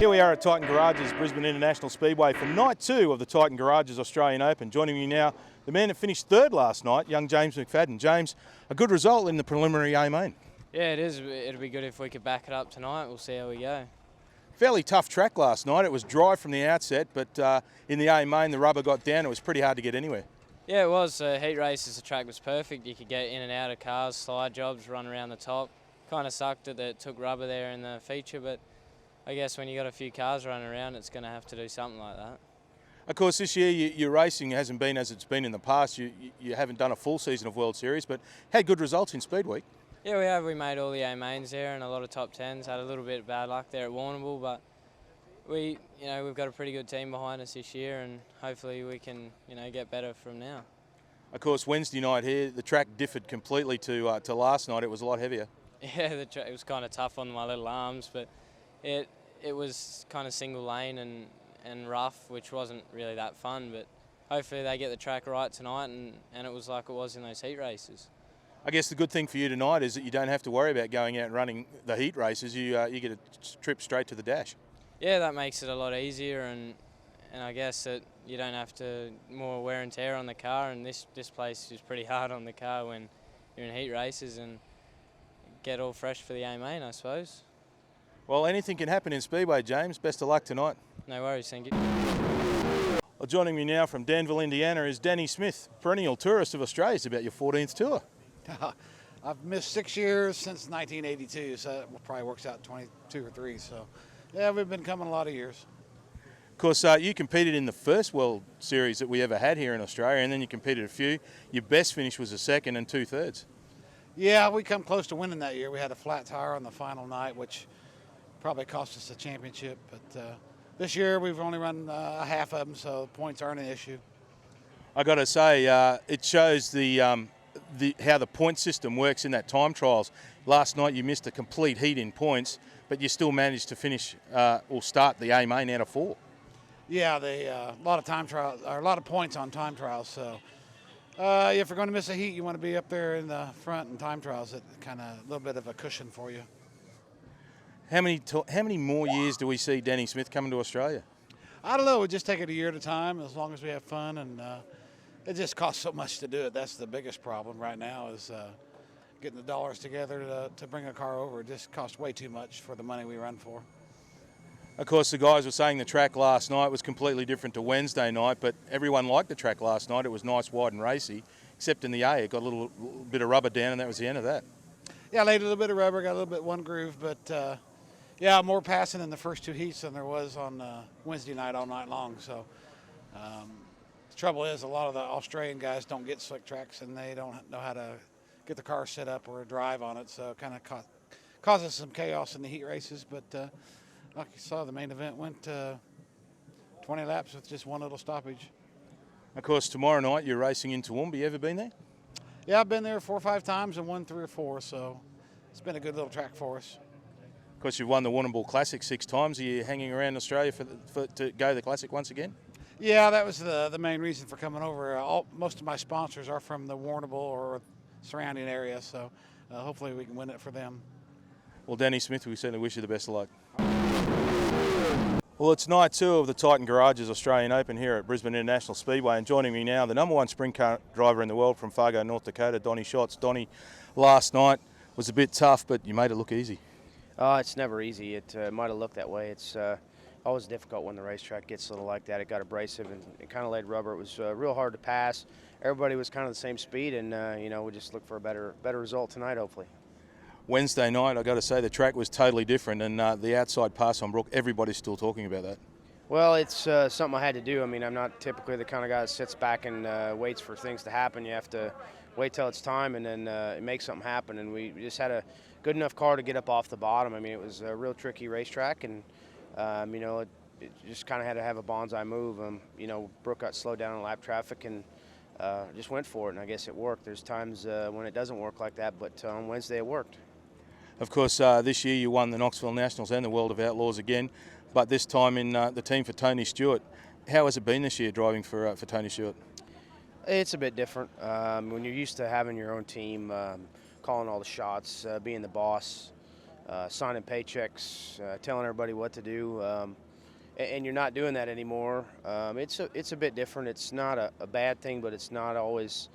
Here we are at Titan Garages, Brisbane International Speedway for night 2 of the Titan Garages Australian Open. Joining me now, the man that finished 3rd last night, young James McFadden. James, a good result in the preliminary A main. Yeah, it is. It'll be good if we could back it up tonight. We'll see how we go. Fairly tough track last night. It was dry from the outset, but in the A main, the rubber got down. It was pretty hard to get anywhere. Yeah, it was. Heat races, the track was perfect. You could get in and out of cars, slide jobs, run around the top. Kind of sucked that it took rubber there in the feature, but I guess when you got a few cars running around, it's going to have to do something like that. Of course, this year your racing hasn't been as it's been in the past. You haven't done a full season of World Series, but had good results in Speed Week. Yeah, we have. We made all the A mains there and a lot of top 10s. Had a little bit of bad luck there at Warrnambool, but we've got a pretty good team behind us this year, and hopefully we can, get better from now. Of course, Wednesday night here, the track differed completely to last night. It was a lot heavier. Yeah, it was kind of tough on my little arms, but it was kind of single lane and rough, which wasn't really that fun, but hopefully they get the track right tonight and it was like it was in those heat races. I guess the good thing for you tonight is that you don't have to worry about going out and running the heat races. You get a trip straight to the dash. Yeah, that makes it a lot easier, and I guess that you don't have to more wear and tear on the car, and this place is pretty hard on the car when you're in heat races, and get all fresh for the A main, I suppose. Well, anything can happen in Speedway, James. Best of luck tonight. No worries, thank you. Well, joining me now from Danville, Indiana is Danny Smith, perennial tourist of Australia. It's about your 14th tour. I've missed 6 years since 1982, so that probably works out 22 or 3. So, yeah, we've been coming a lot of years. Of course, you competed in the first World Series that we ever had here in Australia, and then you competed a few. Your best finish was a 2nd and 2/3. Yeah, we come close to winning that year. We had a flat tire on the final night, which probably cost us the championship. But this year we've only run a half of them, so points aren't an issue. I got to say, it shows how the point system works in that time trials. Last night you missed a complete heat in points, but you still managed to finish or start the A main out of 4. Yeah, a lot of time trials, or a lot of points on time trials. So if you're going to miss a heat, you want to be up there in the front in time trials. It kind of a little bit of a cushion for you. How many more years do we see Danny Smith coming to Australia? I don't know. We just take it a year at a time, as long as we have fun, and it just costs so much to do it. That's the biggest problem right now is getting the dollars together to bring a car over. It just costs way too much for the money we run for. Of course, the guys were saying the track last night was completely different to Wednesday night, but everyone liked the track last night. It was nice, wide and racy, except in the A. It got a little bit of rubber down, and that was the end of that. Yeah, I laid a little bit of rubber, got a little bit one groove, but yeah, more passing in the first 2 heats than there was on Wednesday night all night long. So the trouble is a lot of the Australian guys don't get slick tracks, and they don't know how to get the car set up or drive on it, so it kind of causes some chaos in the heat races. But like you saw, the main event went 20 laps with just one little stoppage. Of course, tomorrow night you're racing in Toowoomba. You ever been there? Yeah, I've been there 4 or 5 times and won 3 or 4, so it's been a good little track for us. Of course, you've won the Warrnambool Classic 6 times. Are you hanging around Australia to go the Classic once again? Yeah, that was the main reason for coming over. Most of my sponsors are from the Warrnambool or surrounding area, so hopefully we can win it for them. Well, Danny Smith, we certainly wish you the best of luck. Well, it's night 2 of the Titan Garages Australian Open here at Brisbane International Speedway, and joining me now, the #1 sprint car driver in the world from Fargo, North Dakota, Donnie Schatz. Donnie, last night was a bit tough, but you made it look easy. It's never easy. It might have looked that way. It's always difficult when the racetrack gets a little like that. It got abrasive and it kind of laid rubber. It was real hard to pass. Everybody was kind of the same speed, and we just look for a better result tonight, hopefully. Wednesday night, I got to say, the track was totally different, and the outside pass on Brook, everybody's still talking about that. Well, it's something I had to do. I mean, I'm not typically the kind of guy that sits back and waits for things to happen. You have to wait till it's time and then make something happen. And we just had a good enough car to get up off the bottom. I mean, it was a real tricky racetrack, and it just kind of had to have a bonsai move. Brooke got slowed down in lap traffic and just went for it, and I guess it worked. There's times when it doesn't work like that, but on Wednesday it worked. Of course, this year you won the Knoxville Nationals and the World of Outlaws again, but this time in the team for Tony Stewart. How has it been this year driving for Tony Stewart? It's a bit different. When you're used to having your own team, calling all the shots, being the boss, signing paychecks, telling everybody what to do, and you're not doing that anymore. It's a bit different. It's not a bad thing, but it's not always,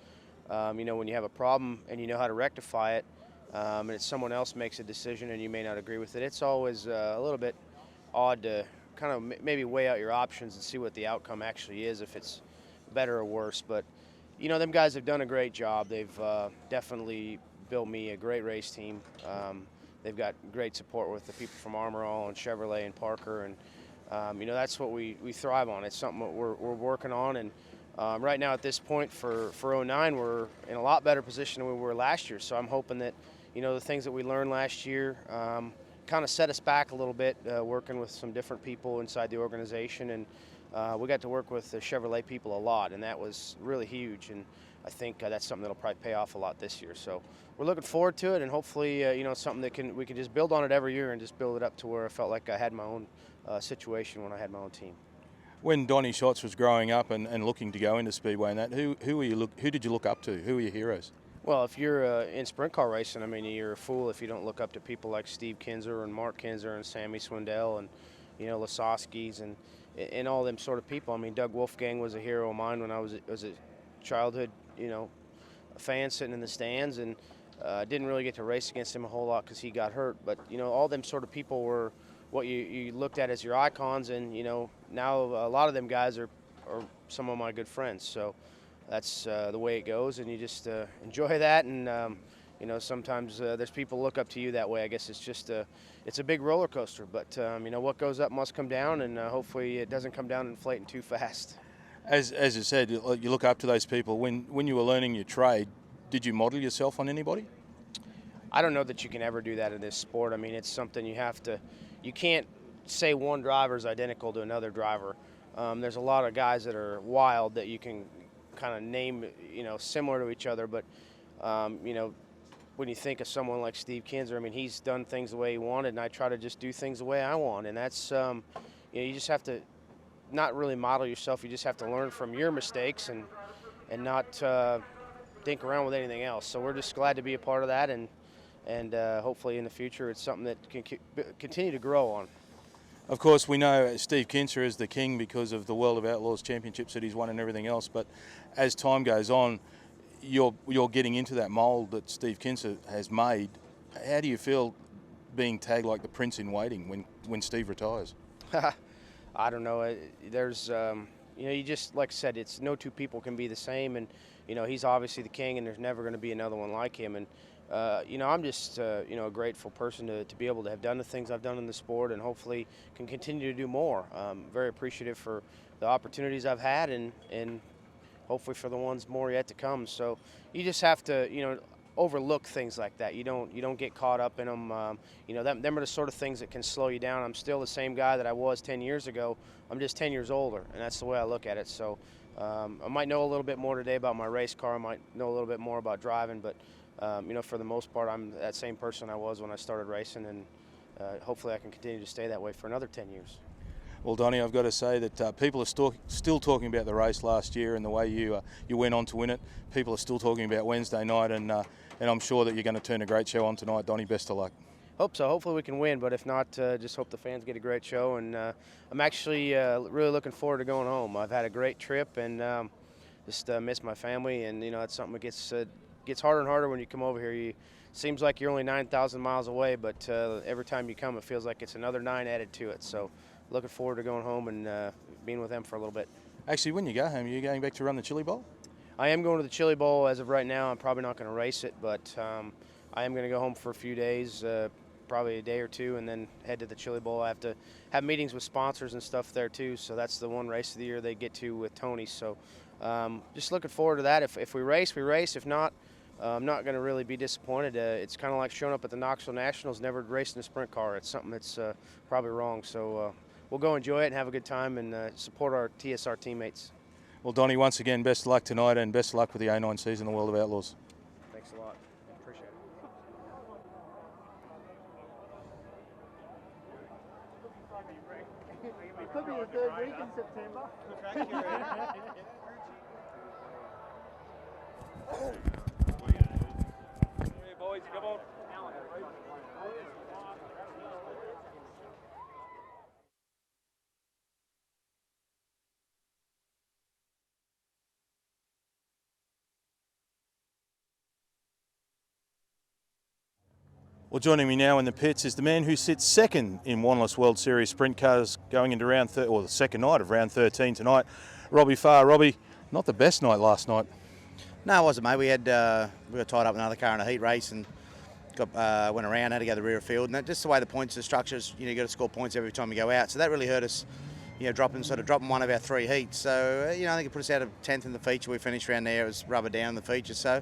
you know, when you have a problem and you know how to rectify it, and it's someone else makes a decision and you may not agree with it. It's always a little bit odd to kind of maybe weigh out your options and see what the outcome actually is, if it's better or worse. But you know, them guys have done a great job. They've definitely built me a great race team. They've got great support with the people from Armor All and Chevrolet and Parker, and you know, that's what we thrive on. It's something that we're working on, and right now at this point for 09, we're in a lot better position than we were last year. So I'm hoping that, you know, the things that we learned last year kind of set us back a little bit, working with some different people inside the organization, and we got to work with the Chevrolet people a lot, and that was really huge. And I think that's something that'll probably pay off a lot this year. So we're looking forward to it, and hopefully, you know, something that we can just build on it every year and just build it up to where I felt like I had my own situation when I had my own team. When Donnie Schatz was growing up and looking to go into Speedway and that, who did you look up to? Who were your heroes? Well, if you're in sprint car racing, I mean, you're a fool if you don't look up to people like Steve Kinzer and Mark Kinzer and Sammy Swindell and, you know, Lasowski's and all them sort of people. I mean, Doug Wolfgang was a hero of mine when I was a childhood, you know, fan sitting in the stands, and didn't really get to race against him a whole lot because he got hurt. But, you know, all them sort of people were what you looked at as your icons, and, you know, now a lot of them guys are some of my good friends. So that's the way it goes, and you just enjoy that. And you know, sometimes there's people look up to you that way. I guess it's just it's a big roller coaster, but you know, what goes up must come down, and hopefully it doesn't come down inflating too fast. As you said, you look up to those people. When you were learning your trade, did you model yourself on anybody? I don't know that you can ever do that in this sport. I mean, it's something you can't say one driver is identical to another driver. There's a lot of guys that are wild that you can kind of name, you know, similar to each other, but you know, when you think of someone like Steve Kinzer, I mean, he's done things the way he wanted, and I try to just do things the way I want, and that's you know, you just have to not really model yourself. You just have to learn from your mistakes and not think around with anything else. So we're just glad to be a part of that, and hopefully in the future it's something that can continue to grow on. Of course, we know Steve Kinzer is the king because of the World of Outlaws championships that he's won and everything else. But as time goes on, you're getting into that mould that Steve Kinzer has made. How do you feel being tagged like the Prince in waiting when Steve retires? I don't know. There's you know, you just, like I said, it's no two people can be the same, and you know, he's obviously the king, and there's never going to be another one like him. And you know, I'm just you know, a grateful person to be able to have done the things I've done in the sport, and hopefully can continue to do more. Very appreciative for the opportunities I've had, and hopefully for the ones more yet to come. So you just have to, you know, overlook things like that. You don't get caught up in them. You know, them are the sort of things that can slow you down. I'm still the same guy that I was 10 years ago. I'm just 10 years older, and that's the way I look at it. So I might know a little bit more today about my race car. I might know a little bit more about driving, but you know, for the most part, I'm that same person I was when I started racing, and hopefully I can continue to stay that way for another 10 years. Well, Donnie, I've got to say that people are still talking about the race last year and the way you went on to win it. People are still talking about Wednesday night, and I'm sure that you're going to turn a great show on tonight. Donnie, best of luck. Hope so. Hopefully we can win, but if not, just hope the fans get a great show. And I'm actually really looking forward to going home. I've had a great trip, and just miss my family. And you know, it's something that gets harder and harder when you come over here. Seems like you're only 9,000 miles away, but every time you come, it feels like it's another 9 added to it. So looking forward to going home and being with them for a little bit. Actually, when you go home, are you going back to run the Chili Bowl? I am going to the Chili Bowl as of right now. I'm probably not going to race it, but I am going to go home for a few days, probably a day or two, and then head to the Chili Bowl. I have to have meetings with sponsors and stuff there too, so that's the one race of the year they get to with Tony. So just looking forward to that. If we race, we race. If not, I'm not going to really be disappointed. It's kind of like showing up at the Knoxville Nationals, never racing a sprint car. It's something that's probably wrong. So we'll go enjoy it and have a good time and support our TSR teammates. Well, Donnie, once again, best of luck tonight and best of luck with the 09 season, the World of Outlaws. Thanks a lot. Appreciate it. It could be the third week in September. Hey boys, come on. Well, joining me now in the pits is the man who sits second in Wanderlust World Series Sprint Cars going into or the second night of round 13 tonight. Robbie Farr. Robbie, not the best night last night. No, it wasn't, mate. We were tied up in another car in a heat race and went around, had to go to the rear field. And just the way the points are structured, you got to score points every time you go out. So that really hurt us, dropping one of our 3 heats. So, I think it put us out of 10th in the feature. We finished around there. It was rubber down in the feature. So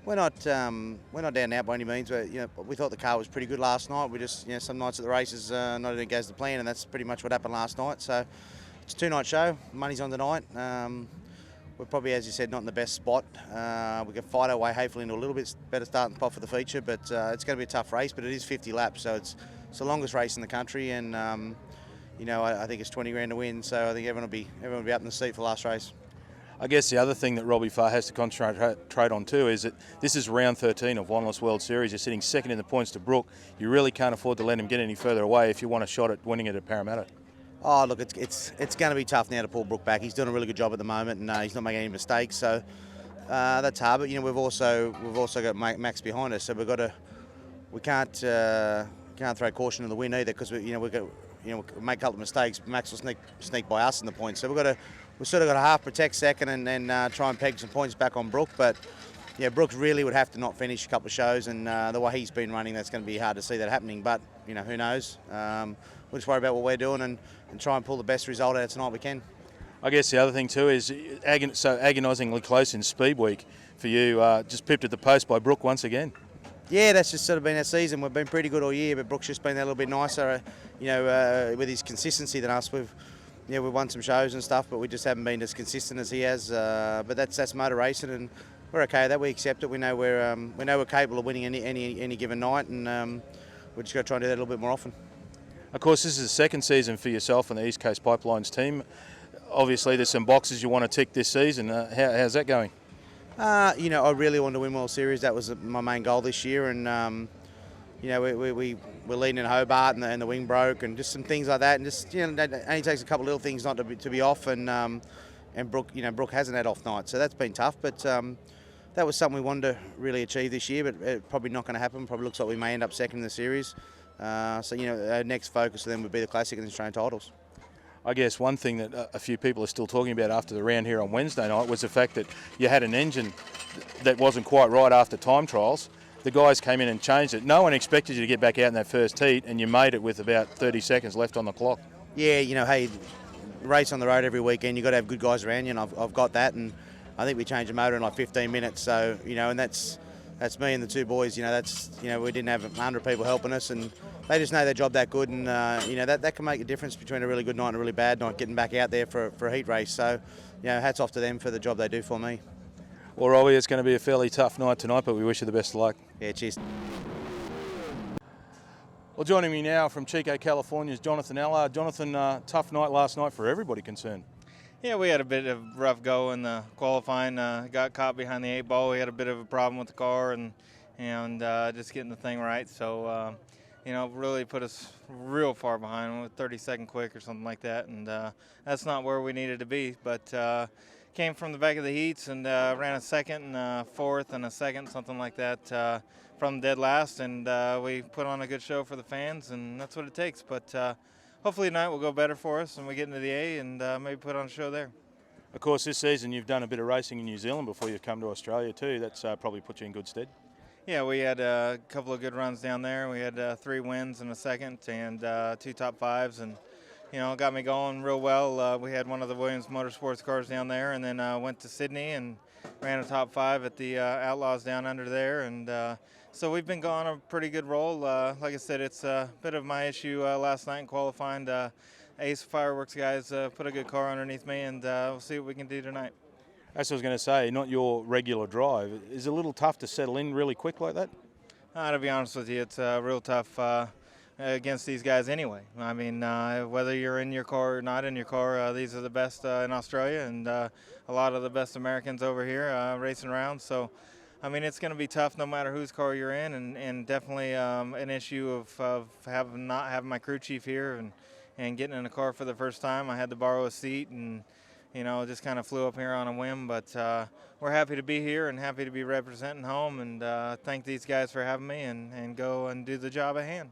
we're not down and out by any means. But, we thought the car was pretty good last night. We just, some nights at the races, not everything goes to plan, and that's pretty much what happened last night. So it's a 2-night show. Money's on tonight. We're probably, as you said, not in the best spot. We can fight our way hopefully into a little bit better starting spot for the feature, but it's going to be a tough race. But it is 50 laps, so it's the longest race in the country, and I think it's 20 grand to win. So I think everyone will be up in the seat for the last race. I guess the other thing that Robbie Farr has to concentrate on too is that this is round 13 of Wanderlust World Series. You're sitting second in the points to Brook. You really can't afford to let him get any further away if you want a shot at winning it at Parramatta. Oh, look, it's going to be tough now to pull Brook back. He's doing a really good job at the moment, and he's not making any mistakes. So that's hard. But we've also got Max behind us, so we can't throw caution to the wind either, because we make a couple of mistakes. Max will sneak by us in the points. So we've sort of got to half protect second and then try and peg some points back on Brook. But Brooks really would have to not finish a couple of shows, and the way he's been running, that's going to be hard to see that happening. But who knows? We'll just worry about what we're doing and try and pull the best result out of tonight we can. I guess the other thing too is so agonisingly close in Speed Week for you, just pipped at the post by Brook once again. Yeah, that's just sort of been our season. We've been pretty good all year, but Brook's just been that little bit nicer, with his consistency than us. We've won some shows and stuff, but we just haven't been as consistent as he has. But that's motor racing, and we're okay with that. We accept it. We know we're capable of winning any given night, and we're just got to try and do that a little bit more often. Of course, this is the second season for yourself and the East Coast Pipelines team. Obviously, there's some boxes you want to tick this season. How's that going? I really wanted to win World Series. That was my main goal this year, and we're leading in Hobart, and the wing broke, and just some things like that. And just it only takes a couple of little things not to be off, and Brook hasn't had off nights, so that's been tough. But that was something we wanted to really achieve this year, but it's probably not going to happen. Probably looks like we may end up second in the series. Our next focus for them would be the Classic and the Australian titles. I guess one thing that a few people are still talking about after the round here on Wednesday night was the fact that you had an engine that wasn't quite right after time trials. The guys came in and changed it. No one expected you to get back out in that first heat, and you made it with about 30 seconds left on the clock. Yeah, hey, race on the road every weekend, you've got to have good guys around you, and I've got that, and I think we changed the motor in like 15 minutes, so, and that's me and the 2 boys, we didn't have 100 people helping us, and they just know their job that good, and, that can make a difference between a really good night and a really bad night, getting back out there for a heat race. So, hats off to them for the job they do for me. Well, Robbie, it's going to be a fairly tough night tonight, but we wish you the best of luck. Yeah, cheers. Well, joining me now from Chico, California is Jonathan Allard. Jonathan, tough night last night for everybody concerned. Yeah, we had a bit of rough go in the qualifying. Got caught behind the 8 ball. We had a bit of a problem with the car and just getting the thing right. So, really put us real far behind with 30-second quick or something like that. And that's not where we needed to be. But came from the back of the heats and ran a second and a fourth and a second, something like that, from dead last. And we put on a good show for the fans, and that's what it takes. But hopefully tonight will go better for us and we get into the A and maybe put on a show there. Of course, this season you've done a bit of racing in New Zealand before you've come to Australia too. That's probably put you in good stead. Yeah, we had a couple of good runs down there. We had 3 wins and a second and 2 top 5s, and got me going real well. We had one of the Williams Motorsports cars down there, and then went to Sydney and ran a top 5 at the Outlaws down under there, and so we've been going on a pretty good roll. Like I said, it's a bit of my issue last night in qualifying. Ace Fireworks guys put a good car underneath me, and we'll see what we can do tonight. As I was going to say, not your regular drive. Is it a little tough to settle in really quick like that? To be honest with you, it's real tough against these guys anyway. I mean, whether you're in your car or not in your car, these are the best in Australia, and a lot of the best Americans over here racing around. So, I mean, it's going to be tough no matter whose car you're in, and definitely an issue of not having my crew chief here and getting in a car for the first time. I had to borrow a seat, and just kind of flew up here on a whim. But we're happy to be here and happy to be representing home, and thank these guys for having me and go and do the job at hand.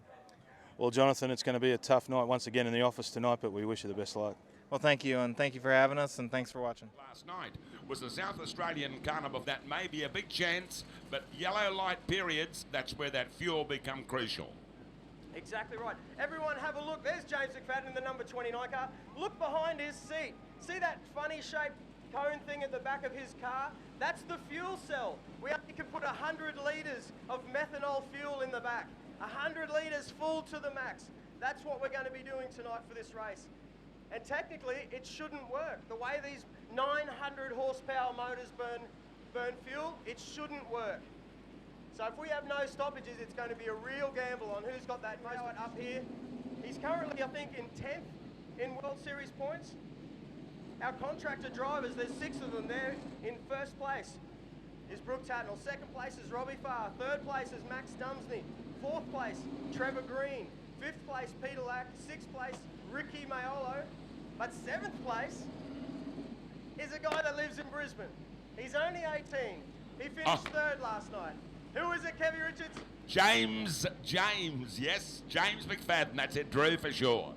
Well, Jonathan, it's going to be a tough night once again in the office tonight, but we wish you the best luck. Well, thank you, and thank you for having us, and thanks for watching. Last night was the South Australian Carnival. That may be a big chance, but yellow light periods, that's where that fuel become crucial. Exactly right. Everyone have a look. There's James McFadden in the number 29 car. Look behind his seat. See that funny shaped cone thing at the back of his car? That's the fuel cell. We only can put 100 litres of methanol fuel in the back. 100 litres full to the max. That's what we're going to be doing tonight for this race. And technically, it shouldn't work. The way these 900 horsepower motors burn fuel, it shouldn't work. So if we have no stoppages, it's going to be a real gamble on who's got that most up here. He's currently, I think, in 10th in World Series points. Our contractor drivers, there's 6 of them there. In first place is Brooke Tatnell. Second place is Robbie Farr. Third place is Max Dumsney. Fourth place, Trevor Green. Fifth place, Peter Lack. Sixth place, Ricky Maiolo. But 7th place is a guy that lives in Brisbane. He's only 18. He finished 3rd last night. Who is it, Kevin Richards? James, yes, James McFadden, that's it, Drew, for sure.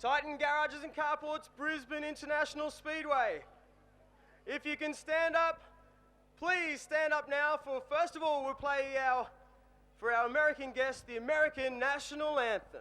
Titan Garages and Carports, Brisbane International Speedway. If you can stand up, please stand up now for, first of all, we'll play for our American guests, the American National Anthem.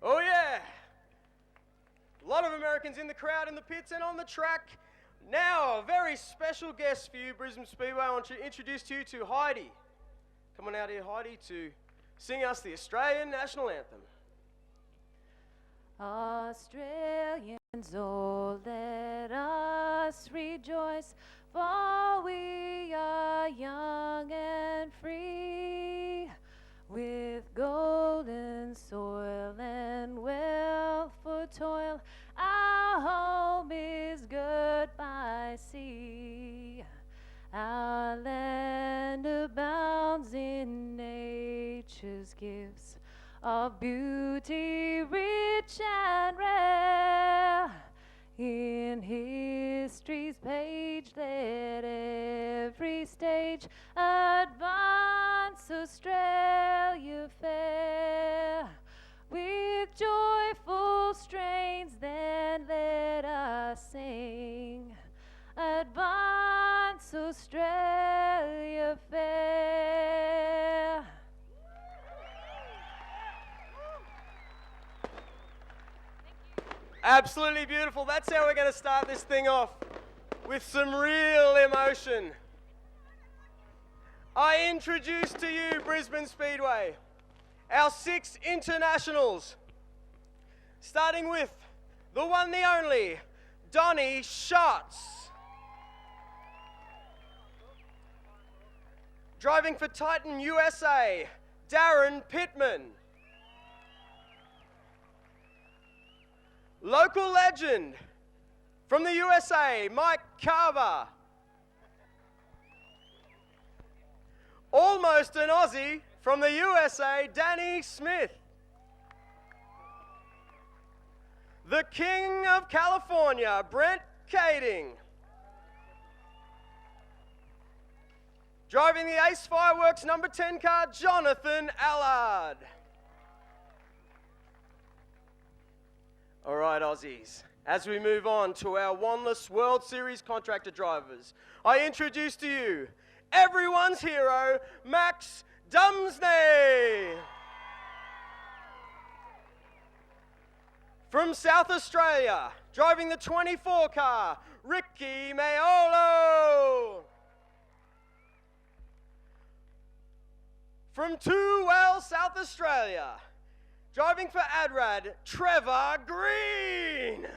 Oh yeah! A lot of Americans in the crowd, in the pits and on the track. Now, a very special guest for you, Brisbane Speedway. I want to introduce to you to Heidi. Come on out here, Heidi, to sing us the Australian National Anthem. Australians, oh, let us rejoice, for we are young and free, with golden soil and wealth for toil. Our home is good by sea. Our land abounds in nature's gifts of beauty rich and rare. In history's page let every stage advance Australia fair. With joyful strains then let us sing, advance Australia fair. Absolutely beautiful. That's how we're going to start this thing off, with some real emotion. I introduce to you Brisbane Speedway, our 6 internationals, starting with the one, the only, Donnie Schatz. Driving for Titan USA, Darren Pittman. Local legend from the USA, Mike Carver. Almost an Aussie from the USA, Danny Smith. The King of California, Brent Kading. Driving the Ace Fireworks number 10 car, Jonathan Allard. All right, Aussies, as we move on to our Wanless World Series contractor drivers, I introduce to you everyone's hero, Max Dumsney. From South Australia, driving the 24 car, Ricky Mayolo. From Two Wells, South Australia, driving for Adrad, Trevor Green.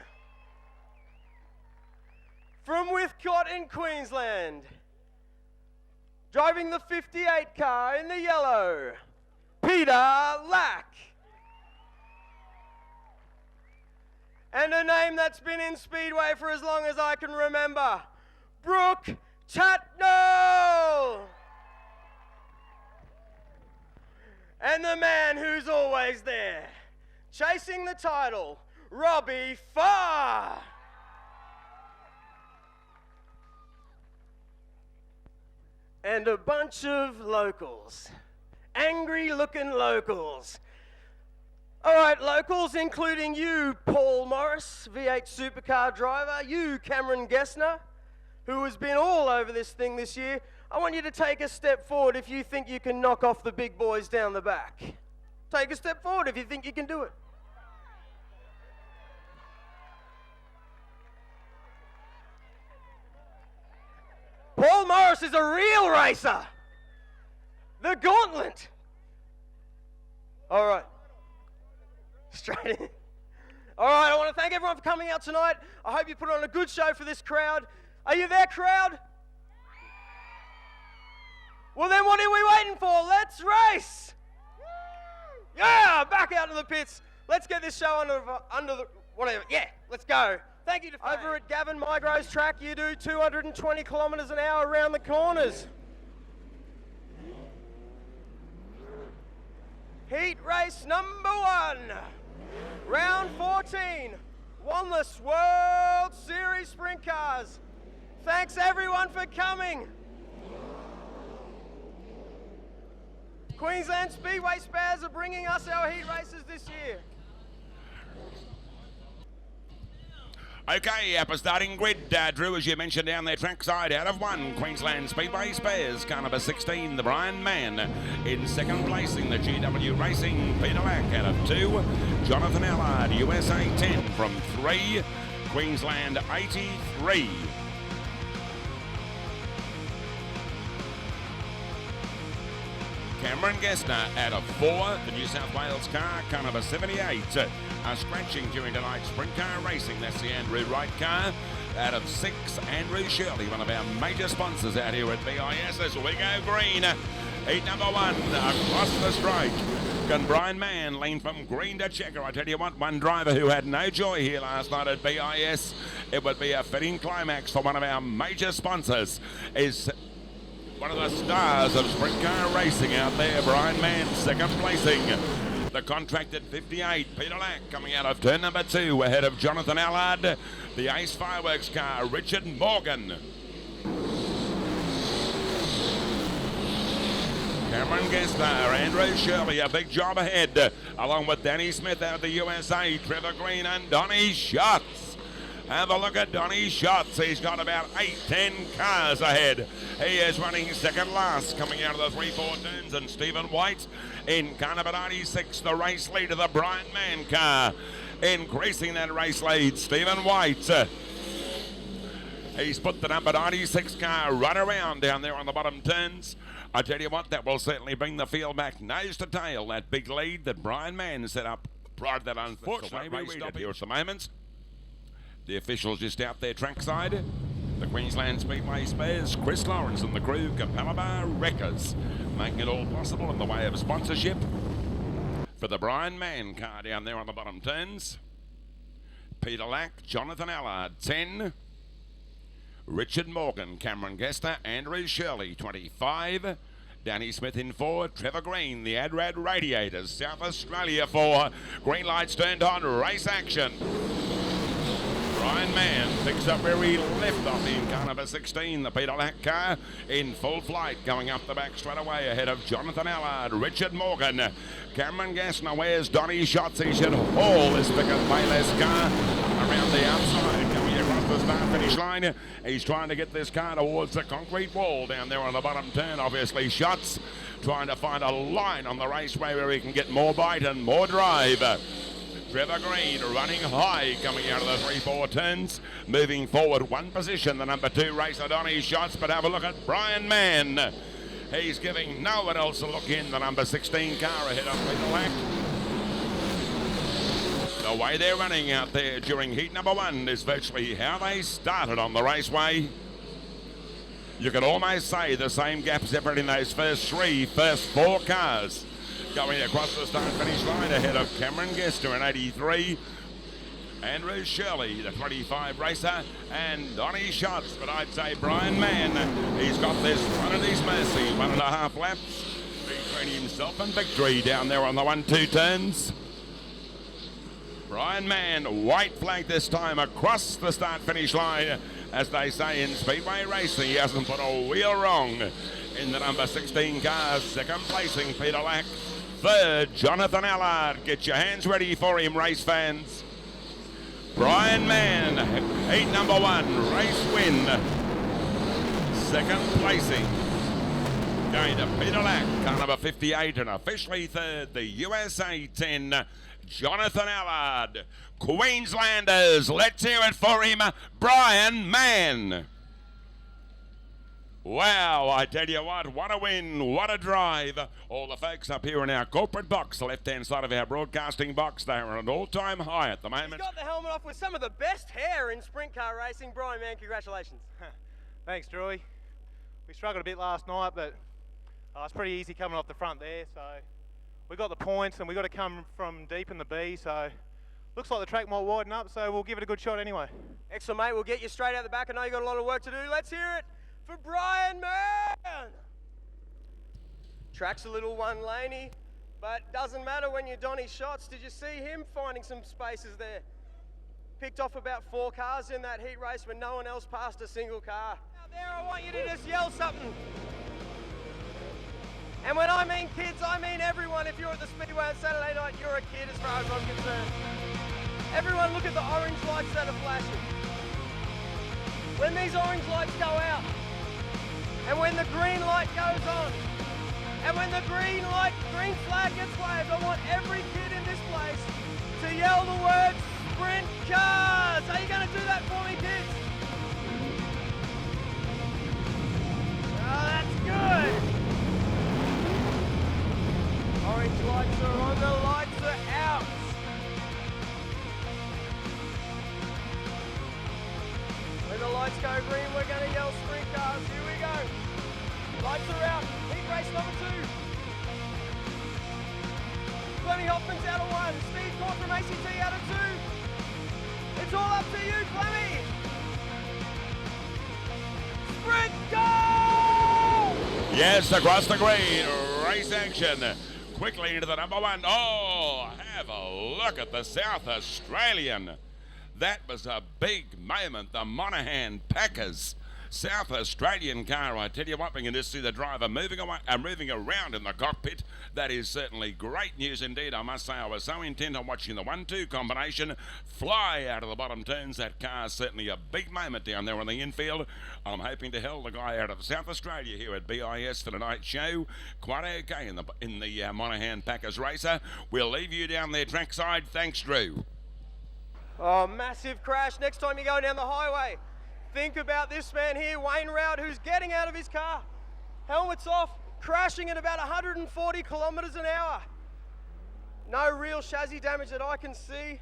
From Whitcott in Queensland, driving the 58 car in the yellow, Peter Lack. And a name that's been in Speedway for as long as I can remember, Brooke Tatnall. And the man who's always there, chasing the title, Robbie Farr. And a bunch of locals, angry looking locals. All right, locals, including you, Paul Morris, V8 supercar driver, you, Cameron Gessner, who has been all over this thing this year, I want you to take a step forward if you think you can knock off the big boys down the back. Take a step forward if you think you can do it. Paul Morris is a real racer. The gauntlet. All right. Straight in. All right, I want to thank everyone for coming out tonight. I hope you put on a good show for this crowd. Are you there, crowd? Well, then what are we waiting for? Let's race. Yeah, back out of the pits. Let's get this show under the whatever. Yeah, let's go. Thank you to over at Gavin Mygrove's track. You do 220 kilometres an hour around the corners. Heat race number 1, round 14, Wanless World Series Sprint Cars. Thanks everyone for coming. Queensland Speedway Spares are bringing us our heat races this year. Okay, upper starting grid, Drew, as you mentioned, down there trackside, out of 1, Queensland Speedway Spares, car number 16, the Brian Mann. In second placing, the GW Racing, Peter Lack, out of 2, Jonathan Allard, USA 10 from 3, Queensland 83. Cameron Gessner out of 4, the New South Wales car number 78. Scratching during tonight's sprint car racing, that's the Andrew Wright car. Out of 6, Andrew Shirley, one of our major sponsors out here at BIS as we go green. Heat number 1, across the straight. Can Brian Mann lean from green to checker? I tell you what, one driver who had no joy here last night at BIS, it would be a fitting climax for one of our major sponsors, is one of the stars of sprint car racing out there, Brian Mann, second placing. The contracted 58, Peter Lack, coming out of turn number 2, ahead of Jonathan Allard. The Ace Fireworks car, Richard Morgan. Cameron Gessner, Andrew Shirley, a big job ahead, along with Danny Smith out of the USA, Trevor Green and Donnie Schatz. Have a look at Donnie Schatz. He's got about 8-10 cars ahead. He is running second last, coming out of the 3-4 turns, and Stephen White in car number 96, the race leader, the Brian Mann car, increasing that race lead. Stephen White. He's put the number 96 car right around down there on the bottom turns. I tell you what, that will certainly bring the field back nose to tail, that big lead that Brian Mann set up prior to that unfortunate race stop here at the moment. The officials just out there trackside. The Queensland Speedway Spares, Chris Lawrence and the crew, Capalaba Wreckers, making it all possible in the way of sponsorship for the Brian Mann car down there on the bottom turns. Peter Lack, Jonathan Allard, 10. Richard Morgan, Cameron Gessner, Andrew Shirley, 25. Danny Smith in 4, Trevor Green, the Adrad Radiators, South Australia 4. Green lights turned on, race action. Brian Mann picks up where he left off in car number 16, the Peter Lack car, in full flight, going up the back straight away ahead of Jonathan Allard, Richard Morgan. Cameron Gessner, where's Donnie Schatz? He should haul this big and Payless car around the outside, coming across the start-finish line. He's trying to get this car towards the concrete wall down there on the bottom turn. Obviously, Schatz trying to find a line on the raceway where he can get more bite and more drive. Trevor Green running high, coming out of the 3-4 turns, moving forward one position, the number 2 racer Donnie Schatz, but have a look at Brian Mann. He's giving no one else a look in, the number 16 car ahead of Peter Lack. The way they're running out there during heat number 1 is virtually how they started on the raceway. You could almost say the same gap separating those first 4 cars. Going across the start-finish line ahead of Cameron Gessner in 83. Andrew Shirley, the 25 racer, and Donnie Schatz. But I'd say Brian Mann, he's got this one at his mercy. 1.5 laps between himself and victory down there on the 1-2 turns. Brian Mann, white flag this time across the start-finish line. As they say in Speedway racing, he hasn't put a wheel wrong in the number 16 car. Second placing, Peter Lack. third, Jonathan Allard. Get your hands ready for him, race fans. Brian Mann, heat number 1, race win. Second placing, going to Peter Lack, car number 58, and officially third, the USA 10, Jonathan Allard. Queenslanders, let's hear it for him, Brian Mann. Wow, I tell you what a win, what a drive. All the folks up here in our corporate box, the left-hand side of our broadcasting box, they are at an all-time high at the moment. He's got the helmet off with some of the best hair in sprint car racing. Brian Mann, congratulations. Thanks, Drewy. We struggled a bit last night, but it's pretty easy coming off the front there. So we got the points, and we got to come from deep in the B. So looks like the track might widen up. So we'll give it a good shot anyway. Excellent, mate. We'll get you straight out the back. I know you got a lot of work to do. Let's hear it for Brian Mann. Track's a little one-laney, but doesn't matter when you're Donny shots. Did you see him finding some spaces there? Picked off about 4 cars in that heat race when no one else passed a single car. Out there, I want you to just yell something. And when I mean kids, I mean everyone. If you're at the Speedway on Saturday night, you're a kid as far as I'm concerned. Everyone look at the orange lights that are flashing. When these orange lights go out, and when the green light goes on, and when the green flag gets waved, I want every kid in this place to yell the words Sprintcars. Are you going to do that for me, kids? Oh, that's good. Orange lights are on, the lights are out. When the lights go green, we're going to yell Sprintcars. Here we go. Lights are out. Heat race number 2. Flemmy Hoffman's out of 1. Steve Court from ACT out of 2. It's all up to you, Flemmy. Sprint go! Yes, across the green, race action. Quickly into the number 1. Oh, have a look at the South Australian. That was a big moment. The Monaghan Packers South Australian car. I tell you what, we can just see the driver moving away and moving around in the cockpit. That is certainly great news indeed. I must say I was so intent on watching the 1-2 combination fly out of the bottom turns. That car certainly a big moment down there on the infield. I'm hoping to hell the guy out of South Australia here at BIS for tonight's show. Quite okay in the Monaghan Packers racer. We'll leave you down there trackside. Thanks, Drew. Oh, massive crash. Next time you go down the highway, think about this man here, Wayne Rowd, who's getting out of his car. Helmet's off, crashing at about 140 kilometres an hour. No real chassis damage that I can see.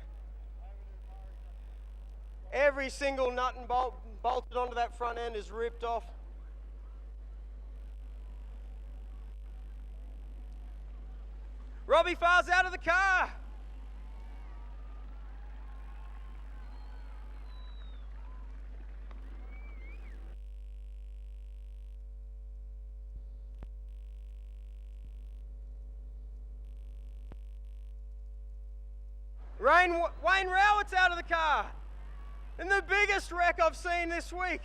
Every single nut and bolt bolted onto that front end is ripped off. Robbie Farr's out of the car. Wayne Rowett's out of the car. And the biggest wreck I've seen this week.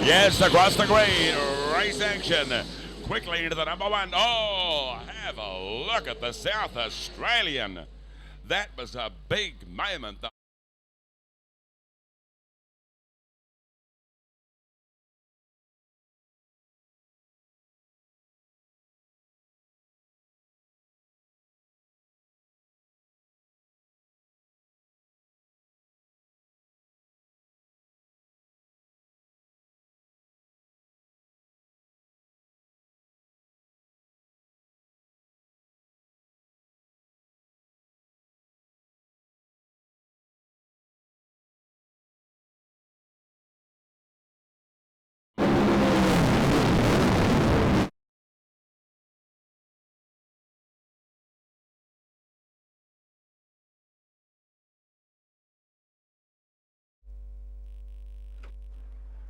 Yes, across the green, race action. Quickly into the number 1. Oh, have a look at the South Australian. That was a big moment.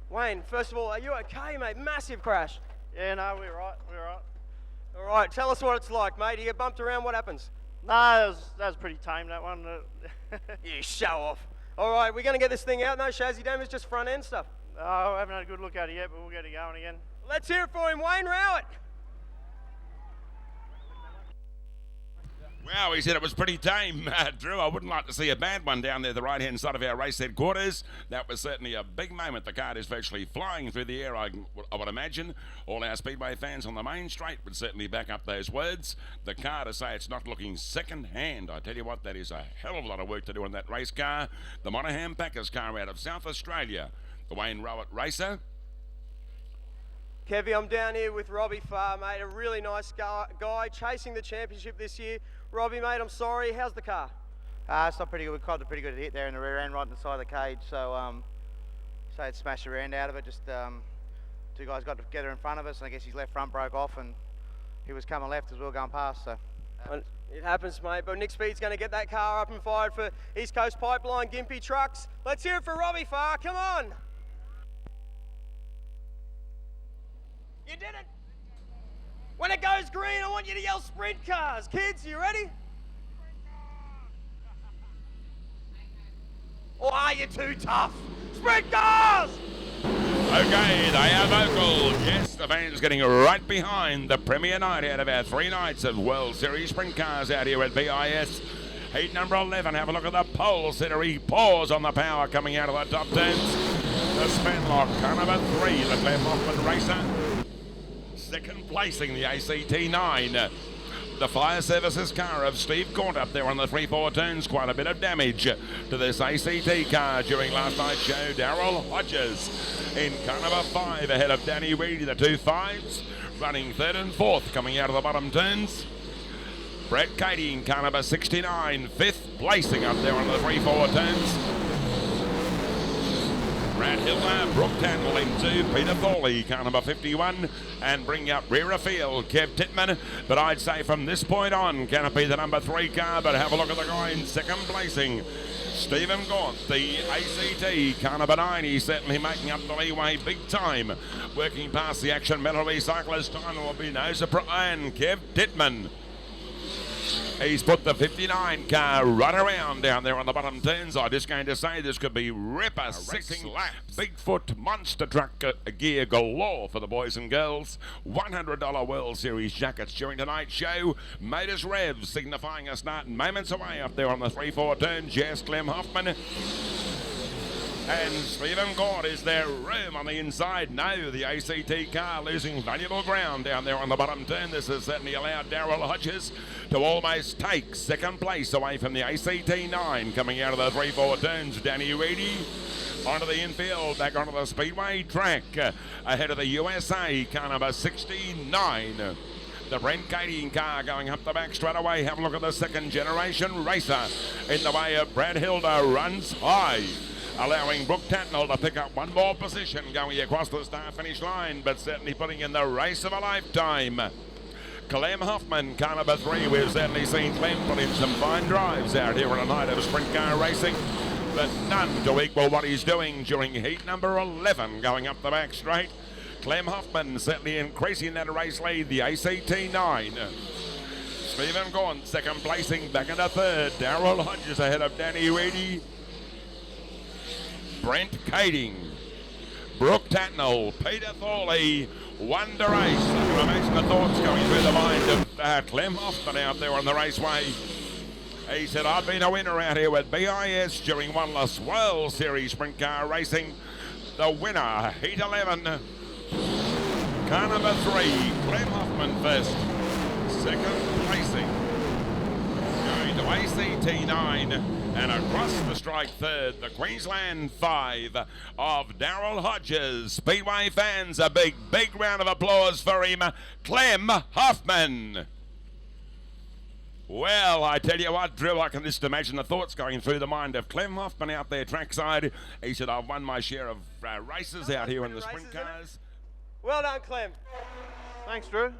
Wayne, first of all, are you okay, mate? Massive crash. Yeah, no, we're right. All right, tell us what it's like, mate. You get bumped around, what happens? No, that was pretty tame, that one. You show off. All right, we're going to get this thing out. No chassis damage, just front end stuff. I haven't had a good look at it yet, but we'll get it going again. Let's hear it for him, Wayne Rowett. Wow, he said it was pretty tame, Drew. I wouldn't like to see a bad one down there, the right-hand side of our race headquarters. That was certainly a big moment. The car is virtually flying through the air, I would imagine. All our Speedway fans on the main straight would certainly back up those words. The car, to say it's not looking second-hand, I tell you what, that is a hell of a lot of work to do on that race car. The Monaghan Packers car out of South Australia, the Wayne Rowett racer. Kevy, I'm down here with Robbie Farr, mate, a really nice guy chasing the championship this year. Robbie, mate, I'm sorry. How's the car? It's not pretty good. We copped a pretty good hit there in the rear end, right on the side of the cage. So it smashed the rear end out of it. Just two guys got together in front of us, and I guess his left front broke off, and he was coming left as we were going past. So it happens, mate. But Nick Speed's going to get that car up and fired for East Coast Pipeline Gympie Trucks. Let's hear it for Robbie Farr. Come on. You did it. When it goes green, I want you to yell Sprintcars. Kids, you ready? Or are you too tough? Sprintcars! Okay, they are vocal. Yes, the fans getting right behind the premier night out of our 3 nights of World Series Sprint Cars out here at BIS. Heat number 11, have a look at the pole sitter. He paws on the power coming out of the top turns. The Spenlock, car number 3, the Clem Hoffman racer. Second placing the ACT 9. The fire services car of Steve Gaunt up there on the 3-4 turns. Quite a bit of damage to this ACT car during last night's show. Darryl Hodges in car number 5 ahead of Danny Reedy, the 2-5s. Running 3rd and 4th coming out of the bottom turns. Brett Cady in car number 69, 5th placing up there on the 3-4 turns. Brad Hilder, Brooke Tandle in 2, Peter Thorley, car number 51, and bring up rear field, Kev Titman. But I'd say from this point on, can it be the number 3 car? But have a look at the guy in second placing, Stephen Gaunt, the ACT, car number 9. He's certainly making up the leeway big time. Working past the Action Metal Recyclers, time will be no surprise. And Kev Titman. He's put the 59 car right around down there on the bottom turns. I'm just going to say this could be ripper 6 laps. Bigfoot monster truck gear galore for the boys and girls. $100 World Series jackets during tonight's show. Motors Rev signifying a start moments away up there on the 3-4 turns. Yes, Clem Hoffman. And Stephen Gaunt, is there room on the inside? No, the ACT car losing valuable ground down there on the bottom turn. This has certainly allowed Darryl Hodges to almost take second place away from the ACT 9 coming out of the 3-4 turns. Danny Reedy onto the infield, back onto the Speedway track, ahead of the USA, car number 69. The Brent Cady car going up the back straight away. Have a look at the second generation racer in the way of Brad Hilder, runs high, allowing Brooke Tatnell to pick up one more position going across the start-finish line, but certainly putting in the race of a lifetime. Clem Hoffman, car number 3. We've certainly seen Clem put in some fine drives out here on a night of sprint car racing, but none to equal what he's doing during heat number 11 going up the back straight. Clem Hoffman certainly increasing that race lead, the ACT 9. Stephen Gaunt second placing, back into 3rd. Darryl Hodges ahead of Danny Reedy. Brent Kading, Brooke Tatnell, Peter Thorley, one to race. I can imagine the thoughts going through the mind of Clem Hoffman out there on the raceway. He said, I've been a winner out here with BIS during one last World Series sprint car racing. The winner, heat 11, car number 3, Clem Hoffman first, second placing, going to ACT 9. And across the strike 3rd, the Queensland 5 of Darryl Hodges. Speedway fans, a big round of applause for him, Clem Hoffman. Well, I tell you what, Drew, I can just imagine the thoughts going through the mind of Clem Hoffman out there trackside. He said, I've won my share of races out here in the sprint cars. Well done, Clem. Thanks, Drew.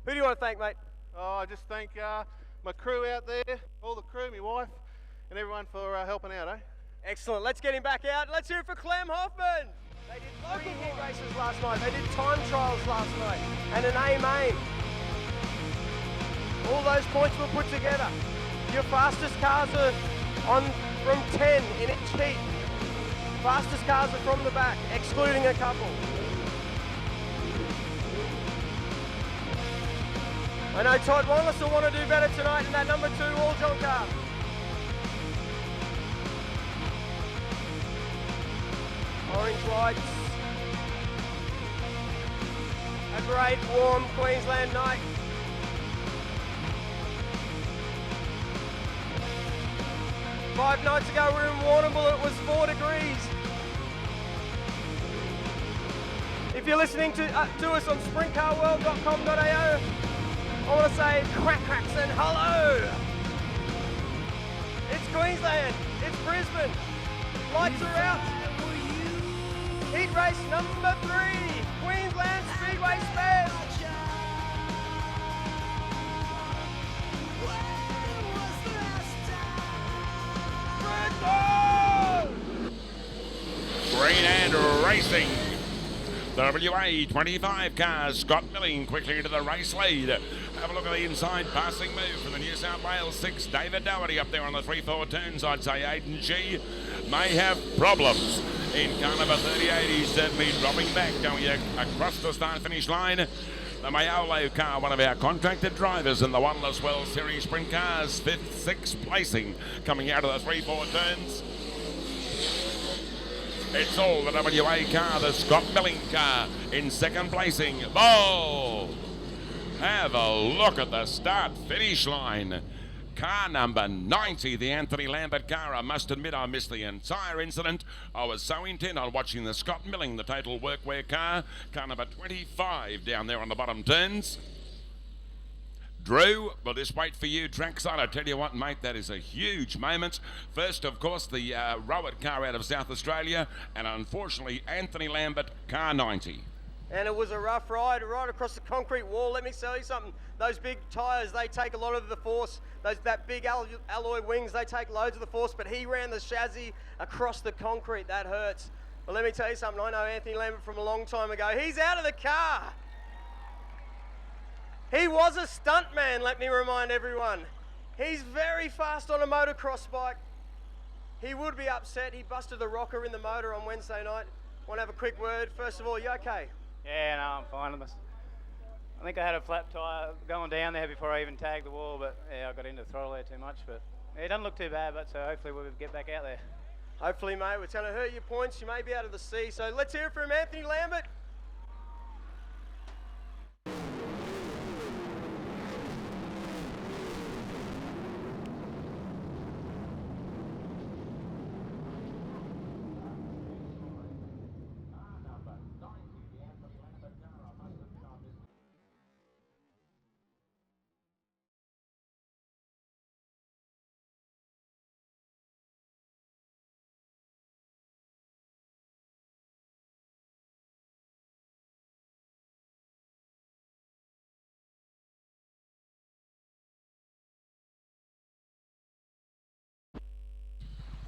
Who do you want to thank, mate? Oh, I just thank my crew out there, all the crew, my wife, and everyone for helping out, eh? Excellent. Let's get him back out. Let's hear it for Clem Hoffman. They did 3 heat races last night. They did time trials last night and an aim. All those points were put together. Your fastest cars are on from 10 in each heat. Fastest cars are from the back, excluding a couple. I know Todd Wanless will want to do better tonight in that number 2 All-John car. Orange lights. A great warm Queensland night. Five nights ago we were in Warrnambool, it was 4 degrees. If you're listening to us on sprintcarworld.com.au, I want to say cracks and hello. It's Queensland, it's Brisbane, lights are out. Heat race number 3, Queensland Speedway Spares. Green and racing. WA 25 cars, Scott Milling quickly into the race lead. Have a look at the inside passing move from the New South Wales 6, David Doherty up there on the 3-4 turns. I'd say Aidan G may have problems. In car number 38, he's certainly dropping back, going across the start-finish line. The Mayolo car, one of our contracted drivers in the Wanless World Series Sprint Cars, 5th, 6th placing, coming out of the 3-4 turns. It's all the WA car, the Scott Milling car, in 2nd placing. Oh! Have a look at the start-finish line. Car number 90, the Anthony Lambert car. I must admit I missed the entire incident. I was so intent on watching the Scott Milling, the Total Workwear car. Car number 25 down there on the bottom turns. Drew, we'll just wait for you trackside. I tell you what, mate, that is a huge moment. First, of course, the Rowett car out of South Australia, and unfortunately, Anthony Lambert, car 90. And it was a rough ride right across the concrete wall. Let me tell you something. Those big tyres, they take a lot of the force. That big alloy wings, they take loads of the force, but he ran the chassis across the concrete. That hurts. But let me tell you something. I know Anthony Lambert from a long time ago. He's out of the car. He was a stunt man, let me remind everyone. He's very fast on a motocross bike. He would be upset. He busted the rocker in the motor on Wednesday night. Want to have a quick word? First of all, you okay? Yeah, no, I'm fine. I think I had a flat tyre going down there before I even tagged the wall, but yeah, I got into the throttle there too much. But yeah, it doesn't look too bad, but so hopefully we'll get back out there. Hopefully, mate. It's going to hurt your points. You may be out of the sea. So let's hear it from Anthony Lambert.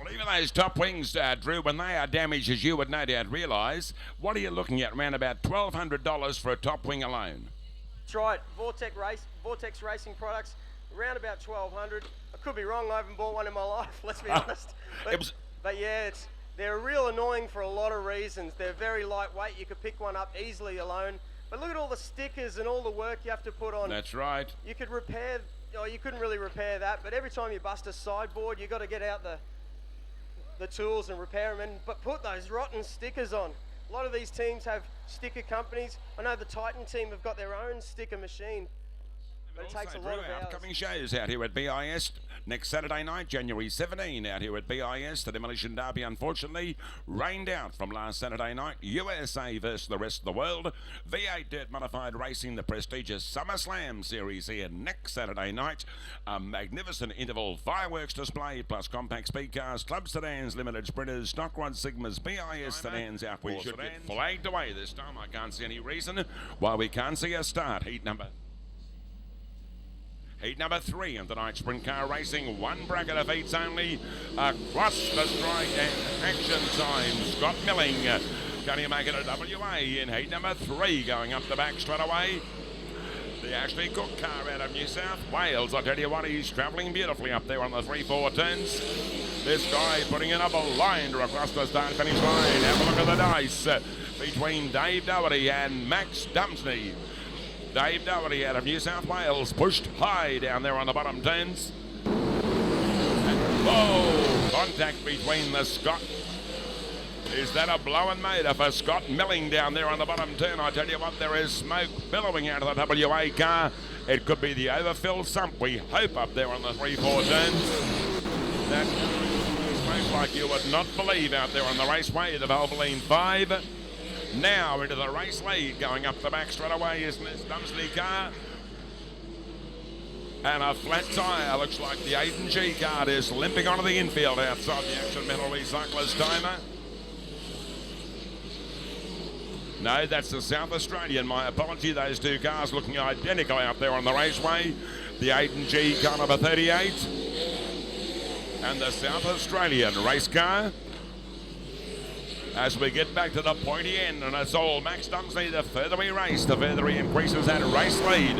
Well, even those top wings, Drew, when they are damaged, as you would no doubt realise, what are you looking at? Around about $1,200 for a top wing alone. That's right. Vortex Racing products, around about $1,200. I could be wrong. I haven't bought one in my life, let's be honest. But yeah, they're real annoying for a lot of reasons. They're very lightweight. You could pick one up easily alone. But look at all the stickers and all the work you have to put on. That's right. You could repair, you couldn't really repair that, but every time you bust a sideboard, you've got to get out the tools and repair them, but put those rotten stickers on. A lot of these teams have sticker companies. I know the Titan team have got their own sticker machine, but it takes a lot of hours. Upcoming shows out here at BIS next Saturday night, January 17, out here at BIS. The Demolition Derby, unfortunately, rained out from last Saturday night. USA versus the rest of the world. V8 Dirt Modified Racing, the prestigious SummerSlam series here next Saturday night. A magnificent interval fireworks display, plus compact speed cars, club sedans, limited sprinters, stock rod Sigmas, BIS sedans out. We should get flagged away this time. I can't see any reason why we can't see a start. Heat number 3 in tonight's sprint car racing. One bracket of heats only. Across the strike and action time. Scott Milling. Can he make it a WA in heat number 3? Going up the back straight away. The Ashley Cook car out of New South Wales. I tell you what, he's travelling beautifully up there on the 3-4 turns. This guy putting in a blinder across the start-finish line. Have a look at the dice between Dave Doherty and Max Dumpsney. Dave Doherty out of New South Wales, pushed high down there on the bottom turns. Oh, contact between the Scott. Is that a blowing motor for Scott Milling down there on the bottom turn? I tell you what, there is smoke billowing out of the WA car. It could be the overfilled sump, we hope, up there on the 3-4 turns. That smoke like you would not believe out there on the raceway, the Valvoline 5. Now into the race lead, going up the back straight away is this Dumsley car. And a flat tyre, looks like the Aiden G car is limping onto the infield outside the Action Metal Recyclers timer. No, that's the South Australian, my apology. Those two cars looking identical out there on the raceway. The Aiden G car number 38 and the South Australian race car. As we get back to the pointy end, and it's all Max Dumsley. The further we race, the further he increases that race lead.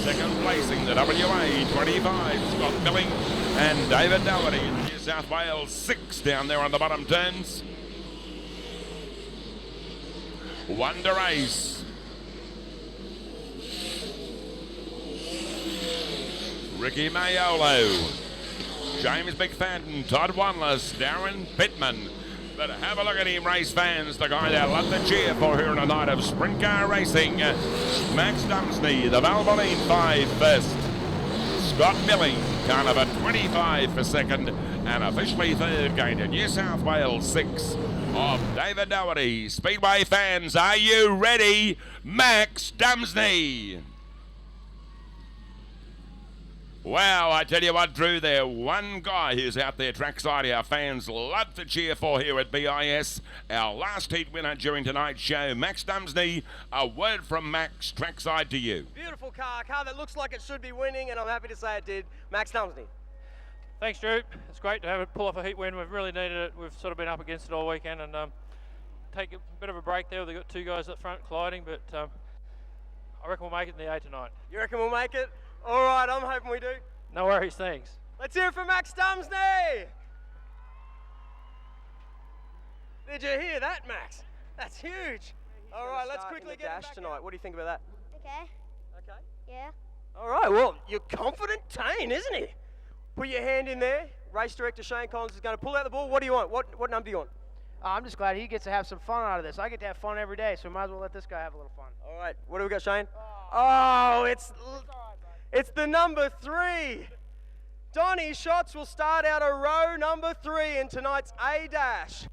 Second placing, the WA 25, Scott Milling and David Doherty in New South Wales 6 down there on the bottom turns. One to race. Ricky Mayolo, James McFadden, Todd Wanless, Darren Pittman. But have a look at him, race fans, the guy that love to cheer for here on a night of sprint car racing. Max Dumsley, the Valvoline 5 first. Scott Milling, car number 25 for second. And officially third, going to New South Wales 6 of David Doherty. Speedway fans, are you ready? Max Dumsley. Wow, I tell you what, Drew, there one guy who's out there trackside our fans love to cheer for here at BIS. Our last heat winner during tonight's show, Max Dumsley. A word from Max, trackside to you. Beautiful car that looks like it should be winning, and I'm happy to say it did. Max Dumsley. Thanks, Drew. It's great to have it pull off a heat win. We've really needed it. We've sort of been up against it all weekend, and take a bit of a break there. They've got two guys up front colliding, but I reckon we'll make it in the A tonight. You reckon we'll make it? All right, I'm hoping we do. No worries, thanks. Let's hear it for Max Dumsley. Did you hear that, Max? That's huge. All right, let's quickly get dash tonight. What do you think about that? Okay. Okay. Yeah. All right, well, you're confident Tane, isn't he? Put your hand in there. Race director Shane Collins is going to pull out the ball. What do you want? What number do you want? I'm just glad he gets to have some fun out of this. I get to have fun every day, so we might as well let this guy have a little fun. All right, what do we got, Shane? Oh, it's the number 3. Donnie Schatz will start out a row number 3 in tonight's A-Dash.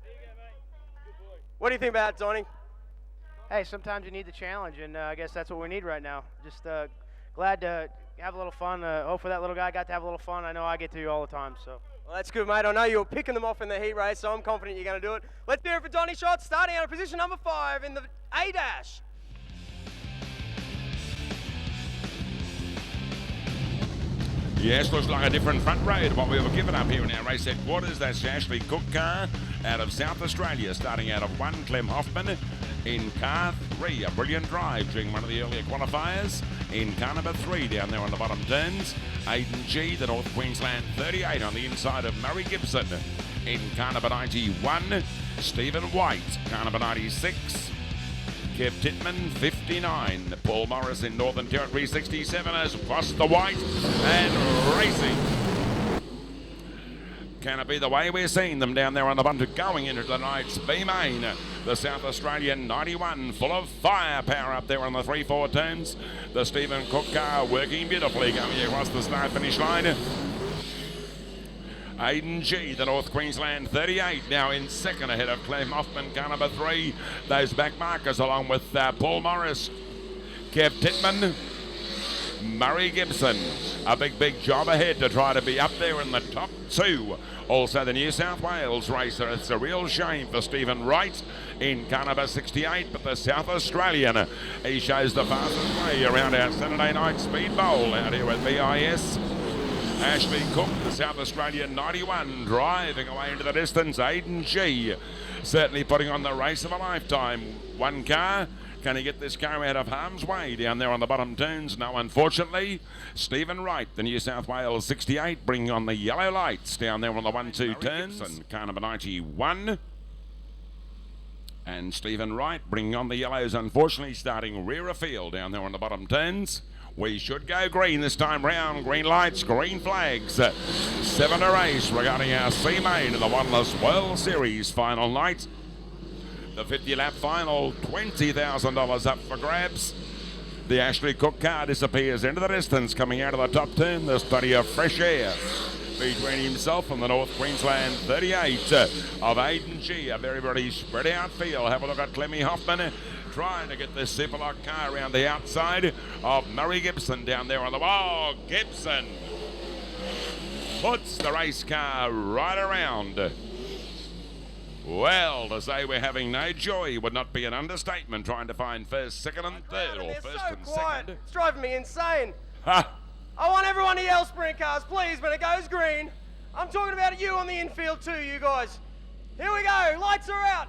What do you think about it, Donnie? Hey, sometimes you need the challenge, and I guess that's what we need right now. Just glad to have a little fun. Hopefully that little guy got to have a little fun. I know I get to all the time, so. Well, that's good, mate. I know you were picking them off in the heat race, so I'm confident you're going to do it. Let's hear it for Donnie Schatz, starting out of position number 5 in the A-Dash. Yes, looks like a different front row to what we were given up here in our race headquarters. That's the Ashley Cook car out of South Australia, starting out of 1, Clem Hoffman. In car 3, a brilliant drive during one of the earlier qualifiers. In car number 3, down there on the bottom turns, Aiden G, the North Queensland 38 on the inside of Murray Gibson. In car number 91, Stephen White, car number 96. Kev Titman, 59. Paul Morris in Northern Territory, 67, has crossed the white and racing. Can it be the way we're seeing them down there on the bumper going into tonight's B-Main? The South Australian 91, full of firepower up there on the 3-4 turns. The Stephen Cook car working beautifully going across the start-finish line. Aiden G, the North Queensland 38, now in second ahead of Clem Hoffman, car number 3. Those back markers along with Paul Morris, Kev Titman, Murray Gibson. A big job ahead to try to be up there in the top 2. Also the New South Wales racer. It's a real shame for Stephen Wright in car number 68, but the South Australian, he shows the fastest way around our Saturday night speed bowl out here at BIS. Ashley Cook, the South Australian 91, driving away into the distance. Aiden G, certainly putting on the race of a lifetime. One car, can he get this car out of harm's way down there on the bottom turns? No, unfortunately. Stephen Wright, the New South Wales 68, bringing on the yellow lights down there on the 1-2 turns. And car number 91. And Stephen Wright bringing on the yellows, unfortunately starting rear of field down there on the bottom turns. We should go green this time round. Green lights, green flags. 7 to race regarding our C main in the Oneless World Series final night. The 50-lap final, $20,000 up for grabs. The Ashley Cook car disappears into the distance, coming out of the top turn. The study of fresh air between himself and the North Queensland 38 of Aidan G. A very, very spread out field. Have a look at Clemmy Hoffman trying to get this Superlock car around the outside of Murray Gibson down there on the wall. Gibson puts the race car right around. Well, to say we're having no joy would not be an understatement, trying to find first, second and third, or first so and quiet. second. It's driving me insane. Ha! I want everyone to yell sprint cars, please, when it goes green. I'm talking about you on the infield too, you guys. Here we go, lights are out.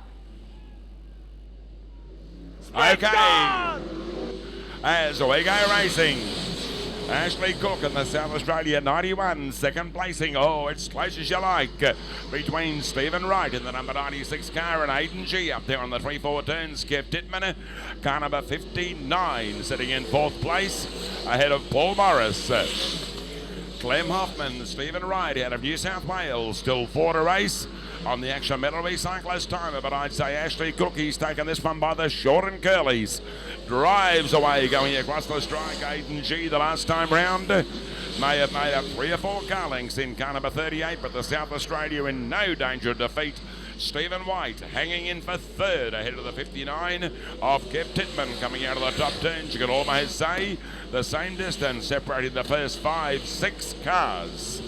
Sprint cars! As we go racing, Ashley Cook in the South Australia 91, second placing. Oh, it's close as you like. Between Stephen Wright in the number 96 car and Aidan G up there on the 3-4 turns. Kev Titman, car number 59, sitting in 4th place ahead of Paul Morris. Clem Hoffman, Stephen Wright out of New South Wales, still 4 to race on the Action Metal Recyclers timer, but I'd say Ashley Cook, he's taken this one by the short and curlies. Drives away, going across the strike. Aidan G the last time round may have made up 3 or 4 car lengths in car number 38, but the South Australia in no danger of defeat. Stephen White hanging in for 3rd ahead of the 59 of Kev Titman coming out of the top turns. You could almost say the same distance separating the first 5-6 cars.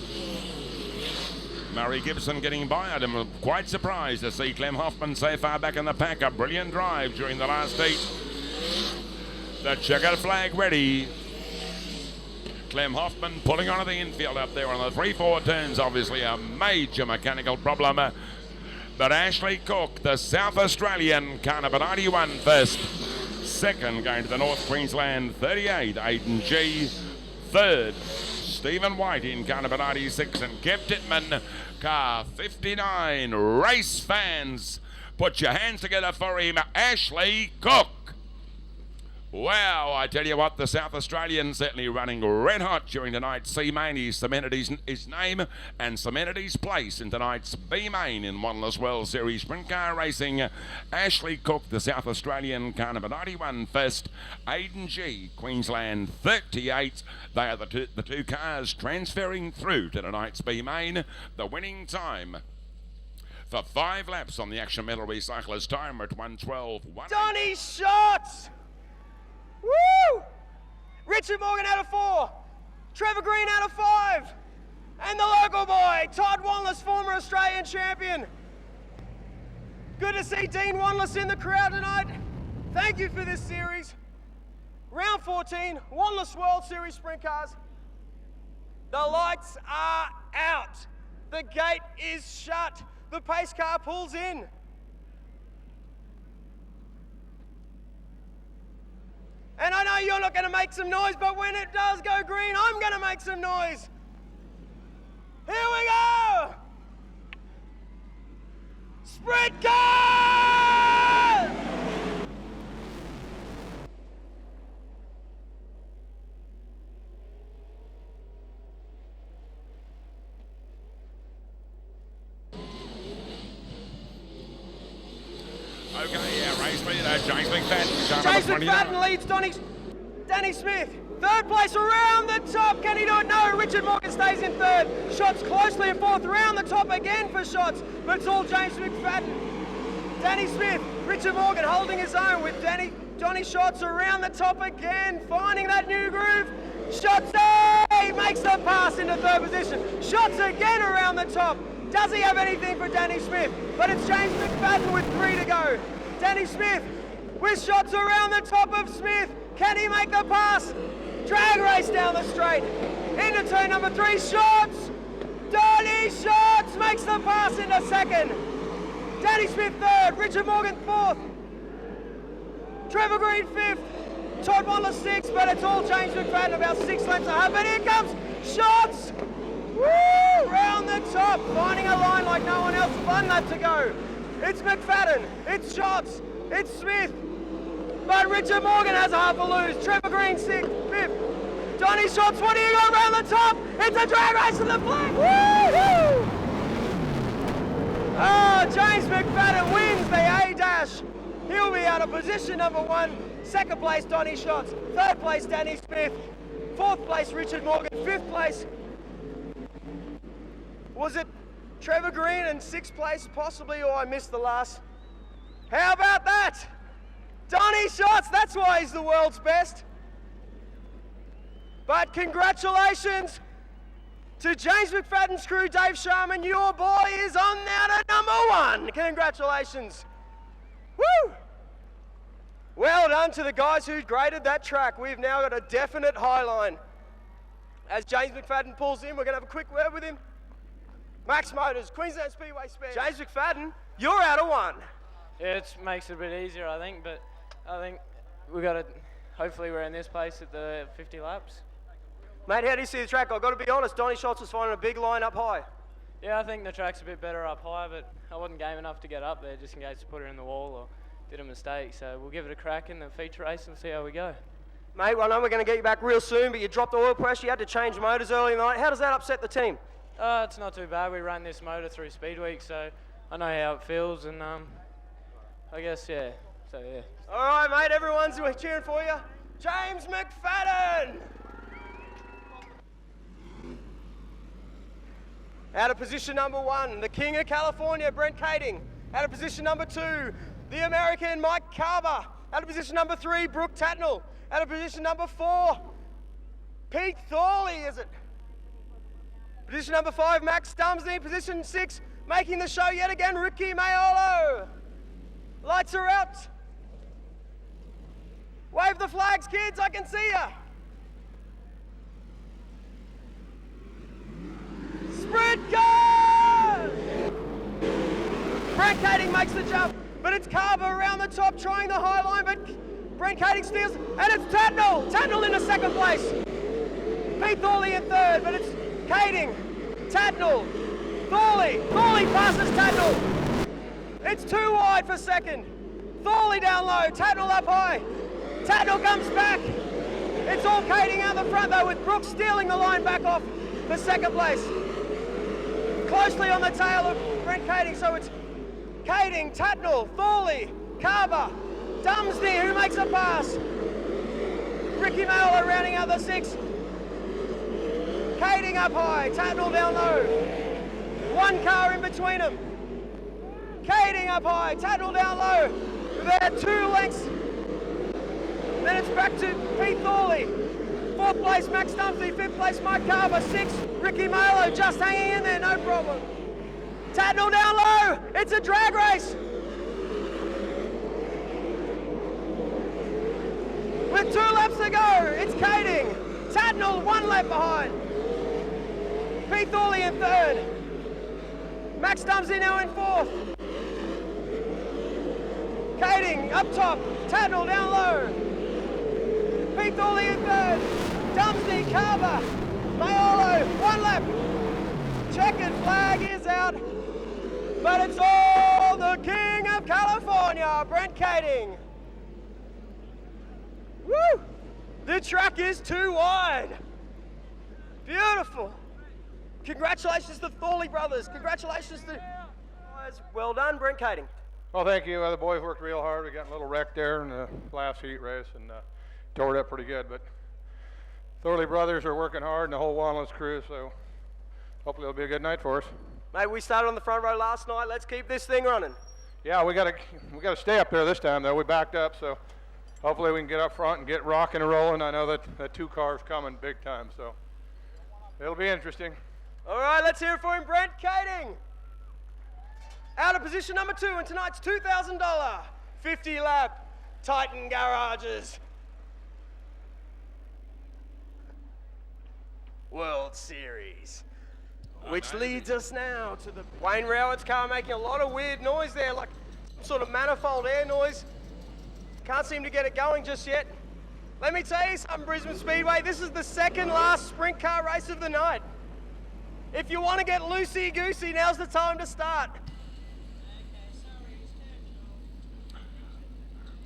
Murray Gibson getting by it. I'm quite surprised to see Clem Hoffman so far back in the pack. A brilliant drive during the last heat. The checkered flag ready. Clem Hoffman pulling onto the infield up there on the 3-4 turns. Obviously a major mechanical problem. But Ashley Cook, the South Australian, car number 91 first. Second going to the North Queensland 38, Aidan G. 3rd, Stephen White in car number 96, and Kev Titman, car 59. Race fans, put your hands together for him, Ashley Cook. Wow, I tell you what, the South Australian certainly running red hot during tonight's C main. He cemented his name and cemented his place in tonight's B main in Oneless World Series Sprint Car Racing. Ashley Cook, the South Australian, car number 91 first. Aidan G, Queensland 38. They are the two cars transferring through to tonight's B main. The winning time for 5 laps on the Action Metal Recyclers timer at 1:12. Donny shots! Woo! Richard Morgan out of 4, Trevor Green out of 5, and the local boy, Todd Wanless, former Australian champion. Good to see Dean Wanless in the crowd tonight. Thank you for this series. Round 14, Wanless World Series Sprint Cars. The lights are out. The gate is shut. The pace car pulls in. And I know you're not going to make some noise, but when it does go green, I'm going to make some noise. Here we go! Sprint Cars! Okay, yeah, race leader, James McFadden. James McFadden leads Danny Smith. 3rd place around the top. Can he do it? No, Richard Morgan stays in 3rd. Shots closely in 4th. Around the top again for shots, but it's all James McFadden. Danny Smith, Richard Morgan holding his own with Johnny Shots around the top again, finding that new groove. Shots makes the pass into 3rd position. Shots again around the top. Does he have anything for Danny Smith? But it's James McFadden with 3 to go. Danny Smith with shots around the top of Smith. Can he make the pass? Drag race down the straight. Into turn number 3, Shots. Danny Shots makes the pass into 2nd. Danny Smith 3rd, Richard Morgan 4th. Trevor Green 5th. Todd Waller 6th, but it's all James McFadden, about 6 lengths ahead. But here comes Shots. Woo! Round the top, finding a line like no one else. Fun lap to go. it's McFadden, it's Schatz, it's Smith. But Richard Morgan has a half a lose. Trevor Green 6th, 5th. Donny Schatz, what do you got around the top? It's a drag race to the flag. Woo-hoo! Oh, James McFadden wins the A-Dash. He'll be out of position number 1. 2nd place, Donny Schatz. 3rd place, Danny Smith. 4th place, Richard Morgan. 5th place, was it Trevor Green? And 6th place, possibly, or I missed the last. How about that? Donny Schatz, that's why he's the world's best. But congratulations to James McFadden's crew, Dave Sharman. Your boy is on now to number 1. Congratulations. Woo! Well done to the guys who graded that track. We've now got a definite high line. As James McFadden pulls in, we're going to have a quick word with him. Max Motors, Queensland Speedway Spare. James McFadden, you're out of 1. Yeah, it makes it a bit easier, I think, but I think we got to, hopefully we're in this place at the 50 laps. Mate, how do you see the track? I've got to be honest, Donny Schatz was finding a big line up high. Yeah, I think the track's a bit better up high, but I wasn't game enough to get up there just in case to put her in the wall or did a mistake. So we'll give it a crack in the feature race and see how we go. Mate, I know we're going to get you back real soon, but you dropped oil pressure, you had to change motors early in the night. How does that upset the team? It's not too bad. We run this motor through Speed Week, so I know how it feels, and I guess, yeah. So, yeah. All right, mate, everyone's cheering for you. James McFadden! Out of position number 1, the King of California, Brent Kading. Out of position number 2, the American Mike Carver. Out of position number 3, Brooke Tatnell. Out of position number 4, Pete Thorley, is it? Position number 5, Max Stumsley. Position 6, making the show yet again, Ricky Maiolo. Lights are out. Wave the flags, kids, I can see ya. Sprintcars! Brent Kading makes the jump, but it's Carver around the top trying the high line, but Brent Kading steals, and it's Tatnell! Tatnell into 2nd place. Pete Thorley in 3rd, but it's Kading, Tatnell, Thorley. Thorley passes Tatnell. It's too wide for 2nd. Thorley down low, Tatnell up high. Tatnell comes back. It's all Kading out the front though, with Brooks stealing the line back off for 2nd place. Closely on the tail of Brent Kading, so it's Kading, Tatnell, Thorley, Carver, Dumsney, who makes a pass. Ricky Maiolo rounding out the 6. Kading up high, Tatnell down low. 1 car in between them. Kading up high, Tatnell down low. They're 2 lengths. Then it's back to Pete Thorley. 4th place, Max Dumsney. 5th place, Mike Carver. 6th, Ricky Maiolo, just hanging in there, no problem. Tatnell down low, it's a drag race. With 2 laps to go, it's Kading. Tatnell 1 lap behind. Pete Thorley in 3rd. Max Dumsney now in 4th. Kading up top, Tatnell down low. Pete Thorley in 3rd. Dumsney, Carver, Maiolo, 1 lap. Checkered flag is out, but it's all the King of California, Brent Kading. Woo! The track is too wide. Beautiful. Congratulations to the Thorley brothers. Congratulations to guys. Well done, Brent Kading. Well, thank you. The boys worked real hard. We got a little wreck there in the last heat race and tore it up pretty good. But Thorley brothers are working hard and the whole Wanless crew, so hopefully it'll be a good night for us. Mate, we started on the front row last night. Let's keep this thing running. Yeah, we gotta stay up there this time though. We backed up, so hopefully we can get up front and get rocking and rolling. I know that 2 cars coming big time, so it'll be interesting. All right, let's hear it for him, Brent Kading. Out of position number 2 in tonight's $2,000 50-lap Titan Garages World Series. Which leads us now to the Wayne Rowett's car, making a lot of weird noise there, like sort of manifold air noise. Can't seem to get it going just yet. Let me tell you something, Brisbane Speedway, this is the 2nd last sprint car race of the night. If you want to get loosey-goosey, now's the time to start.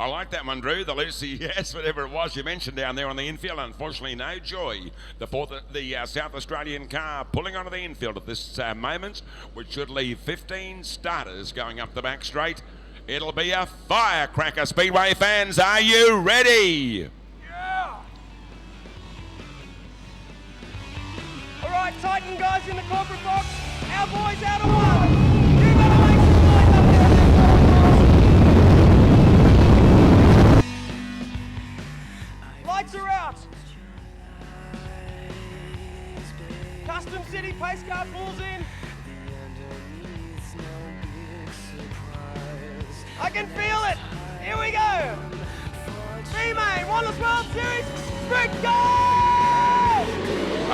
I like that one, Drew. The Lucy, yes, whatever it was you mentioned down there on the infield. Unfortunately, no joy. The South Australian car pulling onto the infield at this moment, which should leave 15 starters going up the back straight. It'll be a firecracker. Speedway fans, are you ready? Yeah! All right, Titan guys in the corporate box. Our boys out of one. You better make some noise up there in the lights are out. Custom City pace car pulls in. I can feel it. Here we go. B-Main, Wallace World Series, Sprintcars!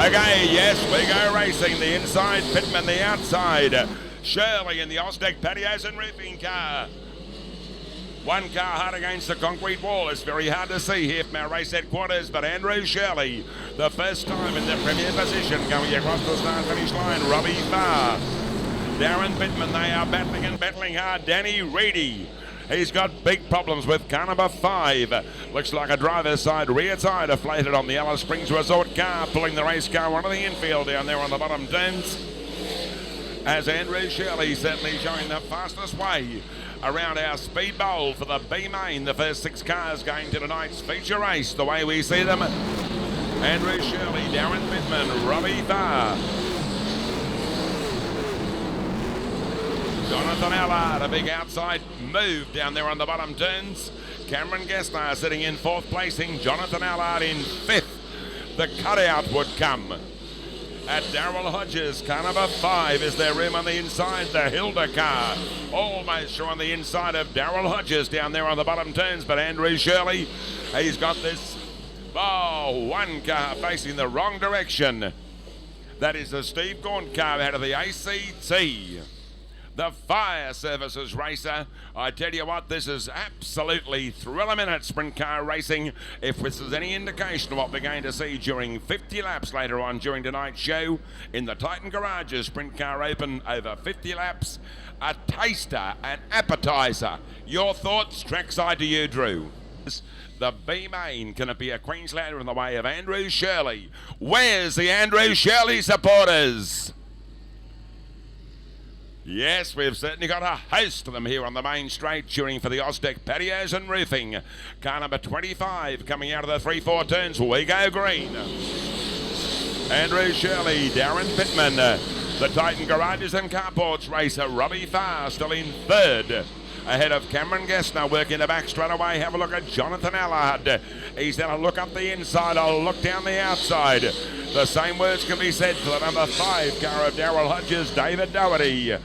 Okay, yes, we go racing. The inside, Pittman the outside. Shirley in the Oztec patios and roofing car. One car hard against the concrete wall. It's very hard to see here from our race headquarters, but Andrew Shirley, the first time in the premier position, going across the start-finish line. Robbie Farr, Darren Pittman, they are battling and battling hard. Danny Reedy, he's got big problems with car number 5. Looks like a driver's side rear tire deflated on the Alice Springs Resort car, pulling the race car onto the infield down there on the bottom turns. As Andrew Shirley certainly showing the fastest way around our speed bowl for the B-Main. The first 6 cars going to tonight's feature race, the way we see them. Andrew Shirley, Darren Pittman, Robbie Farr, Jonathan Allard, a big outside move down there on the bottom turns. Cameron Gessner sitting in 4th placing, Jonathan Allard in 5th. The cutout would come at Darrell Hodges. Car number 5 is there room on the inside. The Hilda car almost sure on the inside of Darrell Hodges down there on the bottom turns, but Andrew Shirley, he's got this one car facing the wrong direction. That is the Steve Gaunt car out of the ACT. The Fire Services racer. I tell you what, this is absolutely thrill-a-minute sprint car racing. If this is any indication of what we're going to see during 50 laps later on during tonight's show in the Titan Garages Sprint Car Open, over 50 laps, a taster, an appetizer. Your thoughts? Trackside to you, Drew. The B-Main, can it be a Queenslander in the way of Andrew Shirley? Where's the Andrew Shirley supporters? Yes, we've certainly got a host of them here on the main straight, cheering for the Oztec patios and roofing. Car number 25 coming out of the 3-4 turns. We go green. Andrew Shirley, Darren Pittman, the Titan Garages and Carports racer Robbie Farr still in 3rd. Ahead of Cameron Gessner, working the back straight away. Have a look at Jonathan Allard. He's going to look up the inside. I'll look down the outside. The same words can be said for the number 5 car of Darrell Hodges, David Doherty.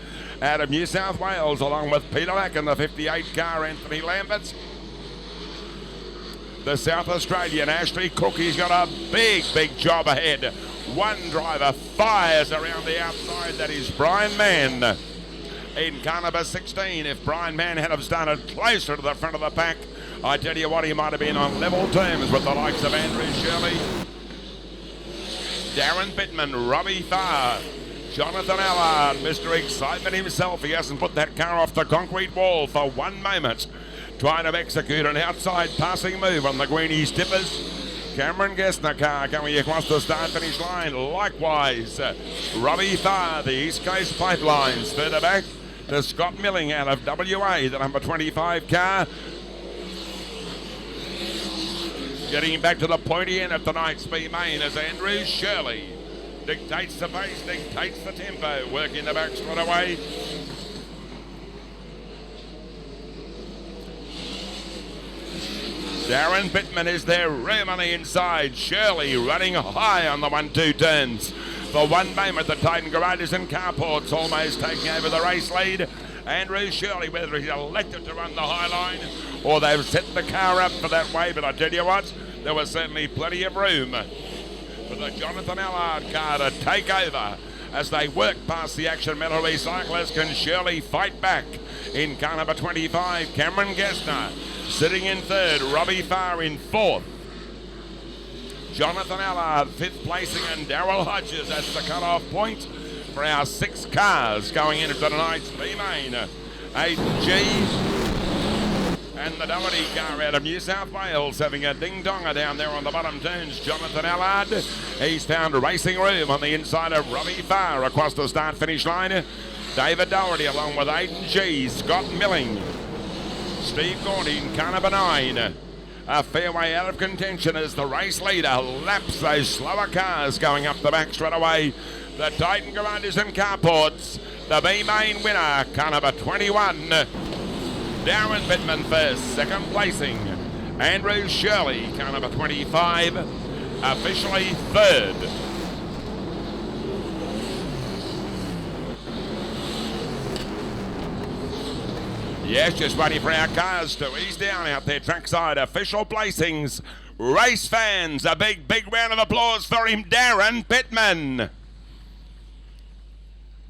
Out of New South Wales, along with Peter Lack and the 58 car, Anthony Lamberts. The South Australian, Ashley Cook, he's got a big, big job ahead. One driver fires around the outside. That is Brian Mann. In car number 16, if Brian Mann had have started closer to the front of the pack, I tell you what, he might have been on level terms with the likes of Andrew Shirley, Darren Pittman, Robbie Farr, Jonathan Allard, Mr. Excitement himself. He hasn't put that car off the concrete wall for one moment. Trying to execute an outside passing move on the Greenies Tippers. Cameron Gessner car coming across the start-finish line. Likewise, Robbie Farr, the East Coast Pipelines. Further back to Scott Milling out of WA, the number 25 car. Getting back to the pointy end of tonight's B-Main as Andrew Shirley dictates the pace, dictates the tempo, working the back straight away. Darren Pittman is there, room on the inside. Shirley running high on the 1-2 turns. For one moment, the Titan Garages and Carports almost taking over the race lead. Andrew Shirley, whether he's elected to run the high line or they've set the car up for that way, but I tell you what, there was certainly plenty of room for the Jonathan Allard car to take over as they work past the Action Metal Recyclers. Can Shirley fight back? In car number 25, Cameron Gessner sitting in 3rd, Robbie Farr in 4th. Jonathan Allard 5th placing, and Darrell Hodges, that's the cut-off point for our 6 cars going into tonight's B-Main. 8G And the Doherty car out of New South Wales having a ding-donger down there on the bottom turns. Jonathan Allard, he's found racing room on the inside of Robbie Farr across the start-finish line. David Doherty along with Aidan G, Scott Milling, Steve Gordy in car number 9. A fair way out of contention as the race leader laps those slower cars going up the back straight away. The Titan Garages and Carports, the B-Main winner, car number 21. Darren Pittman first, second placing. Andrew Shirley, car number 25, officially third. Yes, just waiting for our cars to ease down out there trackside. Official placings. Race fans, a big round of applause for him, Darren Pittman.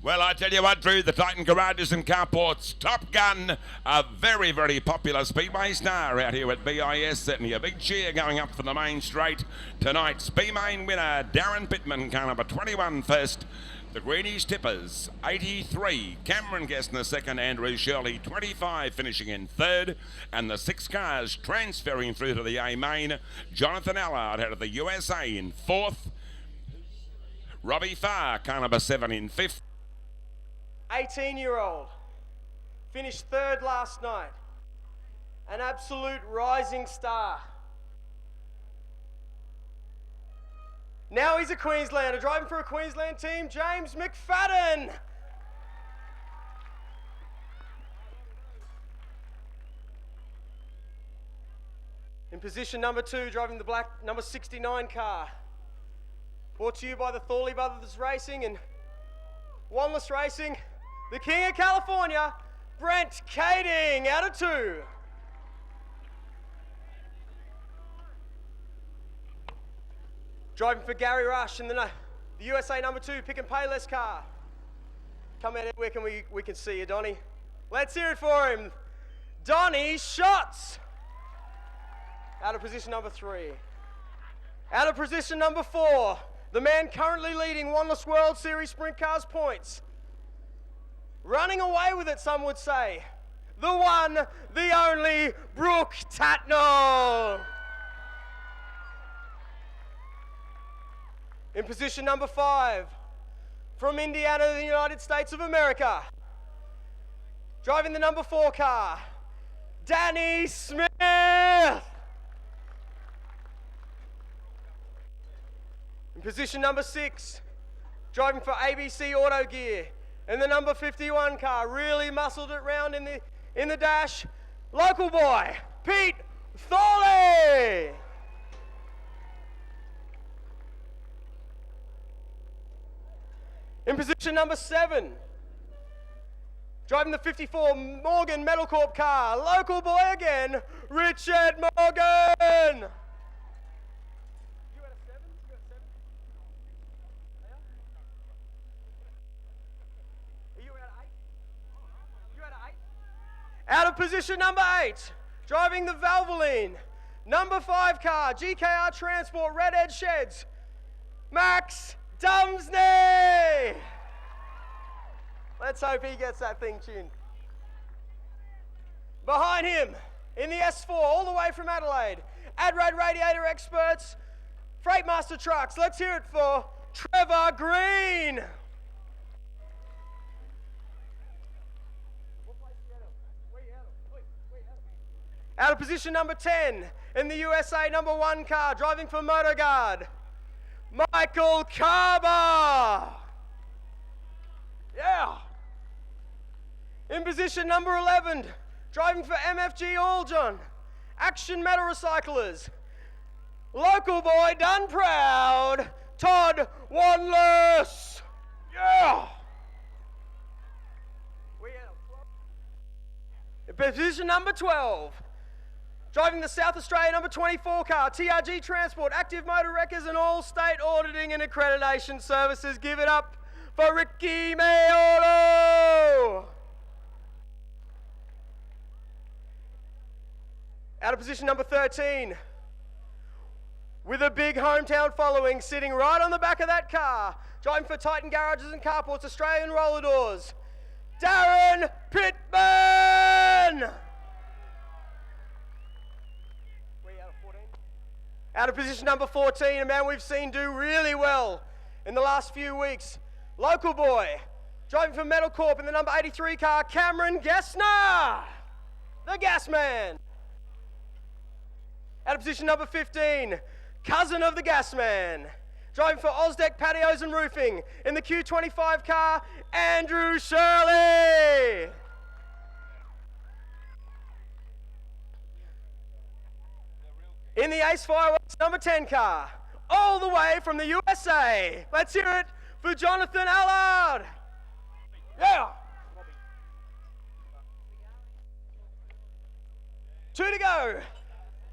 Well, I tell you what, Drew, the Titan Garages and Carports, Top Gun, a very popular Speedway star out here at BIS. Certainly a big cheer going up for the main straight. Tonight's B-Main winner, Darren Pittman, car number 21 first. The Greenies Tippers, 83. Cameron Gessner second, Andrew Shirley, 25, finishing in third. And the 6 cars transferring through to the A-Main. Jonathan Allard out of the USA in fourth. Robbie Farr, car number 7 in fifth. 18-year-old, finished third last night. An absolute rising star. Now he's a Queenslander, driving for a Queensland team, James McFadden. In position number 2, driving the black number 69 car. Brought to you by the Thorley Brothers Racing and Wanless Racing. The King of California, Brent Kading, out of 2. Driving for Gary Rush in the USA number 2 Pick and Payless car. Come out, where can we can see you, Donnie. Let's hear it for him. Donnie Schatz. Out of position number 3. Out of position number 4, the man currently leading Wanless World Series Sprint Cars points. Running away with it, some would say. The one, the only, Brooke Tatnall. In position number 5, from Indiana, the United States of America. Driving the number 4 car, Danny Smith. In position number 6, driving for ABC Auto Gear, and the number 51 car, really muscled it round in the dash, local boy, Pete Thorley. In position number 7, driving the 54 Morgan Metal Corp car, local boy again, Richard Morgan. Out of position number 8, driving the Valvoline, number 5 car, GKR Transport, Red Edge Sheds, Max Dumsney. Let's hope he gets that thing tuned. Behind him, in the S4, all the way from Adelaide, Adrad Radiator Experts, Freightmaster Trucks. Let's hear it for Trevor Green. Out of position number 10, in the USA number 1 car, driving for MotoGuard, Michael Carver. Yeah. In position number 11, driving for MFG Alljohn, Action Metal Recyclers, local boy done proud, Todd Wanless. Yeah. In position number 12, driving the South Australia number 24 car, TRG Transport, Active Motor Wreckers and All State Auditing and Accreditation Services. Give it up for Ricky Mayolo. Out of position number 13, with a big hometown following, sitting right on the back of that car, driving for Titan Garages and Carports, Australian Roller Doors, Darren Pittman. Out of position number 14, a man we've seen do really well in the last few weeks. Local boy, driving for Metal Corp in the number 83 car, Cameron Gessner, the gas man. Out of position number 15, cousin of the gas man, driving for Ozdeck Patios and Roofing in the Q25 car, Andrew Shirley. In the Ace Fireworks number 10 car, all the way from the USA. Let's hear it for Jonathan Allard. Yeah. 2 to go.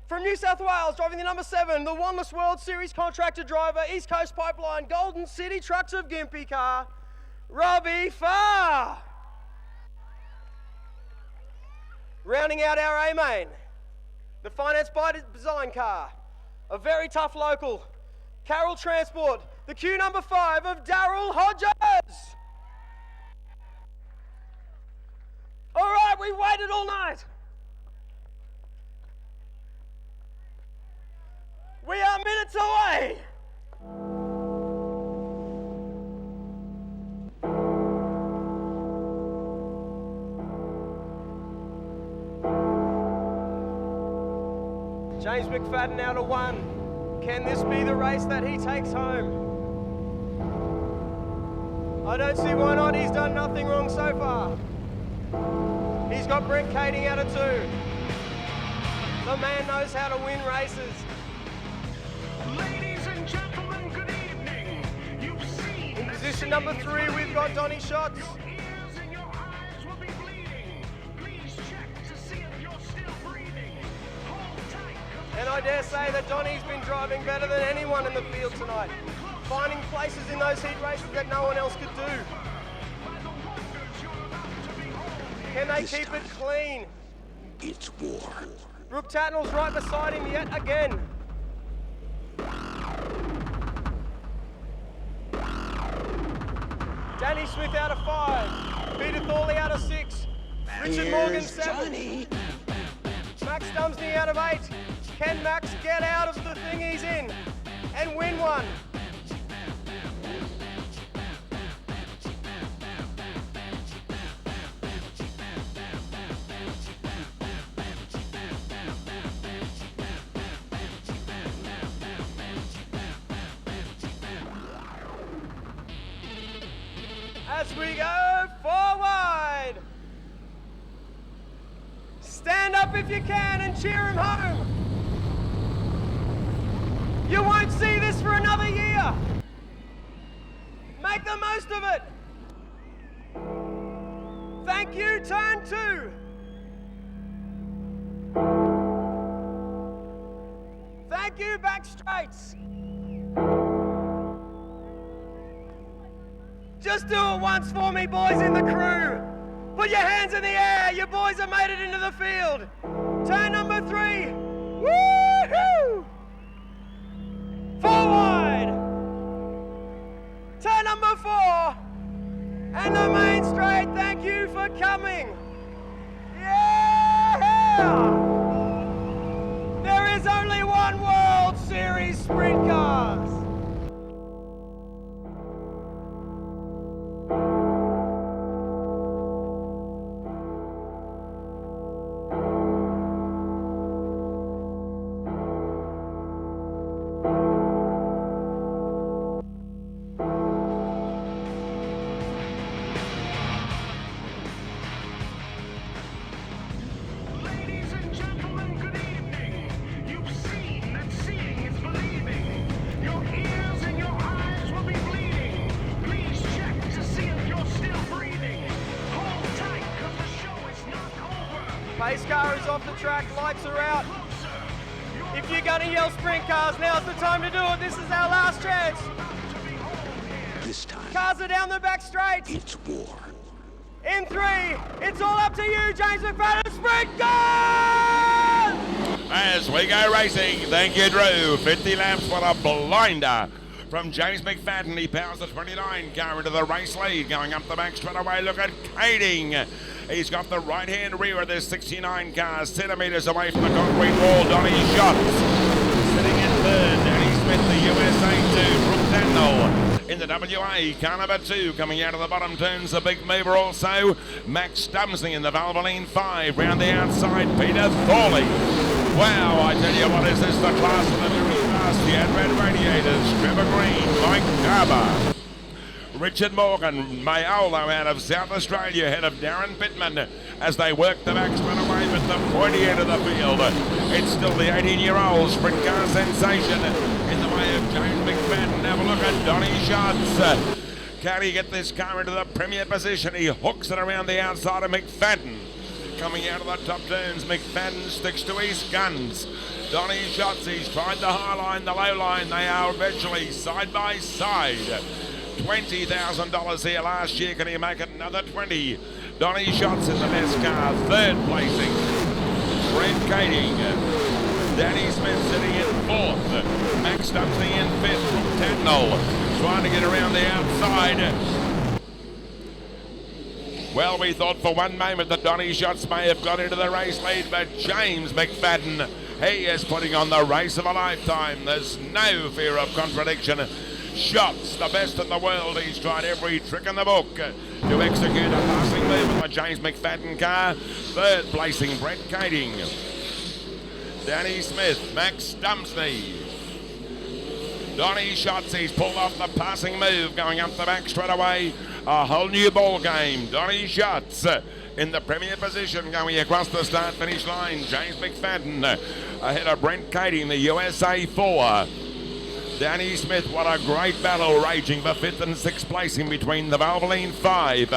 From New South Wales, driving the number 7, the Wanless World Series contractor driver, East Coast Pipeline, Golden City Trucks of Gympie car, Robbie Farr. Rounding out our A-main, the Finance by Design car, a very tough local, Carroll Transport, the Q number 5 of Daryl Hodges. All right, we waited all night. We are minutes away. James McFadden out of 1. Can this be the race that he takes home? I don't see why not. He's done nothing wrong so far. He's got Brent Kading out of 2. The man knows how to win races. Ladies and gentlemen, good evening. You've seen in position number 3, we've got Donny Schatz. Your ears and your eyes will be bleeding. Please check to see if you're still breathing. Hold tight. And I dare say that Donny's been driving better than anyone in the field tonight, finding places in those heat races that no one else could do. Can they keep it clean? It's war. Brooke Tatnall's right beside him yet again. Danny Smith out of 5. Peter Thorley out of 6. Richard Morgan 7. Max Dumsney out of 8. Can Max get out of the thing he's in and win one? As we go forward. Stand up if you can and cheer him home. You won't see this for another year. Make the most of it. Thank you, turn 2. Thank you, back straights. Just do it once for me, boys in the crew. Put your hands in the air. Your boys have made it into the field. Turn number 3. Woo-hoo! Forward. Turn number 4. And the main straight. Thank you for coming. Yeah! There is only one World Series Sprint Cars. Pace car is off the track, lights are out. If you're going to yell sprint cars, now's the time to do it. This is our last chance. This time, cars are down the back straight. It's war. In 3, it's all up to you, James McFadden. Sprint cars! As we go racing, thank you, Drew. 50 laps, what a blinder from James McFadden. He powers the 29 car into the race lead, going up the back straight away. Look at Kading. He's got the right-hand rear of this 69 car, centimetres away from the concrete wall. Donny Schatz sitting in third. Danny Smith, the USA 2. Brooke Daniel in the WA. Car number 2 coming out of the bottom turns. The big mover also. Max Stumsley in the Valvoline 5. Round the outside, Peter Thorley. Wow, I tell you what, is this the class of the very fast? The Adred Radiators. Trevor Green, Mike Garber. Richard Morgan, Mayolo out of South Australia, ahead of Darren Pittman as they work the backstraight away with the pointy end of the field. It's still the 18-year-old sprint car sensation in the way of James McFadden. Have a look at Donny Schatz. Can he get this car into the premier position? He hooks it around the outside of McFadden. Coming out of the top turns, McFadden sticks to his guns. Donny Schatz, he's tried the high line, the low line. They are virtually side by side. $20,000 here last year. Can he make it another 20? Donny Schatz in the best car, third placing. Brent Kading. Danny Smith sitting in fourth. Max Stumsley in fifth. Tatnell trying to get around the outside. Well, we thought for one moment that Donny Schatz may have got into the race lead, but James McFadden, he is putting on the race of a lifetime. There's no fear of contradiction. Schatz, the best in the world. He's tried every trick in the book to execute a passing move with the James McFadden car. Third placing, Brett Kading. Danny Smith, Max Stumsley. Donny Schatz, he's pulled off the passing move, going up the back straight away. A whole new ball game. Donny Schatz in the premier position, going across the start-finish line. James McFadden ahead of Brent Kading, the USA 4. Danny Smith, what a great battle raging for 5th and 6th placing between the Valvoline 5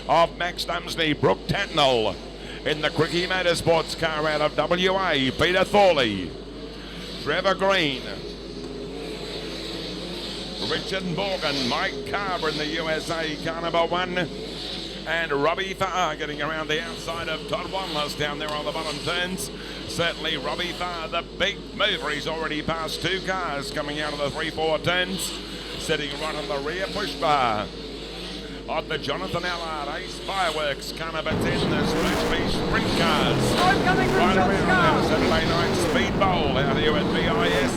of Max Stumsley. Brooke Tatnell in the Cricky Motorsports car out of WA. Peter Thorley. Trevor Green. Richard Morgan. Mike Carver in the USA car number 1. And Robbie Farr getting around the outside of Todd Wanless down there on the bottom turns. Certainly Robbie Farr, the big mover. He's already passed 2 cars coming out of the 3-4 turns. Sitting right on the rear push bar of the Jonathan Allard Ace Fireworks car number 10, the Sprintcars. Right around now, Saturday night speed bowl out here at BIS.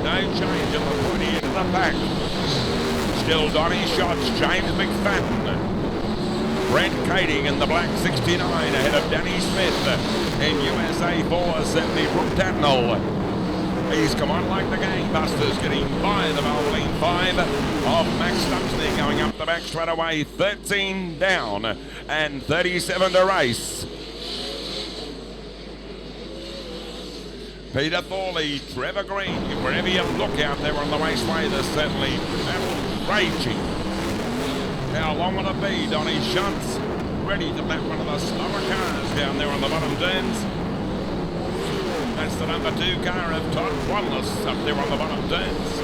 No change at the pointy end of the pack. Still Donny Schatz, James McFadden. Brent Kading in the black 69 ahead of Danny Smith in USA 4, certainly Brooke Tatnell. He's come on like the gangbusters, getting by the Valvoline 5 of Max Stumsley going up the back straight away. 13 down and 37 to race. Peter Thorley, Trevor Green, wherever you look out there on the raceway, there's certainly battle raging. How long will it be? Donny Schatz ready to lap one of the slower cars down there on the bottom turns. That's the number 2 car of Todd Wanless up there on the bottom turns.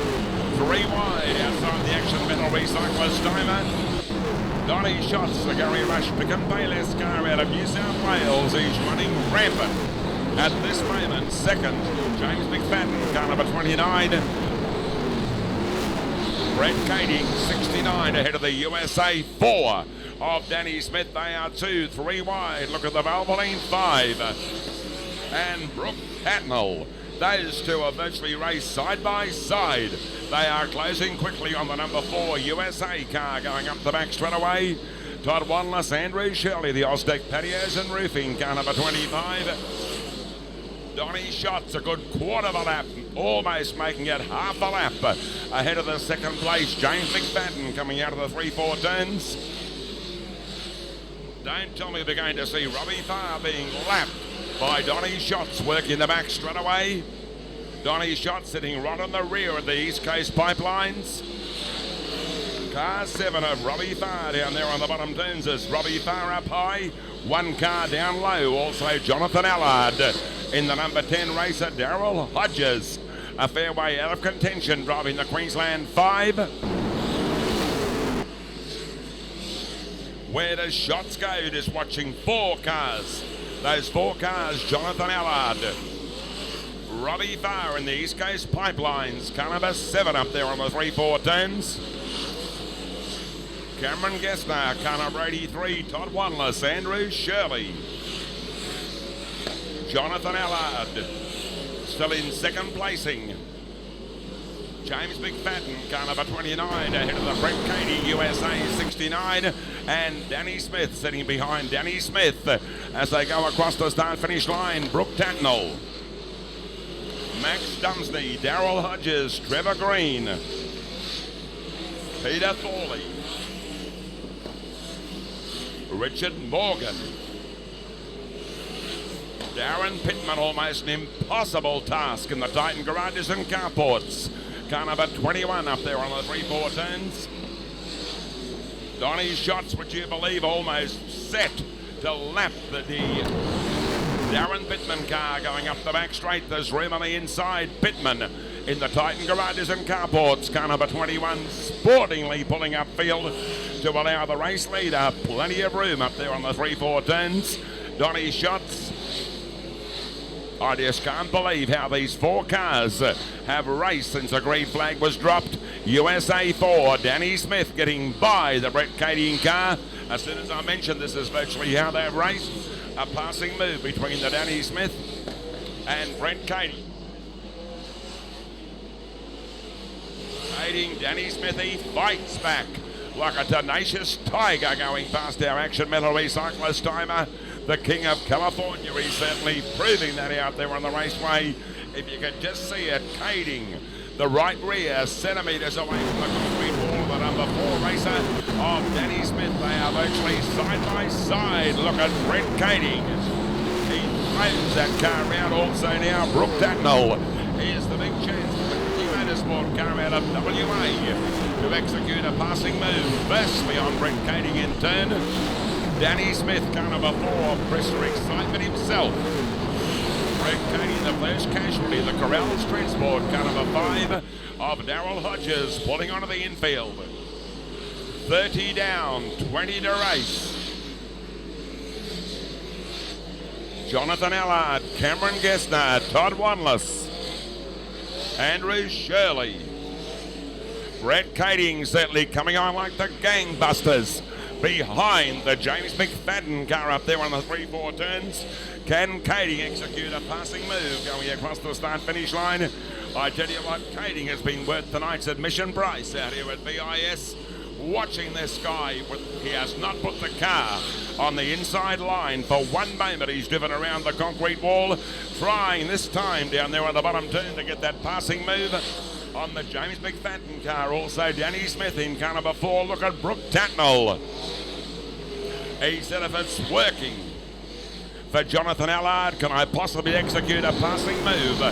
3 wide outside the Action Metal Recycler Steimer. Donny Schatz, the Gary Rush Pick and Payless car out of New South Wales. He's running rampant at this moment. Second, James McFadden, car number 29. Brett Kading, 69 ahead of the USA 4 of Danny Smith. They are 2, 3 wide. Look at the Valvoline 5. And Brooke Tatnell. Those two are virtually raced side by side. They are closing quickly on the number 4 USA car going up the back straight away. Todd Wanless, Andrew Shirley, the Oztec Patios and Roofing car number 25. Donny Schatz, a good quarter of a lap, almost making it half a lap ahead of the second place. James McFadden coming out of the 3-4 turns. Don't tell me we're going to see Robbie Farr being lapped by Donny Schatz working the back straight away. Donny Schatz sitting right on the rear of the East Coast Pipelines. Car 7 of Robbie Farr down there on the bottom turns as Robbie Farr up high. 1 car down low, also Jonathan Allard. In the number 10 racer, Darryl Hodges. A fair way out of contention, driving the Queensland 5. Where does Schatz go? Just watching 4 cars. Those 4 cars, Jonathan Allard. Robbie Farr in the East Coast Pipelines. Car number 7 up there on the 3-4 turns. Cameron Gessner, car number 83, Todd Wanless, Andrew Shirley. Jonathan Allard, still in second placing. James McFadden, car number 29, ahead of the Brett Cady, USA 69, and Danny Smith sitting behind Danny Smith as they go across the start-finish line. Brooke Tatnell, Max Dumsney, Darryl Hodges, Trevor Green, Peter Thorley, Richard Morgan, Darren Pittman, almost an impossible task in the Titan garages and carports. Car number 21 up there on the 3-4 turns. Donnie's shots, would you believe, almost set to lap the Darren Pittman car going up the back straight. There's room on the inside. Pittman in the Titan garages and carports. Car number 21 sportingly pulling up field to allow the race leader plenty of room up there on the 3-4 turns. Donnie's shots. I just can't believe how these 4 cars have raced since the green flag was dropped. USA 4, Danny Smith getting by the Brett Cady car. As soon as I mentioned, this is virtually how they've raced. A passing move between the Danny Smith and Brett Cady. Aiding Danny Smith, he fights back like a tenacious tiger going past our Action Metal Recyclist timer. The King of California, he's certainly proving that out there on the raceway. If you could just see it, Cading the right rear, centimetres away from the concrete wall, the number 4 racer of Danny Smith. They are virtually side by side. Look at Brett Cading. He throws that car around also now. Brooke Tatnell. Here's the big chance for the Motorsport car out of WA to execute a passing move. Firstly on Brett Cading in turn. Danny Smith, car number 4, Presser Excitement himself. Brett Cady, the first casualty, the Corrals Transport, car number 5 of Darryl Hodges, pulling onto the infield. 30 down, 20 to race. Jonathan Allard, Cameron Gessner, Todd Wanless, Andrew Shirley. Brett Cady certainly coming on like the gangbusters behind the James McFadden car up there on the 3-4 turns. Can Cady execute a passing move going across the start-finish line? I tell you what, Cady has been worth tonight's admission price out here at BIS. Watching this guy, he has not put the car on the inside line for one moment. He's driven around the concrete wall, trying this time down there on the bottom turn to get that passing move on the James McFadden car. Also Danny Smith in car number 4. Look at Brooke Tatnell. He said, if it's working for Jonathan Allard, can I possibly execute a passing move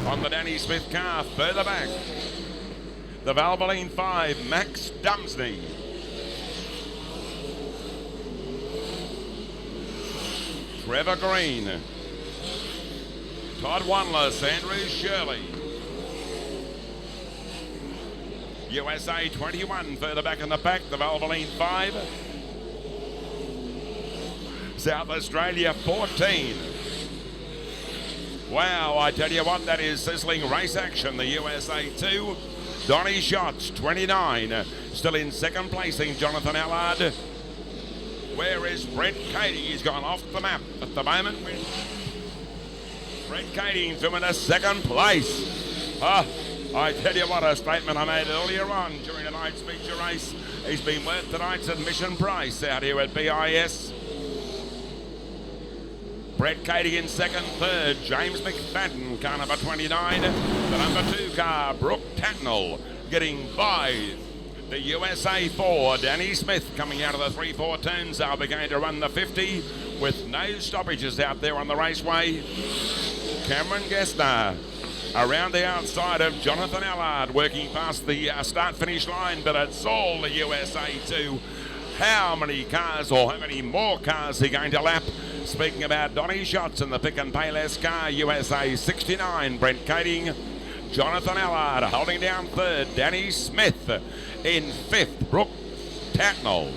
on the Danny Smith car further back? The Valvoline 5, Max Dumsney. Trevor Green. Todd Wanless, Andrew Shirley. USA 21 further back in the pack, the Valvoline 5. South Australia 14. Wow, I tell you what, that is sizzling race action. The USA 2. Donnie Shots 29. Still in second placing, Jonathan Allard. Where is Brett Cady? He's gone off the map at the moment. Brett Cady through into second place. I tell you what, a statement I made earlier on during tonight's feature race. He's been worth tonight's admission price out here at BIS. Brett Cady in second, third, James McFadden, car number 29. The number 2 car, Brooke Tatnell, getting by the USA 4. Danny Smith coming out of the 3-4 turns. They'll be going to run the 50 with no stoppages out there on the raceway. Cameron Gessner around the outside of Jonathan Allard, working past the start-finish line, but it's all the USA 2. How many cars, or how many more cars are going to lap? Speaking about Donnie Shots in the Pick and Payless car, USA 69, Brett Cady. Jonathan Allard holding down third, Danny Smith in fifth, Brooke Tatnell.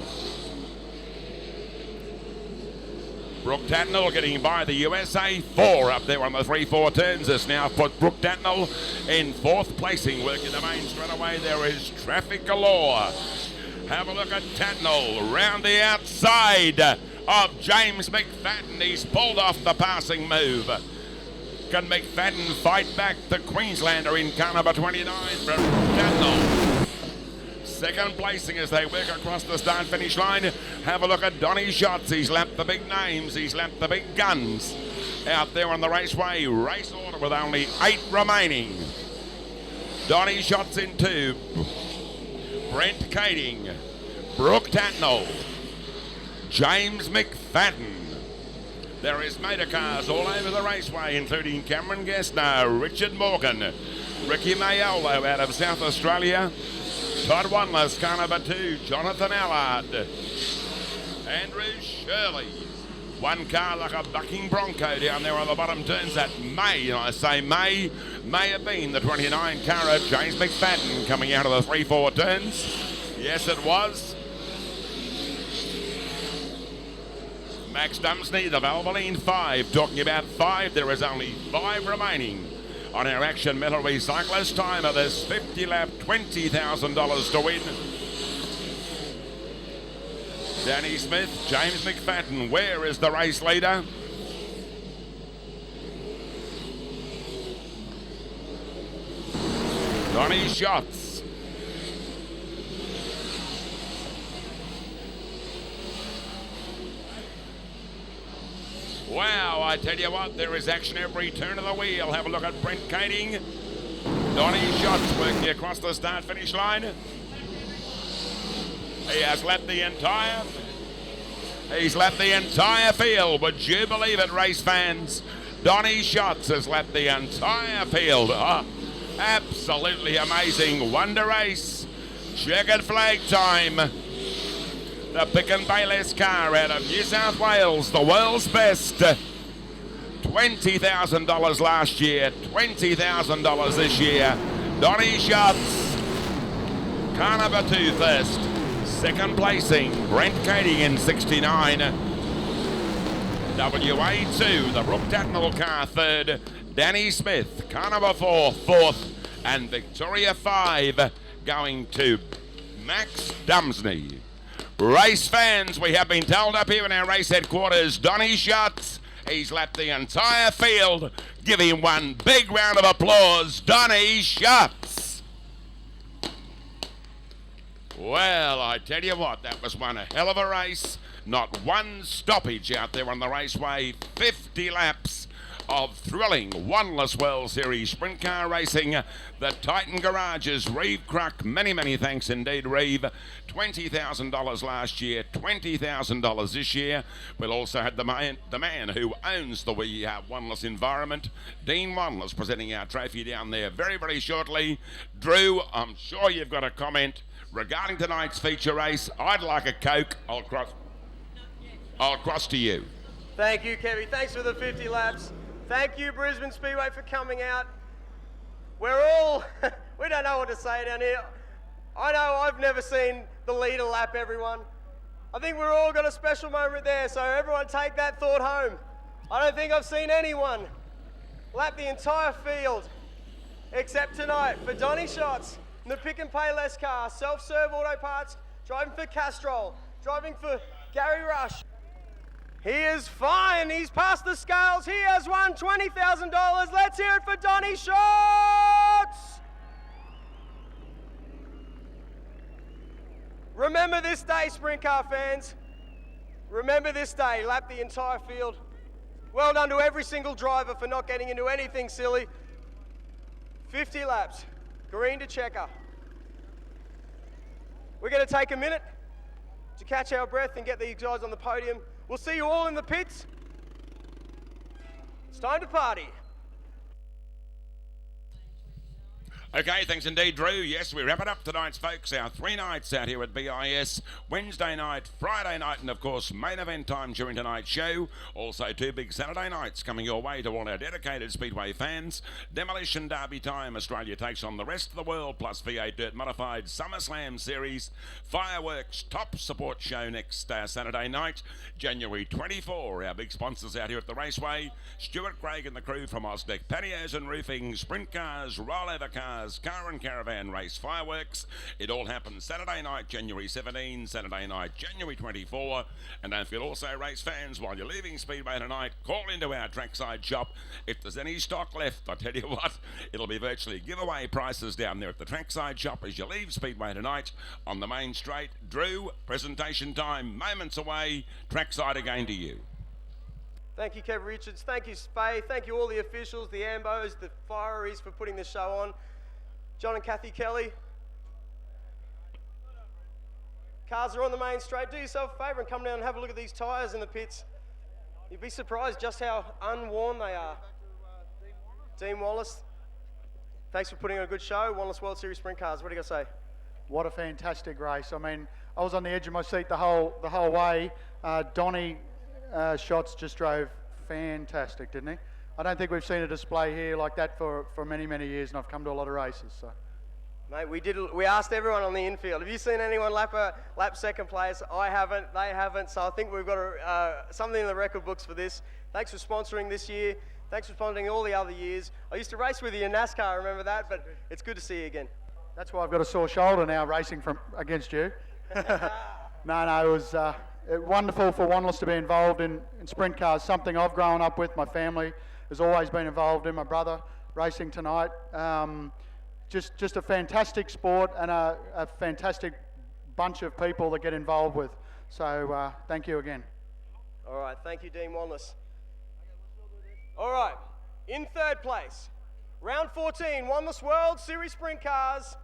Brooke Tatnell getting by the USA 4 up there on the 3-4 turns. Has now put Brooke Tatnell in fourth placing. Working the main straight away, there is traffic galore. Have a look at Tatnell round the outside of James McFadden. He's pulled off the passing move. can McFadden fight back the Queenslander in car number 29 from Daniel. Second placing as they work across the start-finish line. Have a look at Donny Shots. He's lapped the big names. He's lapped the big guns out there on the raceway. Race order with only 8 remaining. Donny Shots in 2. Brent Kading. Brooke Tatnall. James McFadden. There is motor cars all over the raceway, including Cameron Gassner, Richard Morgan, Ricky Mayolo out of South Australia, Todd Wanless, car number 2, Jonathan Allard, Andrew Shirley. One car like a bucking bronco down there on the bottom turns. That may, and I say may have been the 29 car of James McFadden coming out of the 3-4 turns. Yes, it was. Max Dumsney, the Valvoline 5, talking about 5. There is only 5 remaining on our Action Metal Recyclers timer. There's 50 lap, $20,000 to win. Danny Smith, James McFadden. Where is the race leader? Donny Shots. Wow, I tell you what, there is action every turn of the wheel. Have a look at Brent Kading. Donny Shots working across the start-finish line. He has lapped the entire field. Would you believe it, race fans? Donny Shots has lapped the entire field. Oh, absolutely amazing. Wonder race. Checkered flag time. The Pick and Bayless car out of New South Wales, the world's best. $20,000 last year, $20,000 this year. Donny Shots, car number 2 first. Second placing, Brent Kading in 69. WA2, the Brooke Tatnall car third. Danny Smith, car number 4, fourth. And Victoria 5 going to Max Dumsney. Race fans, we have been told up here in our race headquarters, Donny Shots, he's lapped the entire field. Give him one big round of applause, Donny Shots. Well, I tell you what, that was one hell of a race. Not one stoppage out there on the raceway. 50 laps of thrilling Wanless World Series sprint car racing. The Titan Garages, Reeve Cruck, many thanks indeed, Reeve. $20,000 last year, $20,000 this year. We'll also have the man who owns the Wanless environment, Dean Wanless, presenting our trophy down there very shortly. Drew, I'm sure you've got a comment regarding tonight's feature race. I'd like a Coke. I'll cross to you. Thank you, Kevy. Thanks for the 50 laps. Thank you, Brisbane Speedway, for coming out. We're all, we don't know what to say down here. I know I've never seen the leader lap everyone. I think we're all got a special moment there, so everyone take that thought home. I don't think I've seen anyone lap the entire field, except tonight for Donny Shots in the Pick and Pay Less car, self-serve auto parts, driving for Castrol, driving for Gary Rush. He is fine. He's passed the scales. He has won $20,000. Let's hear it for Donny Shots. Remember this day, sprint car fans. Remember this day. Lap the entire field. Well done to every single driver for not getting into anything silly. 50 laps. Green to checker. We're going to take a minute to catch our breath and get these guys on the podium. We'll see you all in the pits. It's time to party. Okay, thanks indeed, Drew. Yes, we wrap it up tonight, folks. Our 3 nights out here at BIS. Wednesday night, Friday night, and of course, main event time during tonight's show. Also, 2 big Saturday nights coming your way to all our dedicated Speedway fans. Demolition Derby time. Australia takes on the rest of the world, plus V8 Dirt Modified SummerSlam Series. Fireworks top support show next Saturday night, January 24. Our big sponsors out here at the raceway. Stuart Craig and the crew from Ozdeck Patios and Roofing, Sprint Cars, Rollover Cars, Cars Car and Caravan Race Fireworks. It all happens Saturday night, January 17, Saturday night, January 24. And don't forget also, race fans, while you're leaving Speedway tonight, call into our trackside shop. If there's any stock left, I tell you what, it'll be virtually giveaway prices down there at the trackside shop as you leave Speedway tonight on the main straight. Drew, presentation time, moments away. Trackside again to you. Thank you, Kev Richards. Thank you, Spay. Thank you, all the officials, the Ambos, the Fireys for putting this show on. John and Kathy Kelly. Cars are on the main straight. Do yourself a favour and come down and have a look at these tyres in the pits. You'd be surprised just how unworn they are. Dean Wallace, thanks for putting on a good show. Wallace World Series Sprint Cars. What do you got to say? What a fantastic race. I mean, I was on the edge of my seat the whole way. Donnie Shots just drove fantastic, didn't he? I don't think we've seen a display here like that for many, many years, and I've come to a lot of races. So, mate, we asked everyone on the infield. Have you seen anyone lap second place? I haven't. They haven't. So I think we've got something in the record books for this. Thanks for sponsoring this year. Thanks for sponsoring all the other years. I used to race with you in NASCAR. Remember that? But it's good to see you again. That's why I've got a sore shoulder now racing against you. No, it was wonderful for Wanless to be involved in sprint cars, something I've grown up with. My family has always been involved in. My brother racing tonight. Just a fantastic sport and a fantastic bunch of people that get involved with. So thank you again. All right, thank you, Dean Wanless. All right, in third place, round 14, Wanless World Series Sprint Cars.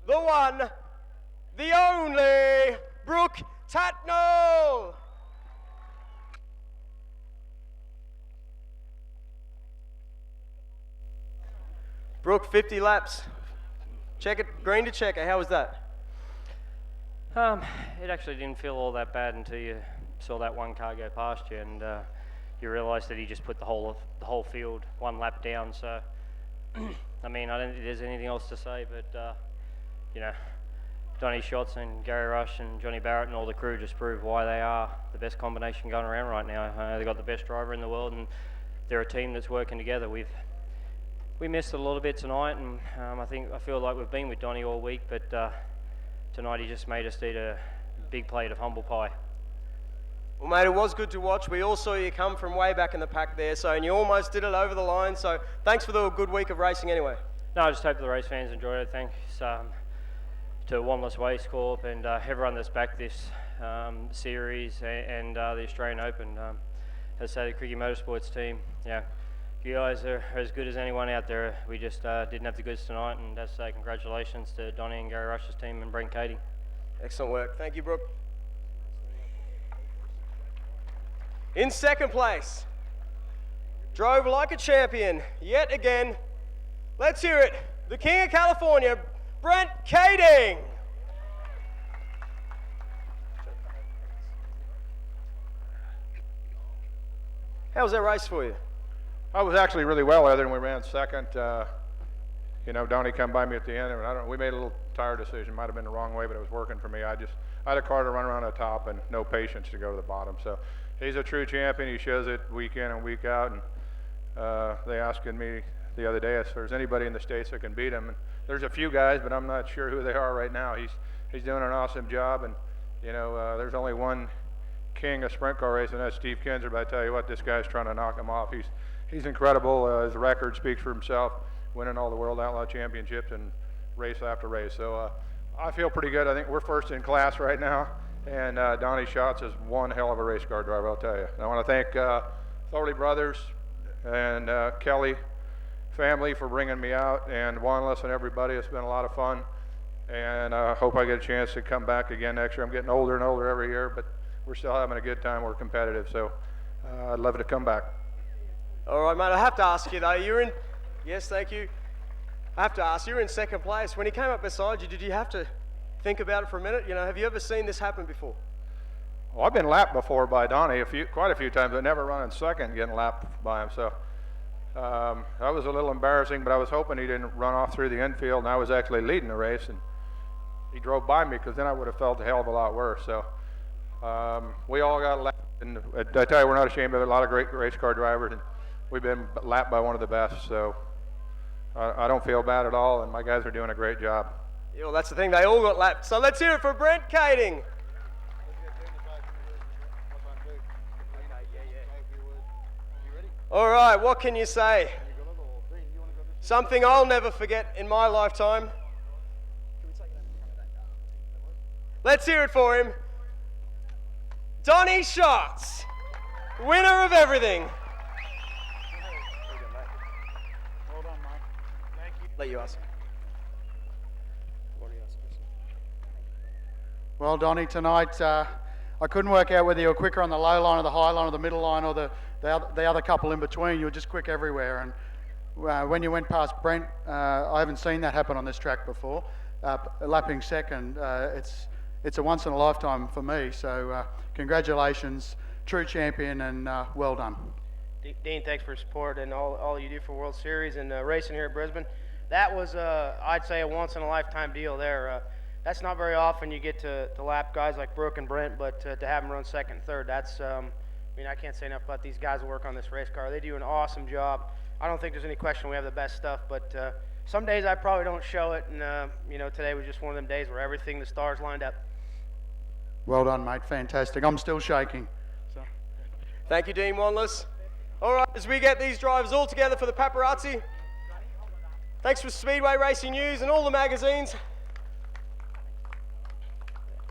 The one, the only, Brooke Tatnall. Brooke, 50 laps. Check it, green to checker. How was that? It actually didn't feel all that bad until you saw that one car go past you, and you realised that he just put the whole field one lap down. So, I mean, I don't think there's anything else to say, but you know, Donnie Schatz and Gary Rush and Johnny Barrett and all the crew just prove why they are the best combination going around right now. They've got the best driver in the world, and they're a team that's working together. We missed it a little bit tonight, and I feel like we've been with Donnie all week, but tonight he just made us eat a big plate of humble pie. Well, mate, it was good to watch. We all saw you come from way back in the pack there, and you almost did it over the line. So thanks for the good week of racing anyway. No, I just hope the race fans enjoyed it. Thanks to Wanless Waste Corp and everyone that's backed this series and the Australian Open. As I say, the Cricket Motorsports team, yeah, you guys are as good as anyone out there. We just didn't have the goods tonight, and as I say, congratulations to Donnie and Gary Rush's team and Brent Cady. Excellent work. Thank you, Brooke. In second place, drove like a champion yet again. Let's hear it. The King of California, Brent Cady. How was that race for you? I was actually really well, other than we ran second. You know, Donnie come by me at the end, and we made a little tire decision. Might have been the wrong way, but it was working for me. I had a car to run around the top and no patience to go to the bottom. So he's a true champion. He shows it week in and week out. And they asking me the other day if there's anybody in the States that can beat him. And there's a few guys, but I'm not sure who they are right now. He's doing an awesome job. And, you know, there's only one king of sprint car racing, and that's Steve Kinser. But I tell you what, this guy's trying to knock him off. He's incredible. His record speaks for himself, winning all the World Outlaw Championships and race after race. So I feel pretty good. I think we're first in class right now, and Donnie Schatz is one hell of a race car driver, I'll tell you. And I want to thank Thorley Brothers and Kelly family for bringing me out, and Wanless and everybody. It's been a lot of fun, and I hope I get a chance to come back again next year. I'm getting older and older every year, but we're still having a good time. We're competitive, so I'd love to come back. All right, mate, I have to ask you, though, yes, thank you. I have to ask, you're in second place. When he came up beside you, did you have to think about it for a minute? You know, have you ever seen this happen before? Well, I've been lapped before by Donnie quite a few times, but never running second getting lapped by him. So that was a little embarrassing, but I was hoping he didn't run off through the infield, and I was actually leading the race, and he drove by me, because then I would have felt a hell of a lot worse. So we all got lapped, and I tell you, we're not ashamed of it. A lot of great race car drivers, and we've been lapped by one of the best. So I don't feel bad at all, and my guys are doing a great job. Yeah, well, that's the thing. They all got lapped. So let's hear it for Brent Kading. All right, what can you say? Something I'll never forget in my lifetime. Let's hear it for him. Donnie Schatz, winner of everything. Well done, mate. Thank you. Let you ask. Well, Donnie, tonight I couldn't work out whether you were quicker on the low line or the high line or the middle line or the other couple in between. You were just quick everywhere. And when you went past Brent, I haven't seen that happen on this track before. Lapping second, it's a once in a lifetime for me. So congratulations, true champion, and well done. Dean, thanks for your support and all you do for World Series and racing here at Brisbane. That was, I'd say, a once in a lifetime deal there. That's not very often you get to lap guys like Brooke and Brent, but to have them run second and third, that's, I mean, I can't say enough about these guys that work on this race car. They do an awesome job. I don't think there's any question we have the best stuff, but some days I probably don't show it, and you know, today was just one of them days where everything, the stars lined up. Well done, mate. Fantastic. I'm still shaking. So. Thank you, Dean Wanless. All right, as we get these drivers all together for the paparazzi, thanks for Speedway Racing News and all the magazines.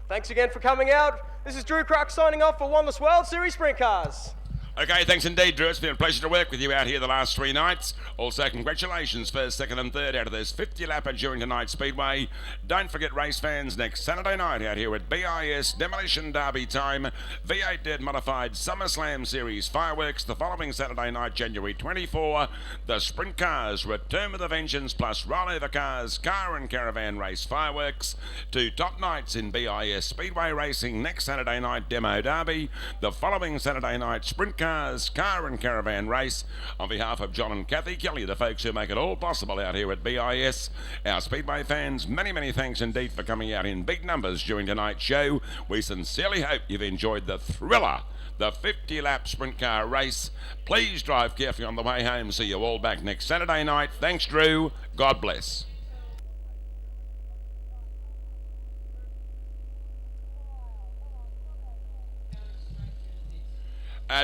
Thanks again for coming out. This is Drew Crux signing off for Wanless World Series Sprint Cars. Okay, thanks indeed, Drew. It's been a pleasure to work with you out here the last 3 nights. Also, congratulations first, second and third out of this 50-lapper during tonight's Speedway. Don't forget, race fans, next Saturday night out here at BIS Demolition Derby time, V8 Dirt Modified SummerSlam Series fireworks. The following Saturday night, January 24, the Sprint Cars Return with a Vengeance plus Rollover Cars Car and Caravan Race fireworks. 2 top nights in BIS Speedway Racing next Saturday night, Demo Derby. The following Saturday night, Sprint Cars Car and Caravan Race. On behalf of John and Kathy Kelly, the folks who make it all possible out here at BIS, our Speedway fans, many, many thanks indeed for coming out in big numbers during tonight's show. We sincerely hope you've enjoyed the thriller, the 50-lap sprint car race. Please drive carefully on the way home. See you all back next Saturday night. Thanks, Drew. God bless.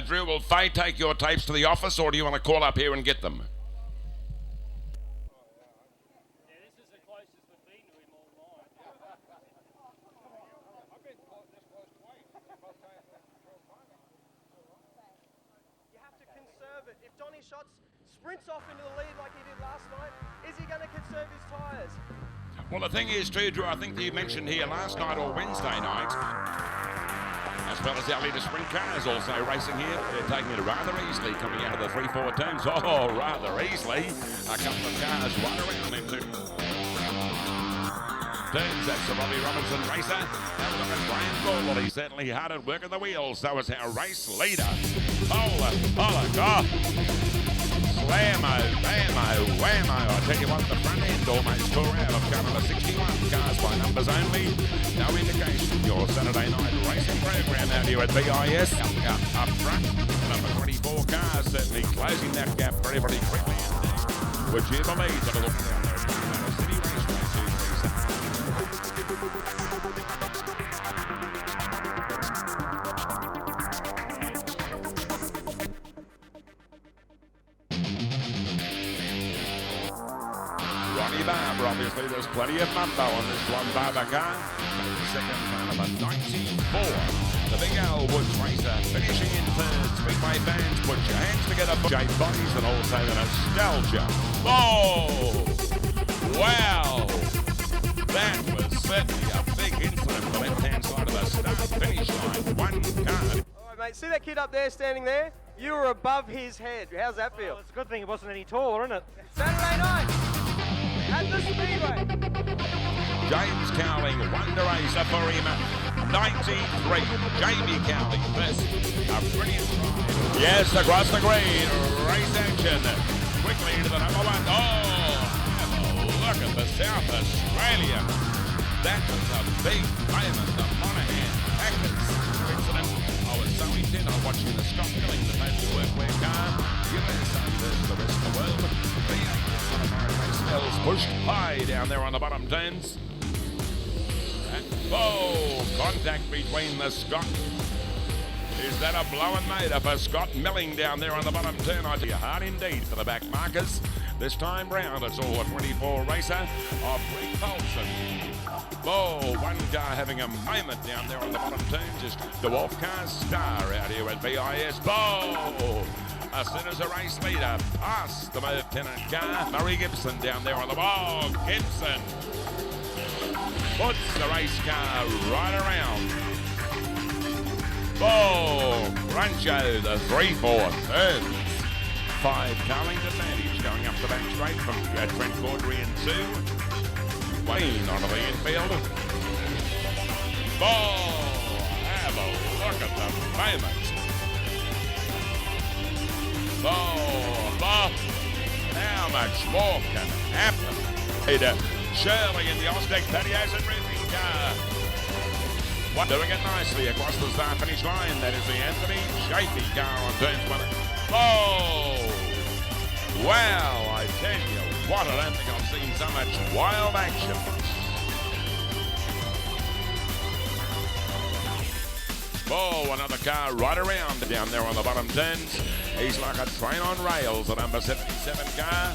Drew, will Faye take your tapes to the office, or do you want to call up here and get them? Yeah, this is the closest we've been to him all night. I've been this close twice. You have to conserve it. If Donnie Schatz sprints off into the lead like he did last night, is he going to conserve his tyres? Well, the thing is, too, Drew, I think you mentioned here last night or Wednesday night, as well as our leader Sprint Cars also racing here. They're taking it rather easily coming out of the 3-4 turns. Oh, rather easily. A couple of cars right around into turns. That's the Robbie Robinson racer. Have a look at Brian Ball. He's certainly hard at work at the wheels. So is our race leader. Slammo, bammo, whammo. I tell you what, the front end almost tore out of car number 61. Cars by numbers only. No indication. Your Saturday night racing program out here at BIS. Up front, number 24 cars certainly closing that gap very, very quickly. Would you believe that a look down there at the City Raceway 237. Ronnie Barber, obviously there's plenty of mumbo on this one Barber car. Second car number 94. The Big Al Woods racer finishing in third. Speedway fans, put your hands together for Jade Bodies and also the nostalgia. Oh! Wow! That was certainly a big incident. The left-hand side of the start-finish line. One car. All right, mate, see that kid up there standing there? You were above his head. How's that feel? Well, it's a good thing it wasn't any taller, isn't it? Saturday night at the Speedway. James Cowling, wonder racer for him. 93. Jamie Cowling first. A brilliant ride. Yes, across the green. Race action. Quickly into the number 1. Oh, have a look at the South Australian. That was a big famous the Monaghan Packers incident. I was so intent on watching the Scott Killing, the Total Workwear car. USA versus the rest of the world. V8 Modified Race rails, pushed high down there on the bottom turns. And contact between the Scott. Is that a blowing motor for Scott Milling down there on the bottom turn? I tell you, hard indeed for the back markers. This time round, it's all a 24 racer of Rick Colson. One car having a moment down there on the bottom turn. Just the Wolf Car Star out here at BIS. As soon as a race leader past the Lieutenant car, Murray Gibson down there on the ball. Gibson puts the race car right around. Rancho, the 3-4 turns. 5 Carling advantage going up the back straight from Trent Gaudry in 2. Wayne onto the infield. Have a look at the moment. How much more can happen? Shirley in the Oztec patios and roofing car. Doing it nicely across the start finish line. That is the Anthony Chafee car on turns 1. Wow, I tell you what, I don't think I've seen so much wild action. Another car right around down there on the bottom turns. He's like a train on rails, the number 77 car.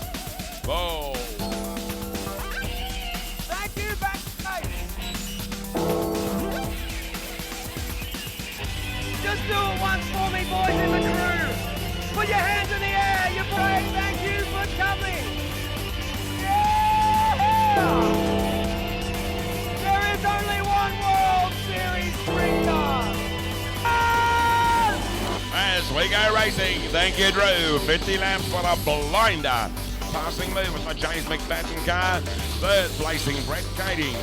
Thank you, backstage. Just do it once for me, boys in the crew. Put your hands in the air, you're brave. Thank you for coming. Yeah! There is only one World Series Sprintcars. As we go racing, thank you, Drew. 50 laps for a blinder. Passing move with the James McFadden car. Third placing, Brett Kading.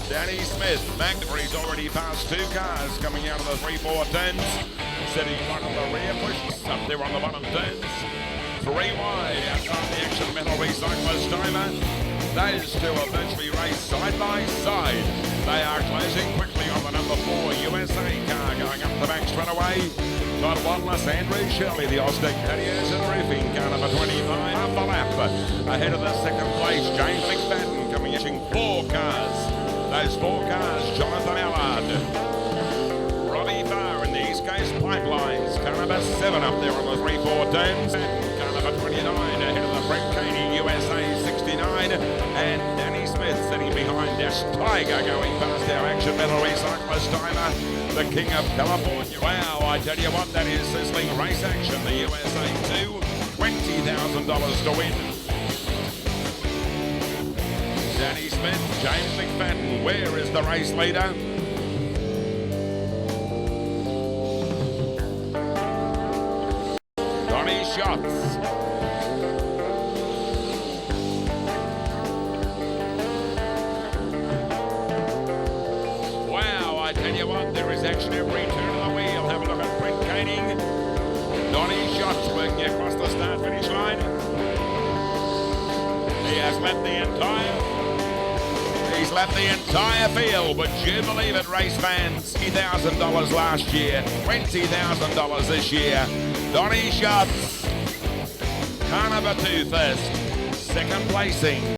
Danny Smith, Magnary's already passed 2 cars coming out of the 3-4 turns. Sitting right on the rear push, up there on the bottom turns. 3 wide outside the Action Metal Recyclers timer. Those 2 are virtually raced side by side. They are closing quickly on the number 4 USA car going up the back straight away. Todd Wallace, Andrew Shirley, the Oztec patios and roofing car number 25. Half a lap ahead of the second place, James McFadden coming in 4 cars. Those 4 cars, Jonathan Allard, Robbie Barr in the East Coast Pipelines, car number 7 up there on the 3-4 turns, car number 29 ahead of the Brett Kading USA 69, and Danny Smith sitting behind Dash Tiger going past our Action Metal Recyclers timer, the King of California. Wow, I tell you what, that is sizzling race action, the USA 2, $20,000 to win. Danny Smith, James McFadden, where is the race leader? Donnie Schatz. Wow, I tell you what, there is action every turn of the wheel. Have a look at Brent Kading. Donnie Schatz working across the start finish line. He has left the He's left the entire field, but do you believe it, race fans? $50,000 last year, $20,000 this year. Donnie Schatz, car number 2 first, second placing.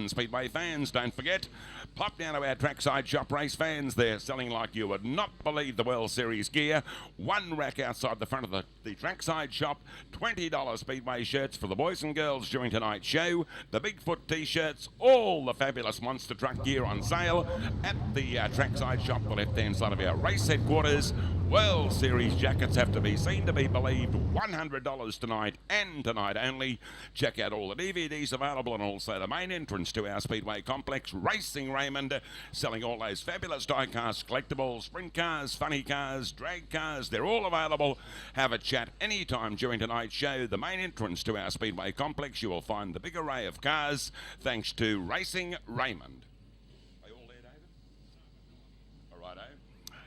fun. Speedway fans, don't forget, pop down to our trackside shop. Race fans, they're selling like you would not believe the World Series gear. One rack outside the front of the trackside shop. $20 Speedway shirts for the boys and girls during tonight's show. The Bigfoot t-shirts, all the fabulous monster truck gear on sale at the trackside shop, the left-hand side of our race headquarters. World Series jackets have to be seen to be believed. $100 tonight and tonight only. Check out all the DVDs available and also the main entrance to our Speedway complex. Racing Raymond, selling all those fabulous die-cast collectibles, sprint cars, funny cars, drag cars. They're all available. Have a chat anytime during tonight's show. The main entrance to our Speedway complex. You will find the big array of cars thanks to Racing Raymond.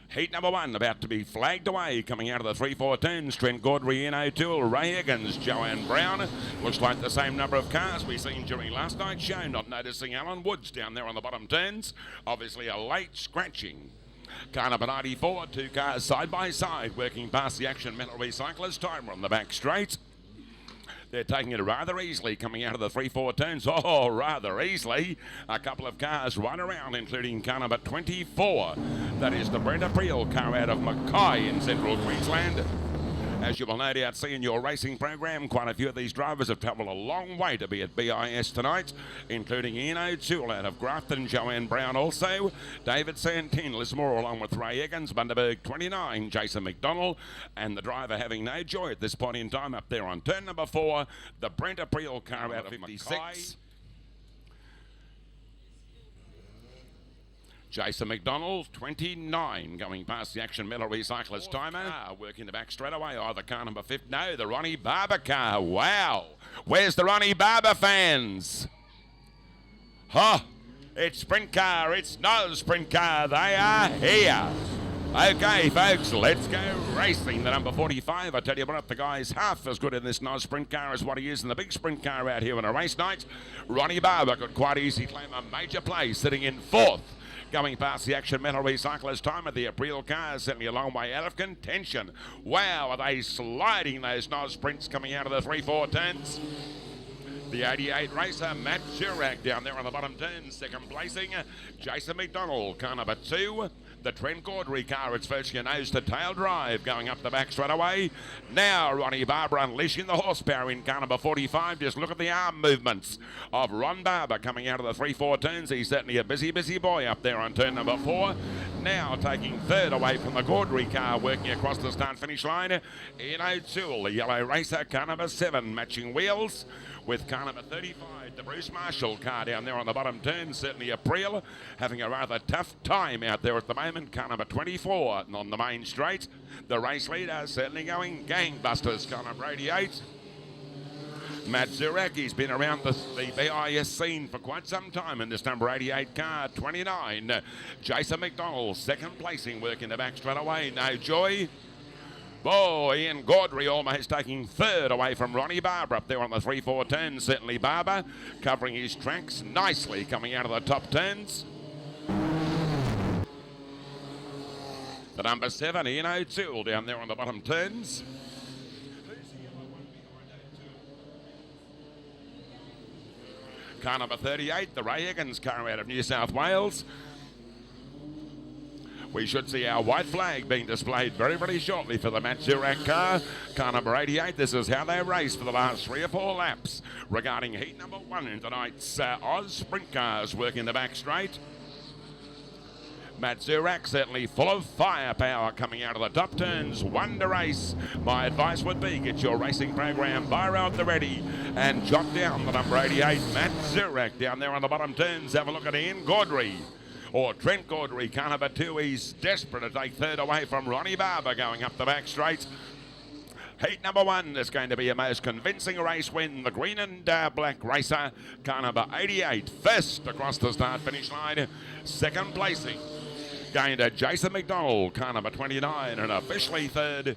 Heat number 1 about to be flagged away. Coming out of the 3-4 turns, Trent Gaudry, Ian O'Toole, Ray Higgins, Joanne Brown. Looks like the same number of cars we seen during last night's show. Not noticing Alan Woods down there on the bottom turns. Obviously a late scratching. Car number 94, 2 cars side by side, working past the Action Metal Recyclers. Timer on the back straight. They're taking it rather easily coming out of the 3-4 turns. Oh, rather easily. A couple of cars right around, including car number 24. That is the Brent April car out of Mackay in central Queensland. As you will no doubt see in your racing program, quite a few of these drivers have travelled a long way to be at BIS tonight, including Ian O'Toole out of Grafton, Joanne Brown also, David Santin, Lismore along with Ray Eggins, Bundaberg 29, Jason McDonald, and the driver having no joy at this point in time up there on turn number 4, the Brent April car out of 56. Jason McDonald, 29, going past the Action Metal Recyclers timer. Working the back straight away, either car number 5. No, the Ronnie Barber car. Wow. Where's the Ronnie Barber fans? Huh? It's Sprint Car. It's no Sprint Car. They are here. Okay, folks, let's go racing. The number 45, I tell you what, the guy's half as good in this nice sprint car as what he is in the big sprint car out here on a race night. Ronnie Barber could quite easily claim a major place, sitting in 4th. Going past the Action Metal Recyclers time of the April car, certainly a long way out of contention. Wow, are they sliding those nice sprints coming out of the 3-4 turns? The 88 racer, Matt Chirac, down there on the bottom turn, second placing. Jason McDonald, car number 2. The Trent Gaudry car, it's virtually a nose-to-tail drive, going up the back straight away. Now Ronnie Barber unleashing the horsepower in car number 45. Just look at the arm movements of Ron Barber coming out of the 3-4 turns. He's certainly a busy boy up there on turn number 4. Now taking 3rd away from the Gaudry car, working across the start-finish line. Ian O'Toole, the yellow racer, car number 7, matching wheels with car number 35, the Bruce Marshall car down there on the bottom turn. Certainly April having a rather tough time out there at the moment. Car number 24 on the main straight. The race leader certainly going gangbusters. Car number 88. Matt Ziraki's been around the BIS scene for quite some time in this number 88 car. 29, Jason McDonald, second placing, working the back straight away. No joy. Oh, Ian Gaudry almost taking 3rd away from Ronnie Barber up there on the 3-4 turns. Certainly Barber covering his tracks nicely coming out of the top turns. The number 7, Ian O'Toole, down there on the bottom turns. Car number 38, the Ray Higgins car out of New South Wales. We should see our white flag being displayed very shortly for the Matt Chirac car. Car number 88, this is how they race for the last 3 or 4 laps. Regarding heat number 1 in tonight's Oz Sprint Cars, working the back straight. Matt Chirac certainly full of firepower coming out of the top turns. 1 to race. My advice would be get your racing program biro at the ready and jot down the number 88, Matt Chirac, down there on the bottom turns. Have a look at Ian Gaudry. Or Trent Gaudry, car number 2, he's desperate to take 3rd away from Ronnie Barber going up the back straight. Heat number 1 is going to be a most convincing race win. The green and black racer, car number 88, first across the start-finish line. Second placing, going to Jason McDonald, car number 29, and officially 3rd.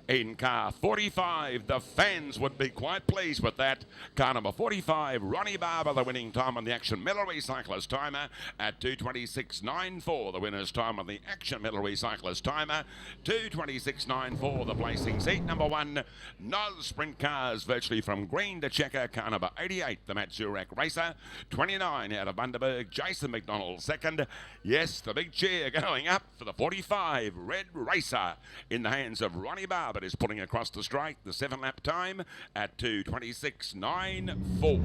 in car 45. The fans would be quite pleased with that. Car number 45, Ronnie Barber, the winning time on the Action Medal Recyclers timer at 2:26.94. The winner's time on the Action Medal Recyclers timer, 2:26.94. The placings, heat number 1, Noz Sprint Cars, virtually from green to checker. Car number 88, the Matt Zurak racer. 29 out of Bundaberg, Jason McDonald second. Yes, the big cheer going up for the 45 Red Racer in the hands of Ronnie Barber. Is pulling across the straight, the 7-lap time at 2:26.94.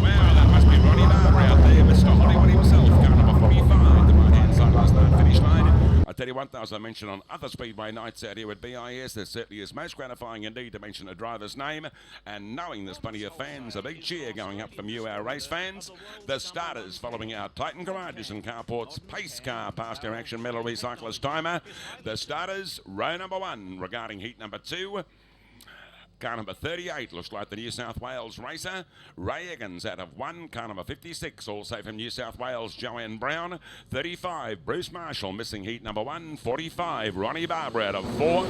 Well, that must be Ronnie Barber out there, Mr. Hollywood himself, car number 45, the right-hand side of the start finish line. I tell you what, though, as I mentioned on other Speedway nights out here at BIS, there certainly is most gratifying indeed to mention a driver's name, and knowing there's plenty of fans, a big cheer going up from you, our race fans. The starters following our Titan Garages and Carport's pace car past our Action Medal Recyclers timer. The starters, row number 1 regarding heat number 2. Car number 38 looks like the New South Wales racer. Ray Eggins out of 1. Car number 56 also from New South Wales, Joanne Brown. 35, Bruce Marshall missing heat number 1. 45, Ronnie Barber out of 4.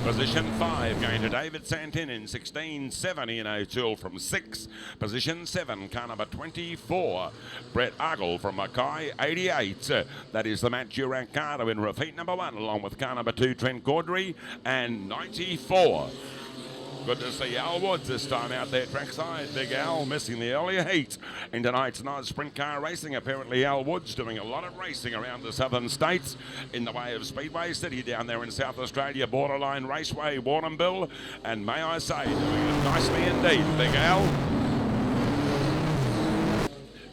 Position 5 going to David Santin in 16. 7, Ian O'Toole from 6. Position 7, car number 24, Brett Argle from Mackay. 88, that is the Matt Durak car, the winner of heat number 1, along with car number 2, Trent Gaudry. And 94. Good to see Al Woods this time out there trackside. Big Al missing the earlier heat in tonight's Noz Sprint Car Racing. Apparently Al Woods doing a lot of racing around the southern states in the way of Speedway City down there in South Australia, Borderline Raceway, Warrnambool. And may I say, doing it nicely indeed, Big Al.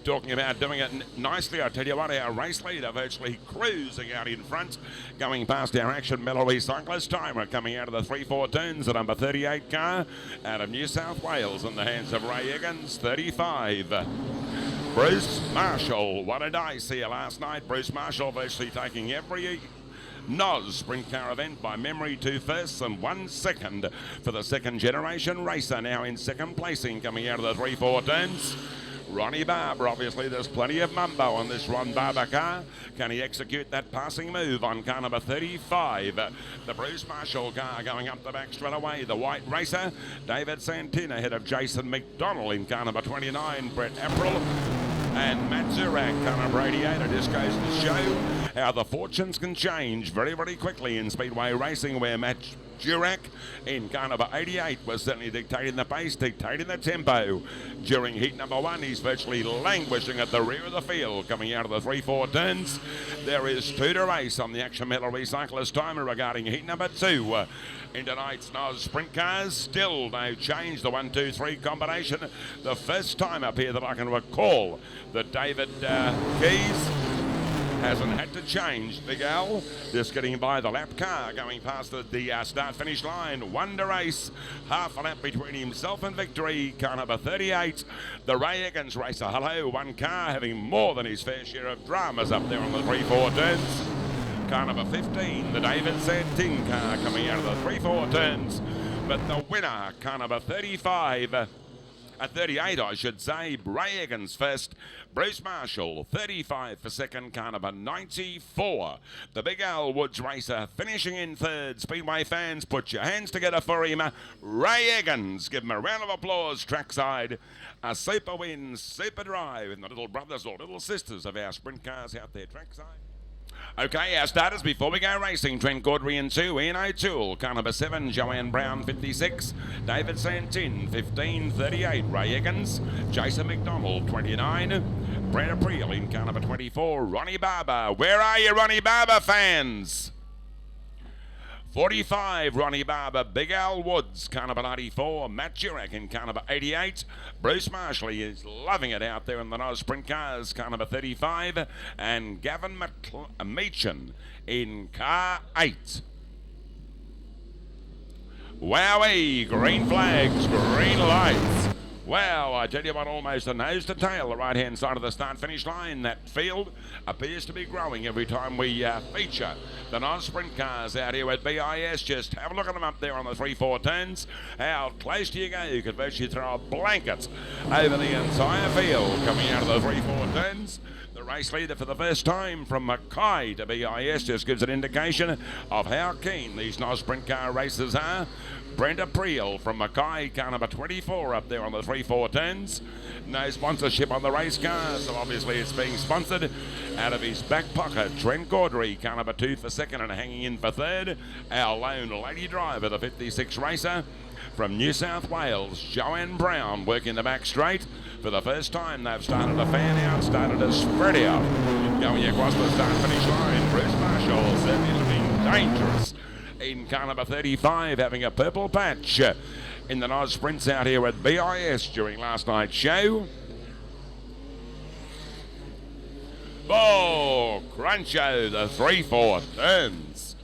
Talking about doing it nicely, I tell you what, our race leader virtually cruising out in front, going past our Action Medal Recyclers timer, coming out of the 3-4 turns, the number 38 car out of New South Wales in the hands of Ray Eggins. 35, Bruce Marshall. What a day see last night. Bruce Marshall virtually taking every Noz Sprint Car event by memory. 2 firsts and 1 second for the second generation racer, now in second placing, coming out of the 3-4 turns. Ronnie Barber, obviously there's plenty of mumbo on this Ron Barber car. Can he execute that passing move on car number 35? The Bruce Marshall car going up the back straight away. The white racer, David Santin ahead of Jason McDonald in car number 29, Brett April. And Matt Zurak, car number 88. It just goes to show how the fortunes can change very, very quickly in Speedway racing, where Matt Zurak in car number 88 was certainly dictating the pace, dictating the tempo. During heat number 1, he's virtually languishing at the rear of the field, coming out of the 3-4 turns. There is 2 to race on the Action Medal Recyclers timer regarding heat number 2. In tonight's Noz Sprint Cars, still no change, the 1-2-3 combination. The first time up here that I can recall that David Keys hasn't had to change. Big Al just getting by the lap car, going past the start-finish line. 1 to race, half a lap between himself and victory. Car number 38, the Ray Eggins racer. Hello, 1 car having more than his fair share of dramas up there on the 3-4 turns. Car number 15, the David Santin car coming out of the 3-4 turns. But the winner, car number 35, 38 I should say, Ray Eggins first, Bruce Marshall 35 for second, car number 94. The Big Al Woods racer finishing in third. Speedway fans, put your hands together for him. Ray Eggins, give him a round of applause trackside. A super win, super drive, and the little brothers or little sisters of our sprint cars out there trackside. Okay, our starters before we go racing. Trent Gaudry in 2, Ian O'Toole. Car number 7, Joanne Brown, 56. David Santin, 15, 38. Ray Eggins. Jason McDonald, 29. Brett April in car number 24. Ronnie Barber. Where are you, Ronnie Barber fans? 45, Ronnie Barber. Big Al Woods, car number 94. Matt Durak in car number 88. Bruce Marshall is loving it out there in the Noz Sprint Cars, car number 35. And Gavin Meechan in car 8. Wowee, green flags, green lights. Well, I tell you what, almost a nose to tail, the right-hand side of the start-finish line. That field appears to be growing every time we feature the Noz Sprint Cars out here at BIS. Just have a look at them up there on the 3-4 turns. How close do you go? You could virtually throw a blanket over the entire field coming out of the 3-4 turns. The The race leader for the first time from Mackay to BIS just gives an indication of how keen these Nos Sprint Car racers are. Brent April from Mackay, car number 24 up there on the 3-4 turns. No sponsorship on the race car, so obviously it's being sponsored out of his back pocket. Trent Gaudry, car number 2 for second and hanging in for third. Our lone lady driver, the 56 racer from New South Wales, Joanne Brown, working the back straight. For the first time, they've started to fan out, started to spread out. Going across the start-finish line, Bruce Marshall certainly looking dangerous. In car number 35, having a purple patch in the Nos Sprints out here at BIS during last night's show. Oh, Cruncho, the 3-4 turns.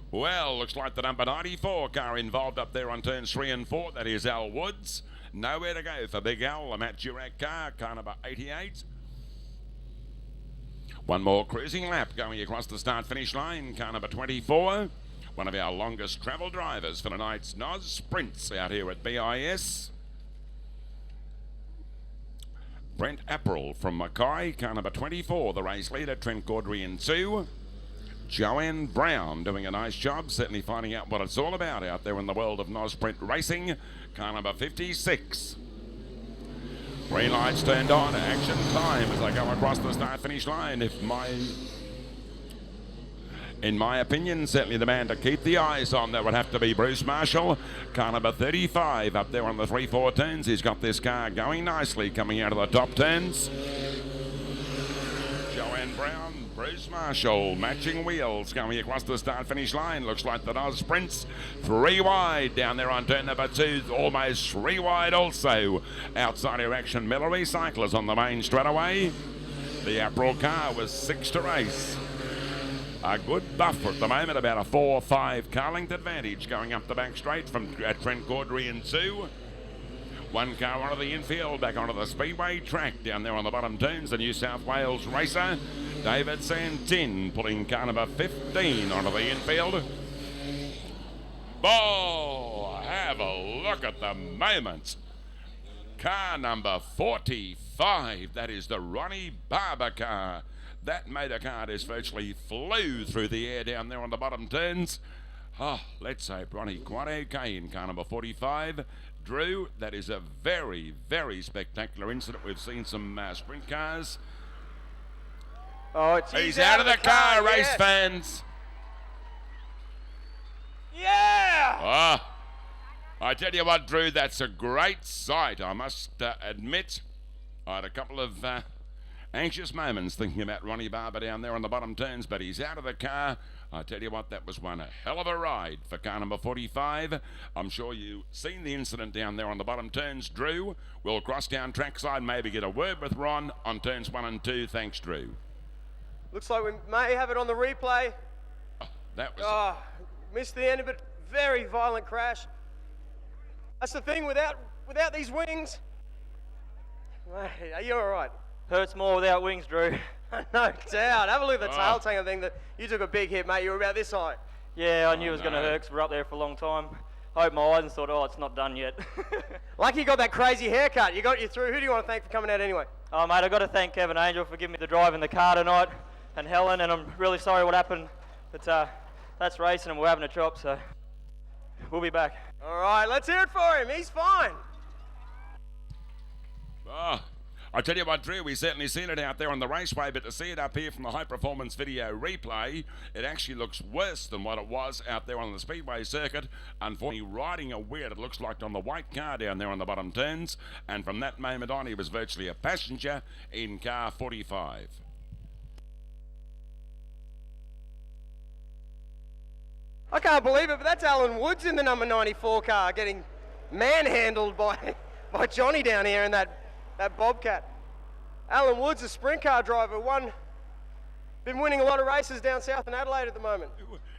Well, looks like the number 94 car involved up there on turns 3 and 4. That is Al Woods. Nowhere to go for Big Al, the Matt Durack car number 88. One more cruising lap going across the start-finish line, car number 24. One of our longest travel drivers for tonight's Nos Sprints out here at BIS. Brent April from Mackay, car number 24, the race leader, Trent Gaudry in 2. Joanne Brown doing a nice job, certainly finding out what it's all about out there in the world of Nos Sprint racing, car number 56. Green lights turned on, action time as I go across the start-finish line. In my opinion, certainly the man to keep the eyes on, that would have to be Bruce Marshall. Car number 35 up there on the 3-4 turns. He's got this car going nicely coming out of the top turns. Joanne Brown, Bruce Marshall, matching wheels going across the start-finish line. Looks like the Nos Sprints 3 wide down there on turn number 2, almost 3 wide also. Outside of action, Miller Recyclers on the main straightaway. The April car was 6 to race. A good buffer at the moment, about a 4-5 car length advantage going up the back straight from Trent Gaudry in 2. One car onto the infield, back onto the Speedway track down there on the bottom turns. The New South Wales racer, David Santin, pulling car number 15 onto the infield. Oh, have a look at the moment. Car number 45, that is the Ronnie Barber car. That motor car just virtually flew through the air down there on the bottom turns. Oh, let's hope Ronnie quite okay in car number 45. Drew, that is a very, very spectacular incident. We've seen some sprint cars. Oh, he's out of the car, race yes. fans. Yeah! Oh, I tell you what, Drew, that's a great sight. I must admit, I had a couple of anxious moments thinking about Ronnie Barber down there on the bottom turns, but he's out of the car. I tell you what, that was one hell of a ride for car number 45. I'm sure you've seen the incident down there on the bottom turns. Drew, we'll cross down trackside, maybe get a word with Ron on turns 1 and 2. Thanks, Drew. Looks like we may have it on the replay. Oh, that was... missed the end of it. Very violent crash. That's the thing, without these wings. Mate, are you all right? Hurts more without wings, Drew. No doubt. Have a look at the tail tanker thing. That you took a big hit, mate. You were about this high. Yeah, I knew it was going to hurt because we're up there for a long time. I opened my eyes and thought, oh, it's not done yet. Lucky you got that crazy haircut. You got you through. Who do you want to thank for coming out anyway? Oh, mate, I've got to thank Kevin Angel for giving me the drive in the car tonight, and Helen, and I'm really sorry what happened. But that's racing and we're having a chop, so we'll be back. All right, let's hear it for him. He's fine. Oh, I tell you what, Drew, we've certainly seen it out there on the raceway, but to see it up here from the high-performance video replay, it actually looks worse than what it was out there on the Speedway circuit. Unfortunately, riding a weird, it looks like, on the white car down there on the bottom turns, and from that moment on, he was virtually a passenger in car 45. I can't believe it, but that's Alan Woods in the number 94 car getting manhandled by Johnny down here in that Bobcat. Alan Woods, a sprint car driver, been winning a lot of races down south in Adelaide at the moment.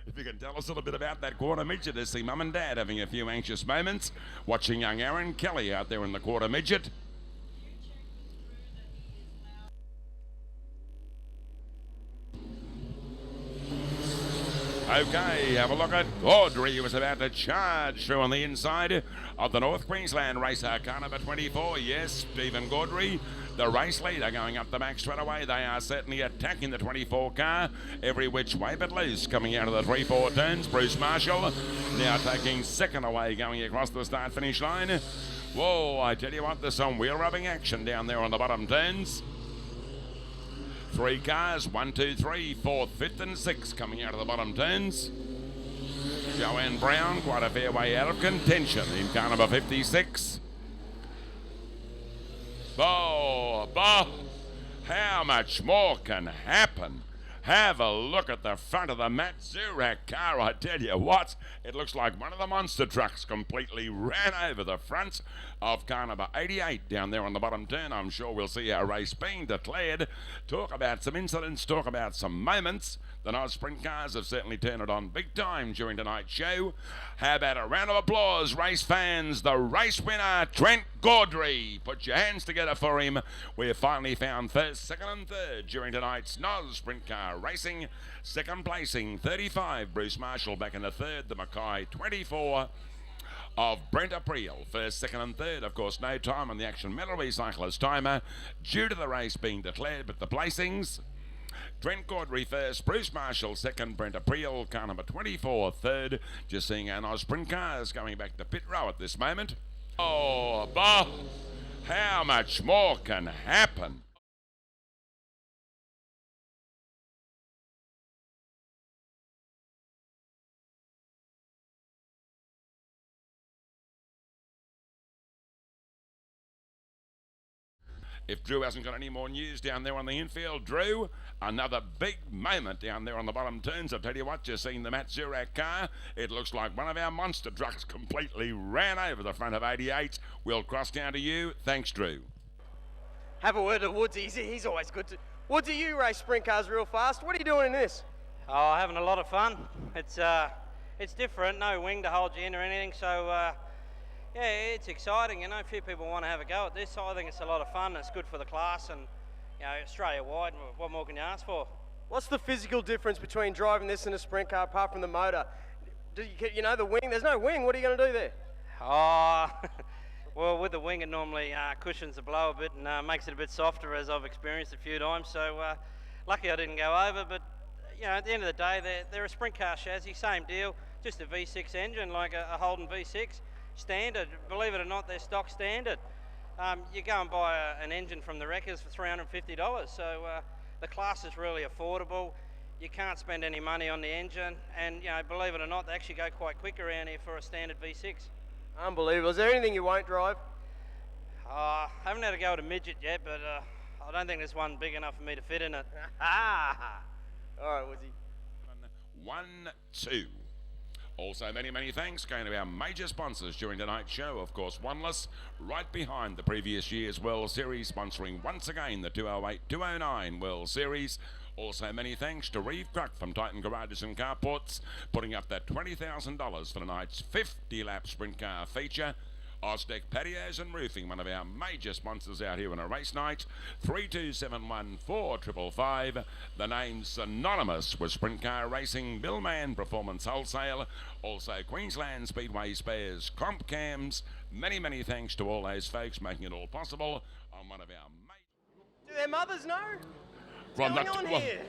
If you can tell us a little bit about that quarter midget, to see Mum and Dad having a few anxious moments, watching young Aaron Kelly out there in the quarter midget. Okay, have a look at Gaudry, who was about to charge through on the inside of the North Queensland racer, car number 24. Yes, Stephen Gaudry The race leader going up the back straight away. They are certainly attacking the 24 car every which way but loose. Coming out of the 3-4 turns, Bruce Marshall now taking second away going across the start finish line. Whoa, I tell you what, there's some wheel rubbing action down there on the bottom turns. 3 cars, 1, 2, 3, 4th, 5th and 6th coming out of the bottom turns. Joanne Brown quite a fair way out of contention in car number 56. Oh, how much more can happen? Have a look at the front of the Matt Zurak car. I tell you what, it looks like one of the monster trucks completely ran over the front of car number 88 down there on the bottom turn. I'm sure we'll see our race being declared. Talk about some incidents, talk about some moments. The Nos Sprint Cars have certainly turned it on big time during tonight's show. How about a round of applause, race fans? The race winner, Trent Gaudry. Put your hands together for him. We've finally found first, second and third during tonight's Nos Sprint Car racing. Second placing, 35, Bruce Marshall back in the third. The Mackay, 24 of Brent April. First, second and third. Of course, no time on the Action Metal Recyclers timer due to the race being declared, but the placings: Trent Gaudry first, Bruce Marshall second, Brent April, car number 24 third. Just seeing our Nos Sprint Cars going back to pit row at this moment. Oh, how much more can happen? If Drew hasn't got any more news down there on the infield, Drew, another big moment down there on the bottom turns. I'll tell you what, just seen the Matt Zurak car. It looks like one of our monster trucks completely ran over the front of 88. We'll cross down to you. Thanks, Drew. Have a word to Woodsy. He's always good to... Woodsy, you race sprint cars real fast. What are you doing in this? Oh, having a lot of fun. It's different, no wing to hold you in or anything, so yeah, it's exciting. You know, a few people want to have a go at this. I think it's a lot of fun. It's good for the class, and you know, Australia-wide. What more can you ask for? What's the physical difference between driving this and a sprint car, apart from the motor? You know, the wing. There's no wing. What are you going to do there? Oh, well, with the wing, it normally cushions the blow a bit and makes it a bit softer, as I've experienced a few times. So lucky I didn't go over. But you know, at the end of the day, they're a sprint car chassis, same deal, just a V6 engine, like a Holden V6. Standard, believe it or not, they're stock standard. You go and buy an engine from the wreckers for $350, so the class is really affordable. You can't spend any money on the engine, and you know, believe it or not, they actually go quite quick around here for a standard V6. Unbelievable. Is there anything you won't drive? I haven't had a go at a midget yet, but I don't think there's one big enough for me to fit in it. All right, Woodsy. 1, 2. Also, many thanks going to our major sponsors during tonight's show. Of course, Oneless, right behind the previous year's World Series, sponsoring once again the 208-209 World Series. Also, many thanks to Reeve Cruck from Titan Garages and Carports, putting up that $20,000 for tonight's 50-lap sprint car feature. Ozdeck Patios and Roofing, one of our major sponsors out here on a race night. 32714555. The name synonymous with sprint car racing. Billman Performance Wholesale. Also Queensland Speedway Spares, Comp Cams. Many thanks to all those folks making it all possible on one of our Do their mothers know? What's going on here?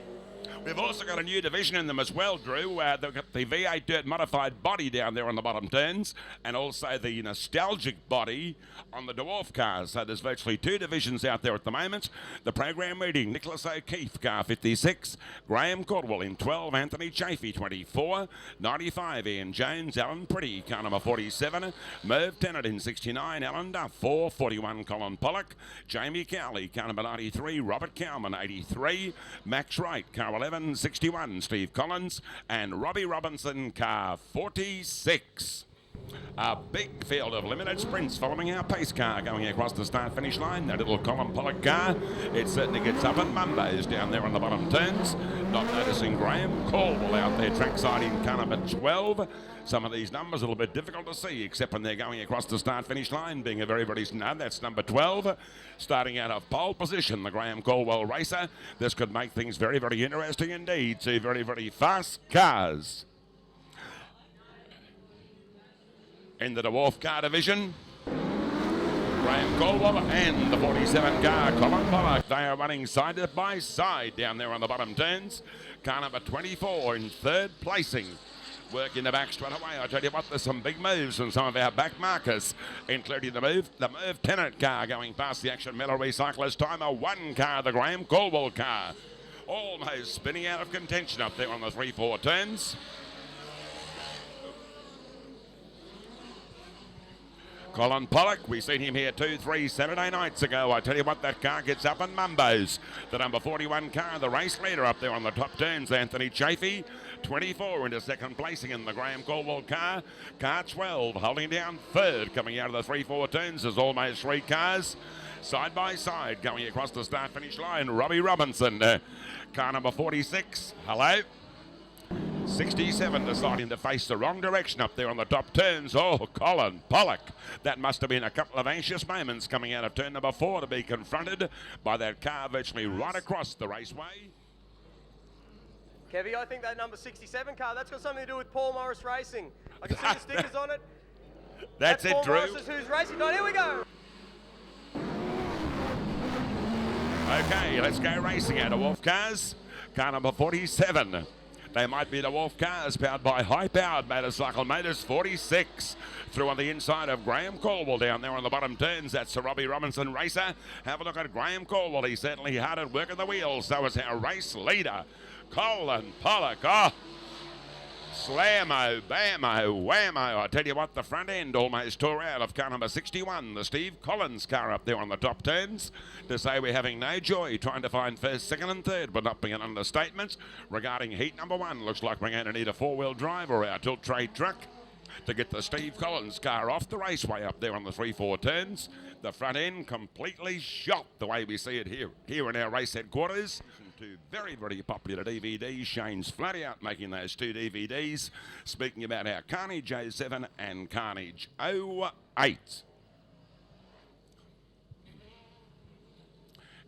We've also got a new division in them as well, Drew. They've got the V8 dirt modified body down there on the bottom turns, and also the nostalgic body on the dwarf cars. So there's virtually 2 divisions out there at the moment. The program reading: Nicholas O'Keefe, car 56, Graham Caldwell in 12, Anthony Chafee 24, 95 Ian Jones, Alan Pretty, car number 47, Merv Tennant in 69, Alan Duff 4, 41 Colin Pollock, Jamie Cowley, car number 93, Robert Cowman 83, Max Wright, car 11, 61 Steve Collins, and Robbie Robinson, car 46. A big field of limited sprints following our pace car going across the start-finish line. That little Colin Pollock car, it certainly gets up and Mondays down there on the bottom turns. Not noticing Graham Caldwell out there trackside in car number 12. Some of these numbers a little bit difficult to see, except when they're going across the start-finish line, being a very snub. That's number 12. Starting out of pole position, the Graham Caldwell racer. This could make things very interesting indeed. 2 very fast cars in the dwarf car division. Graham Caldwell and the 47 car, Colin Pollock. They are running side by side down there on the bottom turns. Car number 24 in third placing. Work in the back straight away. I tell you what, there's some big moves from some of our back markers, including the Merv Tennant car going past the Action Metal Recyclers Timer 1 car, the Graham Caldwell car. Almost spinning out of contention up there on the 3-4 turns. Colin Pollock, we've seen him here 2-3 Saturday nights ago. I tell you what, that car gets up and mumbos. The number 41 car, the race leader up there on the top turns, Anthony Chafee. 24 into second placing in the Graham Caldwell car. Car 12 holding down third, coming out of the 3-4 turns. There's almost 3 cars side by side going across the start finish line. Robbie Robinson, car number 46. Hello. 67 deciding to face the wrong direction up there on the top turns. Oh, Colin Pollock. That must have been a couple of anxious moments coming out of turn number 4 to be confronted by that car virtually right across the raceway. Kevy, I think that number 67 car, that's got something to do with Paul Morris Racing. I can see the stickers on it. That's it, Paul Drew. Morris is who's racing on. Here we go. Okay, let's go racing out of Wolf Cars. Car number 47. They might be the Wolf Cars, powered by high-powered motorcycle motors. 46 through on the inside of Graham Caldwell down there on the bottom turns. That's the Robbie Robinson racer. Have a look at Graham Caldwell. He's certainly hard at work at the wheels. So is our race leader, Colin Pollock. Oh, slammo, bammo, whammo. I tell you what, the front end almost tore out of car number 61, the Steve Collins car up there on the top turns. To say we're having no joy trying to find first, second and third would not be an understatement. Regarding heat number 1, looks like we're going to need a 4-wheel drive or our tilt tray truck to get the Steve Collins car off the raceway up there on the 3-4 turns. The front end completely shot the way we see it here in our race headquarters. Two very, very popular DVDs. Shane's flat out making those 2 DVDs. Speaking about our Carnage 07 and Carnage 08.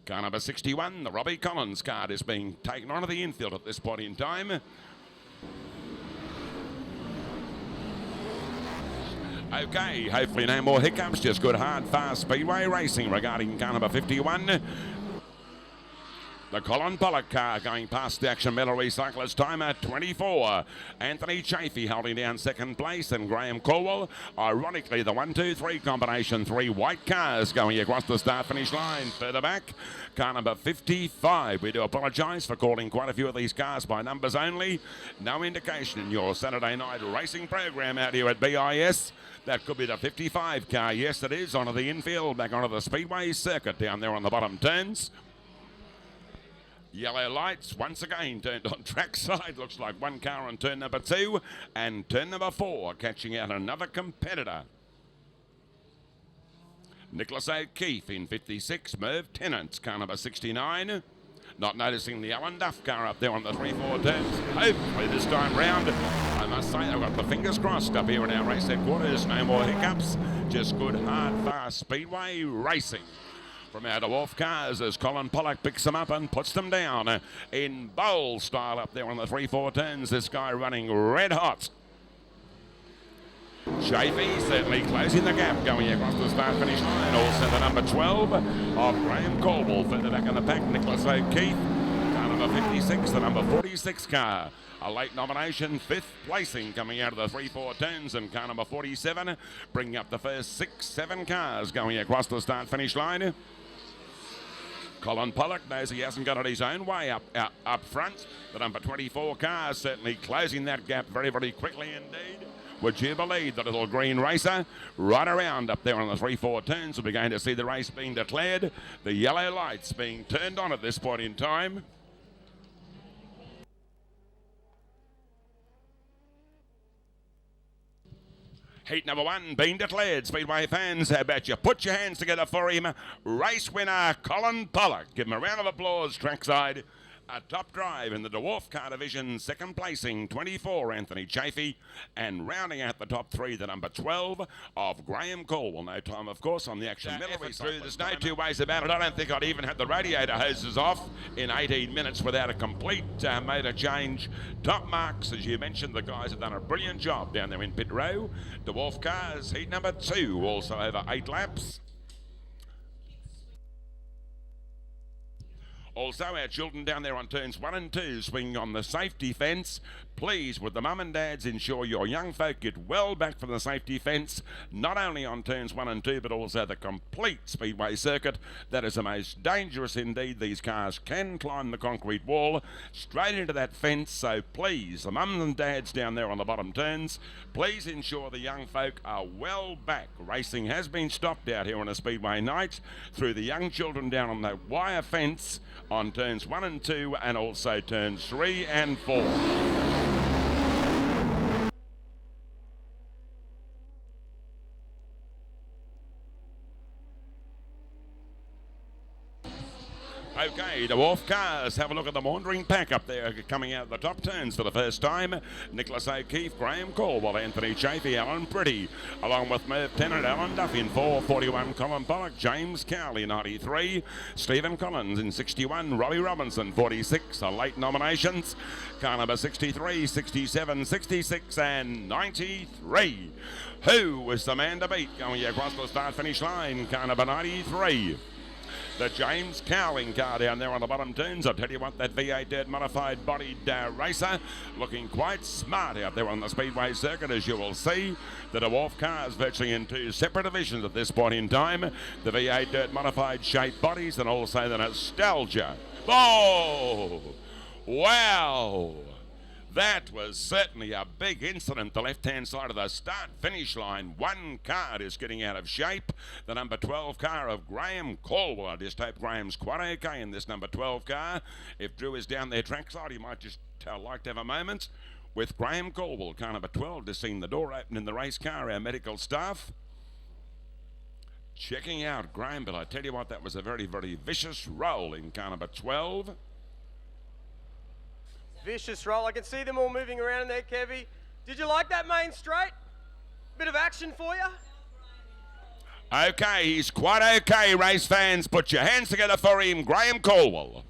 Car number 61, the Robbie Collins card, is being taken onto the infield at this point in time. Okay, hopefully no more hiccups, just good, hard, fast speedway racing regarding car number 51. The Colin Pollock car going past the Action Metal Recyclers Timer 24. Anthony Chafee holding down second place, and Graham Caldwell. Ironically, the 1-2-3 combination, 3 white cars going across the start finish line. Further back, car number 55. We do apologise for calling quite a few of these cars by numbers only. No indication in your Saturday night racing program out here at BIS. That could be the 55 car. Yes, it is. Onto the infield, back onto the Speedway circuit down there on the bottom turns. Yellow lights once again turned on trackside. Looks like 1 car on turn number 2 and turn number 4 catching out another competitor. Nicholas O'Keefe in 56. Merv Tennant's car number 69. Not noticing the Alan Duff car up there on the 3-4 turns. Hopefully this time round, I must say, I've got the fingers crossed up here in our race headquarters. No more hiccups. Just good, hard, fast speedway racing. From out of Wolf Cars as Colin Pollock picks them up and puts them down in bowl style up there on the 3-4 turns. This guy running red hot. Chafee certainly closing the gap going across the start finish line. Also the number 12 of Graham Caldwell. Further back in the pack, Nicholas O'Keefe. Car number 56, the number 46 car. A late nomination, 5th placing coming out of the 3-4 turns, and car number 47 bringing up the first 6-7 cars going across the start finish line. Colin Pollock knows he hasn't got it his own way up front. The number 24 car certainly closing that gap very, very quickly indeed. Would you believe the little green racer right around up there on the 3-4 turns? We're going to see the race being declared. The yellow lights being turned on at this point in time. Heat number 1 being declared. Speedway fans, how about you put your hands together for him? Race winner, Colin Pollock. Give him a round of applause, trackside. A top drive in the Dwarf Car Division, 2nd placing, 24, Anthony Chafee. And rounding out the top 3, the number 12 of Graham Caldwell. No time, of course, on the Action Metal Recyclers. There's no 2 ways about it. I don't think I'd even had the radiator hoses off in 18 minutes without a complete motor change. Top marks, as you mentioned, the guys have done a brilliant job down there in pit row. Dwarf Cars, heat number 2, also over 8 laps. Also, our children down there on turns 1 and 2 swinging on the safety fence. Please, would the mum and dads ensure your young folk get well back from the safety fence, not only on turns 1 and 2, but also the complete Speedway circuit. That is the most dangerous indeed. These cars can climb the concrete wall straight into that fence, so please, the mums and dads down there on the bottom turns, please ensure the young folk are well back. Racing has been stopped out here on a Speedway night through the young children down on the wire fence on turns 1 and 2 and also turns 3 and 4. Okay, the Wharf cars, have a look at the wandering pack up there coming out the top turns for the first time. Nicholas O'Keefe, Graham Caldwell, Anthony Chafee, Alan Pretty, along with Merv Tennant, Alan Duff in 441, Colin Pollock, James Cowley 93, Stephen Collins in 61, Robbie Robinson 46, late nominations, car number 63, 67, 66 and 93. Who was the man to beat going across the start-finish line? Car number 93. The James Cowling car down there on the bottom turns. I'll tell you what, that V8 dirt modified bodied racer looking quite smart out there on the Speedway circuit, as you will see. The Dwarf cars virtually in 2 separate divisions at this point in time. The V8 dirt modified shaped bodies and also the Nostalgia. Oh, wow. That was certainly a big incident. The left-hand side of the start-finish line. One car is getting out of shape. The number 12 car of Graham Caldwell. I just hope Graham's quite okay in this number 12 car. If Drew is down there trackside, he might just like to have a moment with Graham Caldwell. Car number 12 just seen the door open in the race car. Our medical staff checking out Graham, but I tell you what, that was a very, very vicious roll in car number 12. Vicious roll. I can see them all moving around in there, Kevy. Did you like that main straight? Bit of action for you? Okay, he's quite okay, race fans. Put your hands together for him, Graham Caldwell.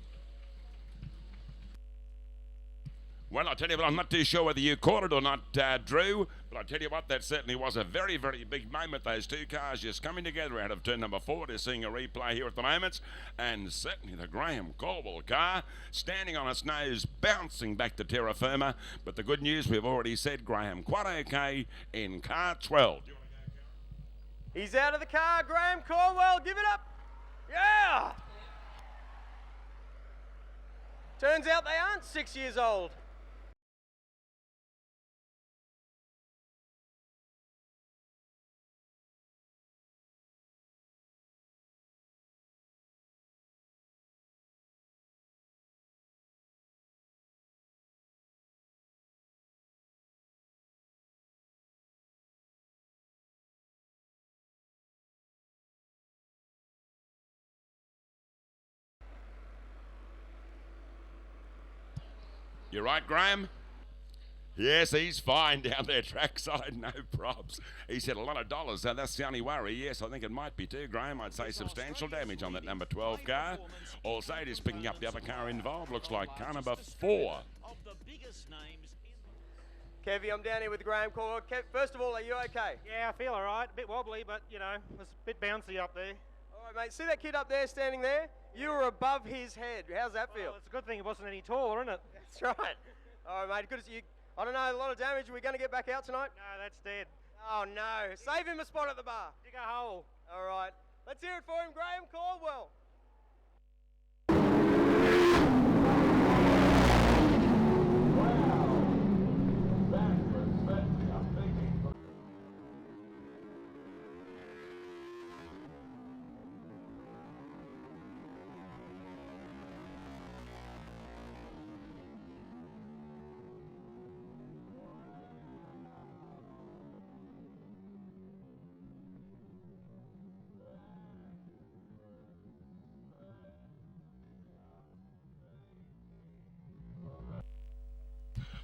Well, I tell you what, I'm not too sure whether you caught it or not, Drew, but I tell you what, that certainly was a very, very big moment. Those two cars just coming together out of turn number 4. We're seeing a replay here at the moment, and certainly the Graham Caldwell car standing on its nose, bouncing back to terra firma. But the good news, we've already said, Graham quite okay in car 12. He's out of the car, Graham Caldwell. Give it up. Yeah. Turns out they aren't 6 years old. You right, Graham? Yes, he's fine down there trackside, no props. He said a lot of dollars, so that's the only worry. Yes, I think it might be too, Graham. I'd say substantial damage on that number 12 car. Also, it is picking up the other car involved. Looks like car number 4. Kevy, I'm down here with Graham Caldwell. Kev, first of all, are you okay? Yeah, I feel all right. A bit wobbly, but, you know, it was a bit bouncy up there. All right, mate. See that kid up there standing there? You were above his head. How's that feel? Well, it's a good thing it wasn't any taller, isn't it? That's right. All right, mate. Good to see you. I don't know, a lot of damage. Are we going to get back out tonight? No, that's dead. Oh, no. Save him a spot at the bar. Dig a hole. All right. Let's hear it for him, Graham Caldwell.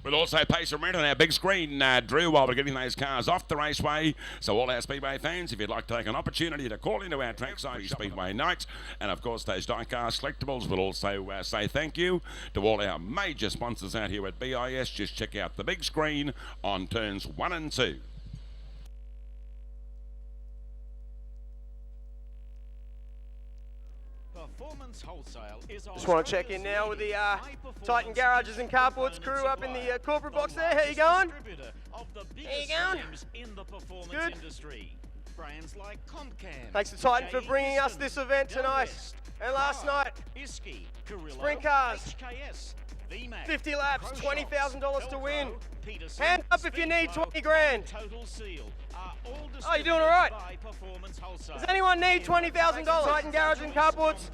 We'll also pay some rent on our big screen, Drew, while we're getting those cars off the raceway. So all our Speedway fans, if you'd like to take an opportunity to call into our trackside Speedway nights, and of course those diecast collectibles, we'll also say thank you to all our major sponsors out here at BIS. Just check out the big screen on turns 1 and 2. Performance Just want to check in now with the Titan Garages and Carports crew up in the corporate box there. How you going? How you going? It's good. Thanks to Titan for bringing us this event tonight and last night. Sprint cars, 50 laps, $20,000 to win. Hand up if you need 20 grand. Oh, you're doing all right. Does anyone need $20,000? Titan Garage and Carports.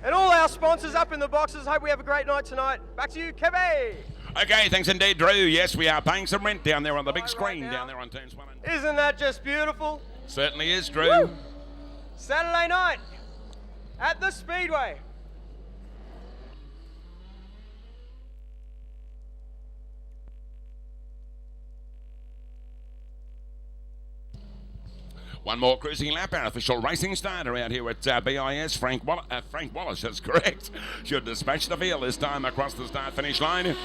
And all our sponsors up in the boxes. Hope we have a great night tonight. Back to you, Kevin. Okay, thanks indeed, Drew. Yes, we are paying some rent down there on the big screen, down there on turns 1 and 2. Isn't that just beautiful? Certainly is, Drew. Woo! Saturday night at the Speedway. One more cruising lap, our official racing starter out here at BIS. Frank Wallace, that's correct. Should dispatch the field this time across the start-finish line.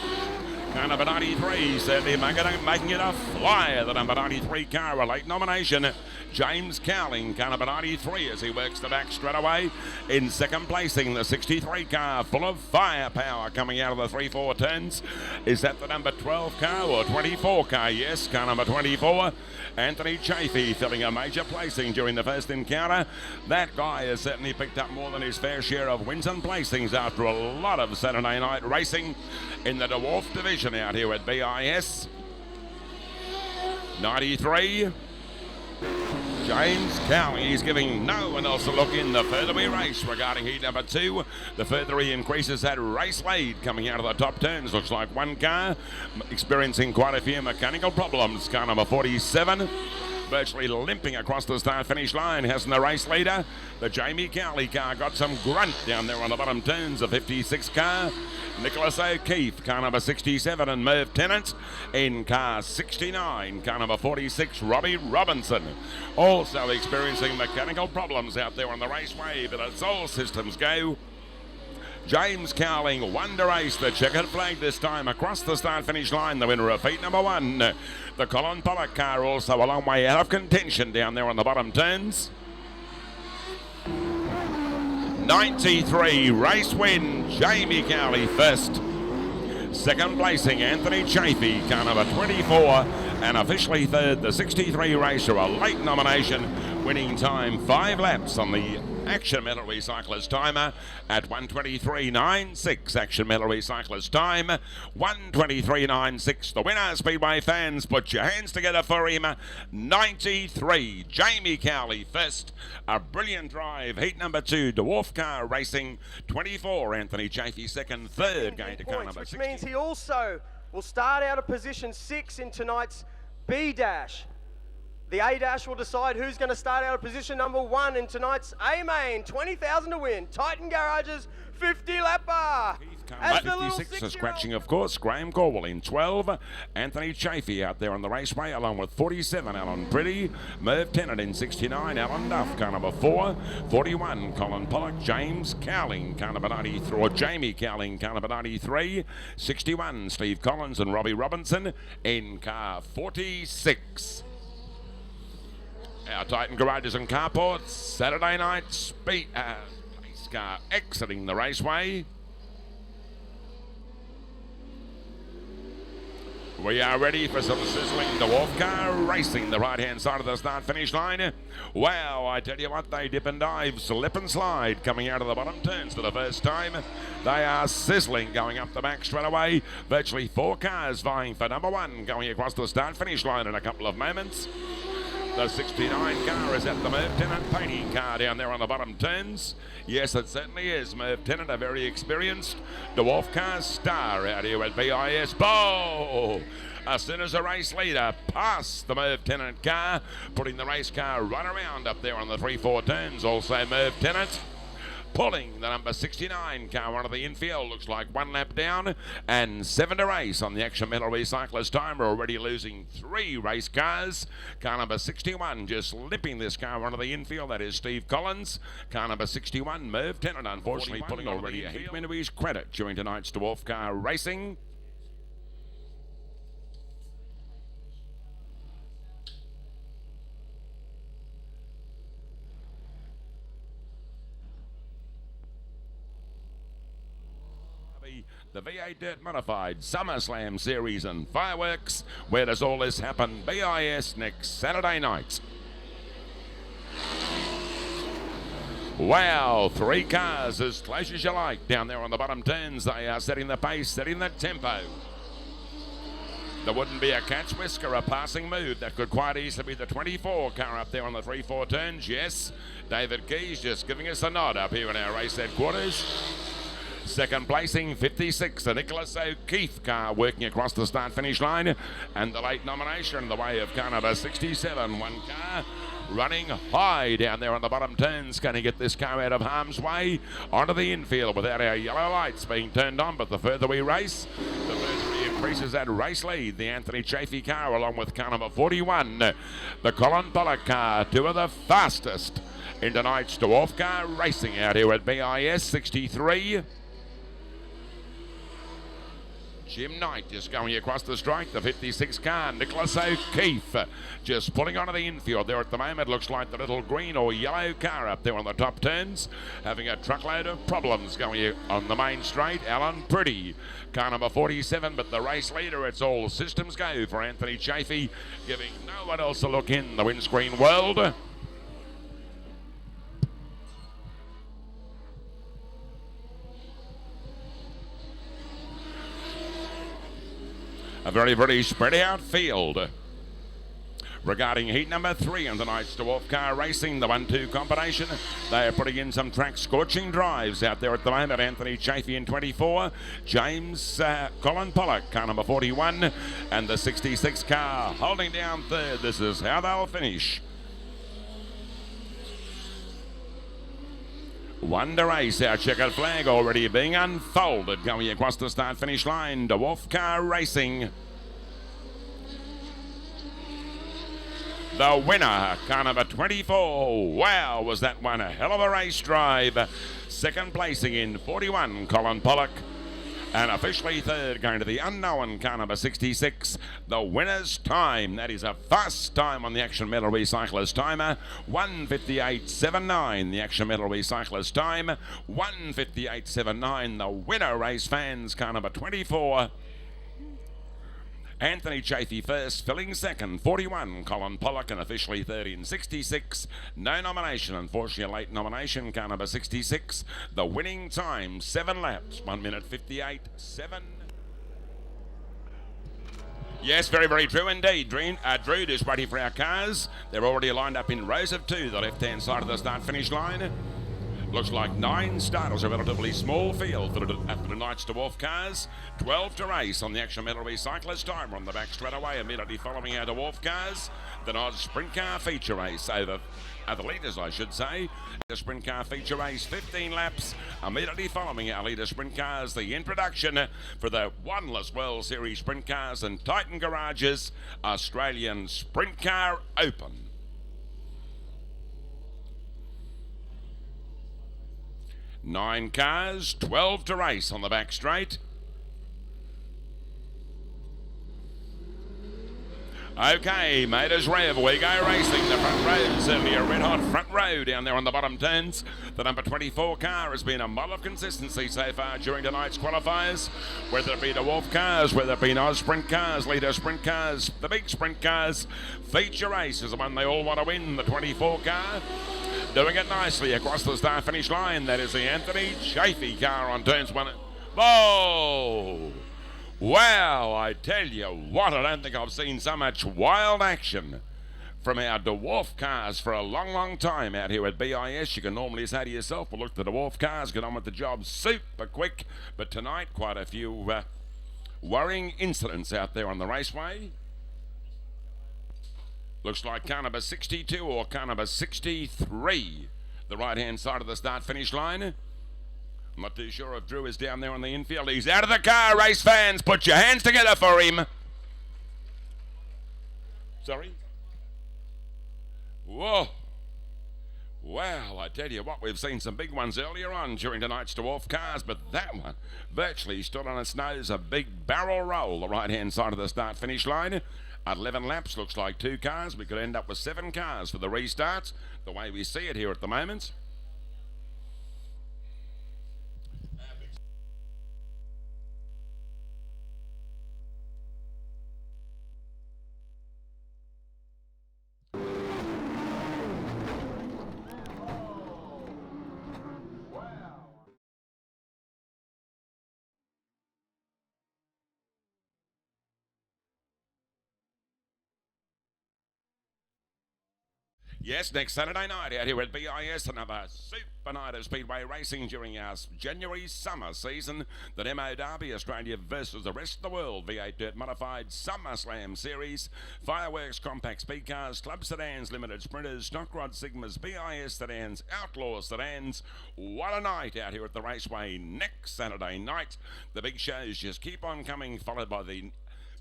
Car number 93, certainly making it a flyer. The number 93 car, a late nomination. James Cowling, car number 93, as he works the back straight away. In second placing, the 63 car, full of firepower, coming out of the 3-4 turns. Is that the number 12 car or 24 car? Yes, car number 24. Anthony Chafee filling a major placing during the first encounter. That guy has certainly picked up more than his fair share of wins and placings after a lot of Saturday night racing in the Dwarf division out here at BIS. 93. James Cowling, he's giving no one else a look in the further we race regarding heat number 2. The further he increases that race lead coming out of the top turns. Looks like one car experiencing quite a few mechanical problems. Car number 47 virtually limping across the start-finish line. Hasn't the race leader? The Jamie Cowley car got some grunt down there on the bottom turns. The 56 car. Nicholas O'Keefe, car number 67, and Merv Tennant in car 69. Car number 46, Robbie Robinson. Also experiencing mechanical problems out there on the raceway, but as all systems go, James Cowling won to race the checkered flag this time across the start-finish line. The winner of heat number 1. The Colin Pollock car also a long way out of contention down there on the bottom turns. 93 race win, Jamie Cowley first. Second placing, Anthony Chafee, car number 24, and officially third, the 63 racer, a late nomination, winning time 5 laps on the Action Metal Recyclers timer at 1:23.96. Action Metal Recyclers time 1:23.96. The winner, Speedway fans, put your hands together for him. 93, Jamie Cowley first. A brilliant drive. Heat number 2, Dwarf car racing. 24, Anthony Chafee second. Third going to car number 60. Which means he also will start out of position 6 in tonight's B-Dash. The A-Dash will decide who's going to start out of position number 1 in tonight's A-Main. 20,000 to win. Titan Garages 50 lapper. At 56, a scratching, of course. Graham Corwell in 12. Anthony Chafee out there on the raceway, along with 47, Alan Pretty. Merv Tennant in 69. Alan Duff, car number 4. 41, Colin Pollock. James Cowling, car number 93. Or Jamie Cowling, car number 93. 61, Steve Collins and Robbie Robinson in car 46. Our Titan Garages and Carports, Saturday night race car exiting the raceway. We are ready for some sizzling Dwarf car racing the right-hand side of the start-finish line. Wow, I tell you what, they dip and dive, slip and slide, coming out of the bottom turns for the first time. They are sizzling going up the back straight away. Virtually 4 cars vying for number 1, going across the start-finish line in a couple of moments. The 69 car is at the Merv Tennant painting car down there on the bottom turns. Yes, it certainly is. Merv Tennant, a very experienced Dwarf car star out here at BIS. Bow! As soon as the race leader passed the Merv Tennant car, putting the race car right around up there on the 3-4 turns. Also Merv Tennant pulling the number 69 car onto the infield. Looks like 1 lap down and 7 to race on the Action Metal Recyclers timer. Already losing 3 race cars. Car number 61 just limping this car onto the infield. That is Steve Collins. Car number 61, Merv Tennant, unfortunately pulling already a heat win to his credit during tonight's Dwarf car racing. Speedway, the V8 Dirt Modified SummerSlam Series and Fireworks. Where does all this happen? BIS next Saturday night. Wow, 3 cars as close as you like down there on the bottom turns. They are setting the pace, setting the tempo. There wouldn't be a catch whisker, a passing move. That could quite easily be the 24 car up there on the 3-4 turns. Yes, David Keys just giving us a nod up here in our race headquarters. Second placing, 56, the Nicholas O'Keefe car working across the start-finish line. And the late nomination in the way of car number 67, one car running high down there on the bottom turns. Can he get this car out of harm's way? Onto the infield without our yellow lights being turned on, but the further we race, the further he increases that race lead. The Anthony Chafee car along with car number 41, the Colin Pollock car, 2 of the fastest in tonight's dwarf car racing out here at BIS 63. Jim Knight just going across the strike, the 56 car, Nicholas O'Keefe just pulling onto the infield there at the moment. Looks like the little green or yellow car up there on the top turns, having a truckload of problems going on the main straight. Alan Pretty, car number 47, but the race leader, it's all systems go for Anthony Chafee, giving no one else a look in the windscreen world. A very, very spread out field. Regarding heat number 3 on tonight's dwarf car racing, the 1-2 combination, they are putting in some track scorching drives out there at the moment. Anthony Chafee in 24, James Colin Pollock, car number 41, and the 66 car holding down third. This is how they'll finish. One to race, our checkered flag already being unfolded, going across the start-finish line. Dwarf car racing. The winner, car number 24. Wow, was that one a hell of a race drive. Second placing in 41, Colin Pollock. And officially third, going to the unknown car number 66, the winner's time. That is a fast time on the Action Metal Recyclers timer, 1:58.79. The Action Metal Recyclers time, 1:58.79. The winner, race fans, car number 24. Anthony Chafee first, filling second, 41, Colin Pollock, and officially third in 66. No nomination, unfortunately a late nomination, car number 66. The winning time, 7 laps, 1:58.7. Yes, very, very true indeed. Drood is ready for our cars. They're already lined up in rows of 2, the left-hand side of the start-finish line. Looks like 9 starters, a relatively small field for tonight's dwarf cars. 12 to race on the Action Metal Recyclers timer on the back straight away, immediately following our dwarf cars. The Oz Sprint Car feature race over the leaders, I should say. The Sprint Car feature race, 15 laps, immediately following our leader Sprint Cars. The introduction for the Oneless World Series Sprint Cars and Titan Garages Australian Sprint Car Open. Nine cars, 12 to race on the back straight. Okay, Maters Rev, we go racing. The front row, certainly a red hot front row down there on the bottom turns. The number 24 car has been a model of consistency so far during tonight's qualifiers. Whether it be the Wolf cars, whether it be Oz Sprint cars, Leader Sprint cars, the big Sprint cars. Feature race is the one they all want to win, the 24 car. Doing it nicely across the start-finish line. That is the Anthony Chafee car on turns 1. Whoa! Wow, I tell you what, I don't think I've seen so much wild action from our dwarf cars for a long, long time out here at BIS. You can normally say to yourself, well, look, the dwarf cars get on with the job super quick. But tonight, quite a few worrying incidents out there on the raceway. Looks like car number 62 or car number 63, the right-hand side of the start-finish line. I'm not too sure if Drew is down there on the infield. He's out of the car, race fans. Put your hands together for him. Sorry? Whoa. Wow, I tell you what, we've seen some big ones earlier on during tonight's dwarf cars, but that one virtually stood on its nose, a big barrel roll, the right-hand side of the start-finish line. At 11 laps, looks like 2 cars. We could end up with 7 cars for the restarts, the way we see it here at the moment. Yes, next Saturday night out here at BIS, another super night of Speedway racing during our January summer season. The Demo Derby, Australia versus the rest of the world. V8 Dirt Modified Summer Slam Series. Fireworks, Compact Speed Cars, Club Sedans, Limited Sprinters, Stock Rod Sigmas, BIS Sedans, Outlaw Sedans. What a night out here at the Raceway next Saturday night. The big shows just keep on coming, followed by the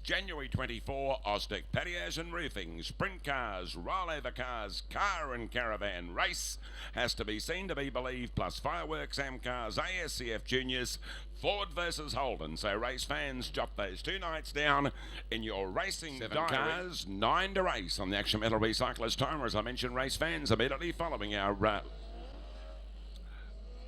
January 24, Oztec Patios and Roofing, Sprint Cars, Rollover Cars, Car and Caravan Race, Has to Be Seen to Be Believed, plus Fireworks, Amcars, ASCF Juniors, Ford versus Holden. So race fans, jot those 2 nights down in your racing 7 cars, 9 to race on the Action Metal Recyclers timer. As I mentioned, race fans immediately following our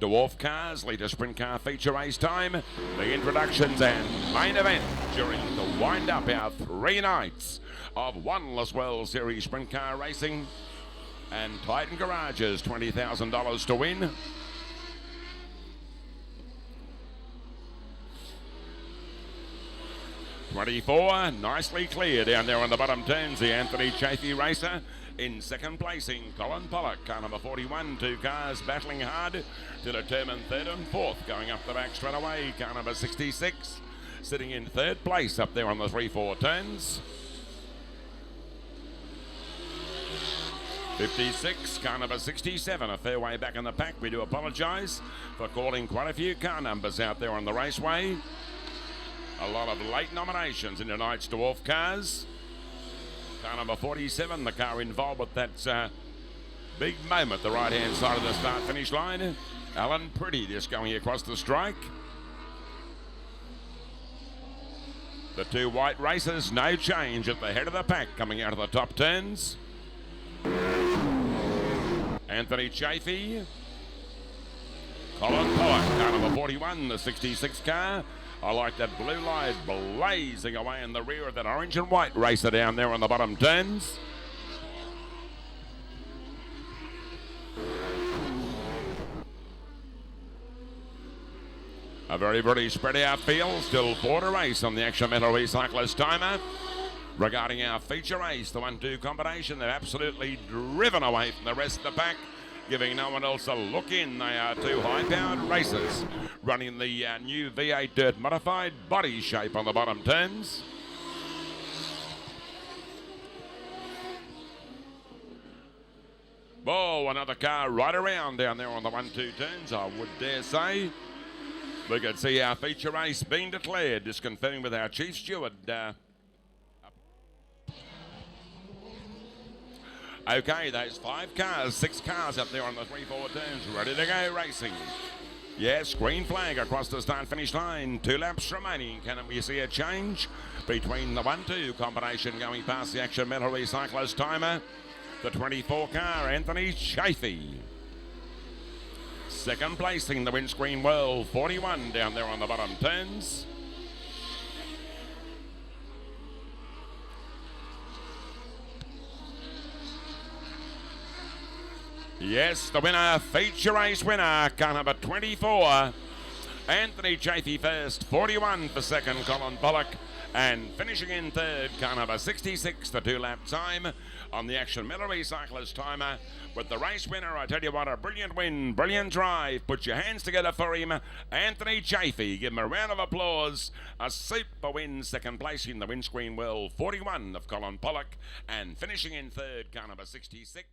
Dwarf Cars, leader Sprint Car feature race time, the introductions and main event during the wind-up our 3 nights of One-less World Series Sprint Car racing, and Titan Garages, $20,000 to win. '24, nicely clear down there on the bottom turns, the Anthony Chafee racer. In second placing, Colin Pollock, car number 41, 2 cars battling hard to determine third and fourth. Going up the back straight away, car number 66, sitting in third place up there on the 3-4 turns. 56, car number 67, a fair way back in the pack. We do apologise for calling quite a few car numbers out there on the raceway. A lot of late nominations in tonight's Dwarf Cars. Car number 47, the car involved with that big moment, the right-hand side of the start-finish line. Alan Pretty just going across the strike. The 2 white racers, no change at the head of the pack coming out of the top turns. Anthony Chafee. Colin Pollock, car number 41, the 66 car. I like that blue light blazing away in the rear of that orange and white racer down there on the bottom turns. A very, very spread out field. Still 4 to race on the Action Metal Recyclers timer. Regarding our feature race, the 1-2 combination, they've absolutely driven away from the rest of the pack, giving no one else a look in. They are 2 high-powered racers running the new V8 Dirt Modified body shape on the bottom turns. Oh, another car right around down there on the 1-2 turns, I would dare say. We could see our feature race being declared, just confirming with our chief steward. Okay, those 5 cars, 6 cars up there on the 3-4 turns, ready to go racing. Yes, green flag across the start-finish line. 2 laps remaining. Can we see a change between the 1-2 combination going past the Action Metal Recyclers timer? The 24 car, Anthony Chafee. Second placing, the Windscreen World 41 down there on the bottom turns. Yes, the winner, feature race winner, car number 24. Anthony Chafee first, 41 for second, Colin Pollock. And finishing in third, car number 66, the 2-lap time on the Action Metal Recyclers timer. With the race winner, I tell you what, a brilliant win, brilliant drive. Put your hands together for him, Anthony Chafee. Give him a round of applause. A super win, second place in the Windscreen World, 41 of Colin Pollock. And finishing in third, car number 66.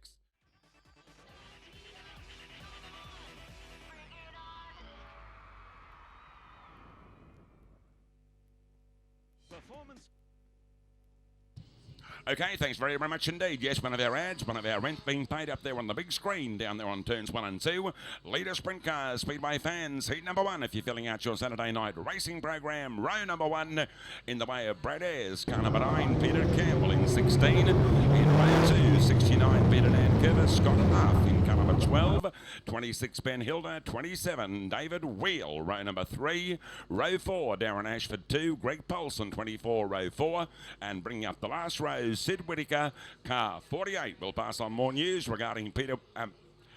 Okay, thanks very, very much indeed. Yes, one of our ads, one of our rent being paid up there on the big screen down there on turns 1 and 2. Leader Sprint Cars, Speedway fans, heat number 1 if you're filling out your Saturday night racing program. Row number 1 in the way of Brad Ayres, car number 9, Peter Campbell in 16. In row 2, 69, Peter Nankervis, Scott Huff in car number 12. 26, Ben Hilda, 27, David Wheel, row number 3. Row 4, Darren Ashford 2, Greg Polson, 24, row 4. And bringing up the last row, Sid Whittaker, car 48. We'll pass on more news regarding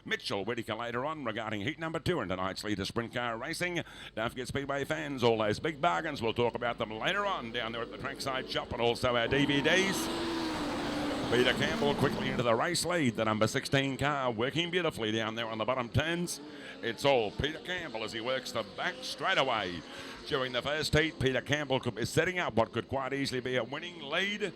Mitchell Whittaker later on regarding heat number 2 in tonight's leader sprint car racing. Don't forget, Speedway fans, all those big bargains, we'll talk about them later on down there at the trackside shop, and also our DVDs. Peter Campbell quickly into the race lead. The number 16 car working beautifully down there on the bottom turns. It's all Peter Campbell as he works the back straightaway. During the first heat, Peter Campbell is setting up what could quite easily be a winning lead.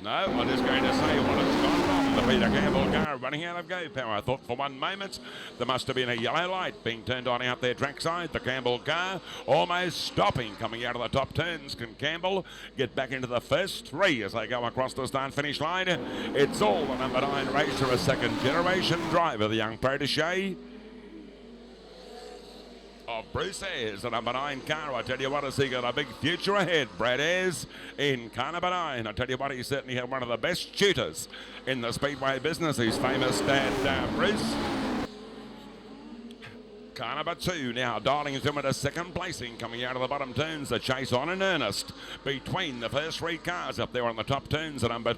No, I'm just going to say what has gone wrong. The Peter Campbell car running out of go power. I thought for one moment there must have been a yellow light being turned on out there trackside. The Campbell car almost stopping, coming out of the top turns. Can Campbell get back into the first three as they go across the start-finish line? It's all the number 9 racer, a second-generation driver, the young protege of Bruce Ayres, the number 9 car. I tell you what, has he got a big future ahead. Brad Ayres in car number 9. I tell you what, he certainly had one of the best shooters in the Speedway business. His famous dad, Bruce. Car number 2 now dialing him at a second placing, coming out of the bottom turns. The chase on in earnest between the first 3 cars up there on the top turns. The number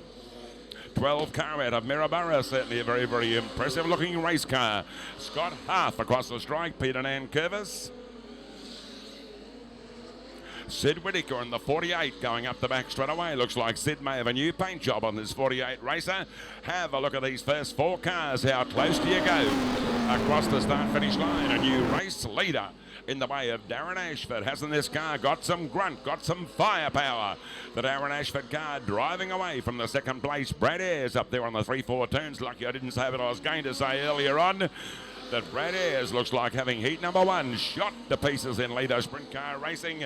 12 car out of Maryborough, certainly a very, very impressive looking race car. Scott Half across the strike, Peter Nankervis. Sid Whittaker in the 48 going up the back straight away. Looks like Sid may have a new paint job on this 48 racer. Have a look at these first 4 cars. How close do you go across the start-finish line? A new race leader in the way of Darren Ashford. Hasn't this car got some grunt, got some firepower? The Darren Ashford car driving away from the second place. Brad Ayres up there on the 3-4 turns. Lucky I didn't say what I was going to say earlier on, that Brad Ayres looks like having heat number 1 shot to pieces in leader sprint car racing.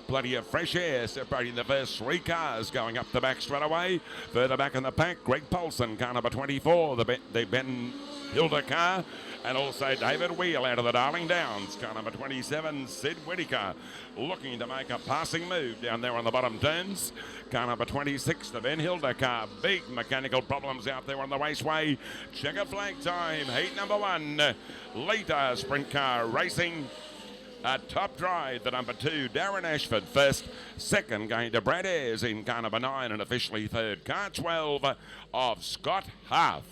Plenty of fresh air separating the first 3 cars going up the back straight away. Further back in the pack, Greg Paulson, car number 24, the Ben Hilda car. And also David Wheel out of the Darling Downs, car number 27, Sid Whittaker, looking to make a passing move down there on the bottom turns. Car number 26, the Ben Hilda car, big mechanical problems out there on the raceway. Checkered flag time, heat number 1, later sprint car racing. Top drive, the number 2, Darren Ashford first. Second going to Brad Ayres in car number 9, and officially third, car 12 of Scott Half.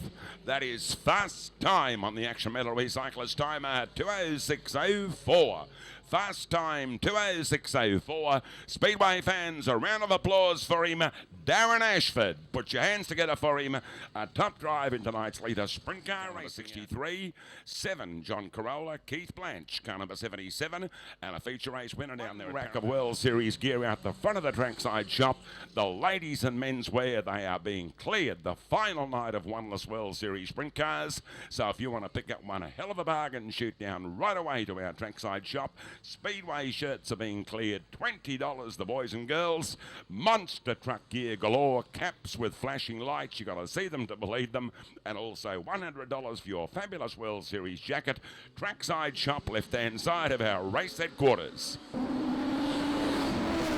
That is fast time on the Action Metal Recyclers timer, 2:06:04. Fast time, 2:06:04. Speedway fans, a round of applause for him, Darren Ashford. Put your hands together for him. A top drive in tonight's leader sprint car race. 63, 7, John Corolla, Keith Blanche, car number 77, and a feature race winner down there. Rack of World Series gear out the front of the trackside shop. The ladies and men's wear, they are being cleared. The final night of Oneless World Series sprint cars. So if you want to pick up one, a hell of a bargain, shoot down right away to our trackside shop. Speedway shirts are being cleared, $20 the boys and girls. Monster truck gear galore, caps with flashing lights, you got to see them to believe them, and also $100 for your fabulous World Series jacket. Trackside shop, left hand side of our race headquarters.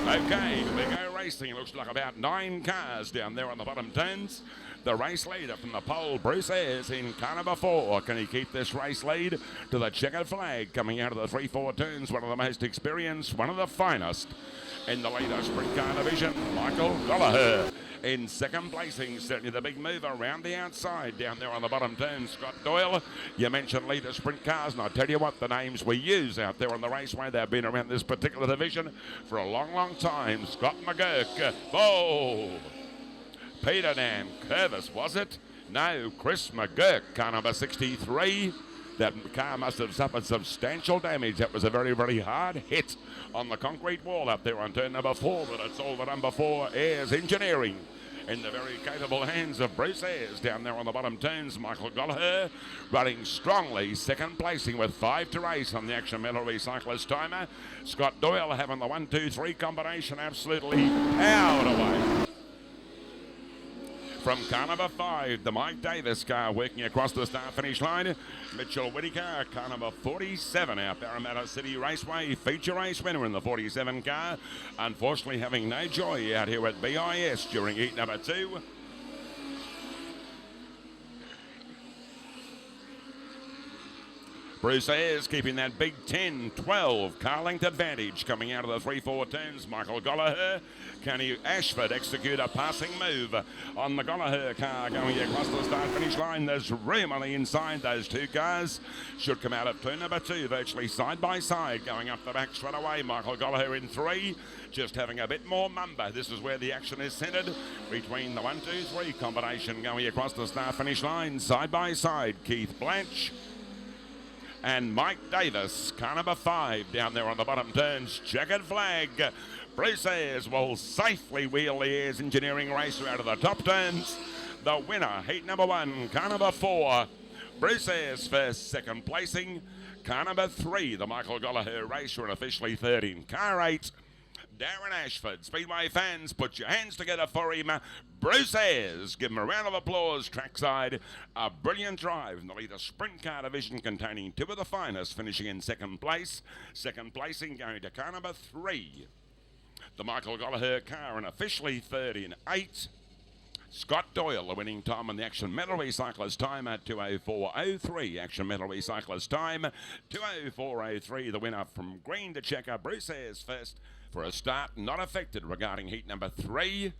Okay, we go racing. Looks like about 9 cars down there on the bottom turns. The race leader from the pole, Bruce Ayres in car number 4. Can he keep this race lead to the checkered flag coming out of the 3-4 turns? One of the most experienced, one of the finest in the leader sprint car division, Michael Gallagher. In second placing, certainly the big mover around the outside down there on the bottom turn, Scott Doyle. You mentioned leader sprint cars, and I tell you what, the names we use out there on the raceway, they've been around this particular division for a long, long time. Scott McGurk. Oh! Peter Nankervis, was it? No, Chris McGurk, car number 63. That car must have suffered substantial damage. That was a very, very hard hit on the concrete wall up there on turn number 4, but it's all the number 4 Ayres Engineering in the very capable hands of Bruce Ayres down there on the bottom turns. Michael Gallagher running strongly, second placing with 5 to race on the Action Metal Recyclers timer. Scott Doyle having the 1-2-3 combination absolutely powered away. From car number 5, the Mike Davis car working across the start-finish line. Mitchell Whittaker, car number 47, our Parramatta City Raceway feature race winner in the 47 car. Unfortunately having no joy out here at BIS during heat number 2. Bruce Ayres keeping that big 10-12 car length advantage coming out of the 3-4 turns. Michael Gallagher, Kenny Ashford execute a passing move on the Gallagher car going across the start finish line. There's room on the inside. Those two cars should come out of turn number 2 virtually side by side going up the back straight away. Michael Gallagher in 3, just having a bit more mumba. This is where the action is centred between the 1-2-3 combination going across the start finish line side by side. Keith Blanche and Mike Davis, car number 5 down there on the bottom turns. Checkered flag. Bruce Ayres will safely wheel the Ayres Engineering Racer out of the top turns. The winner, heat number 1, car number 4. Bruce Ayres first, second placing. Car number 3, the Michael Gallagher Racer, and officially third in car 8. Darren Ashford. Speedway fans, put your hands together for him. Bruce Ayres, give him a round of applause trackside. A brilliant drive in the leader sprint car division containing 2 of the finest, finishing in second place. Second placing going to car number 3, the Michael Gallagher car, and officially third in 8. Scott Doyle, the winning time on the Action Metal Recyclers time at 2:04.03. Action Metal Recyclers time 2:04.03. The winner from green to checker. Bruce Ayres first for a start not affected regarding heat number 3.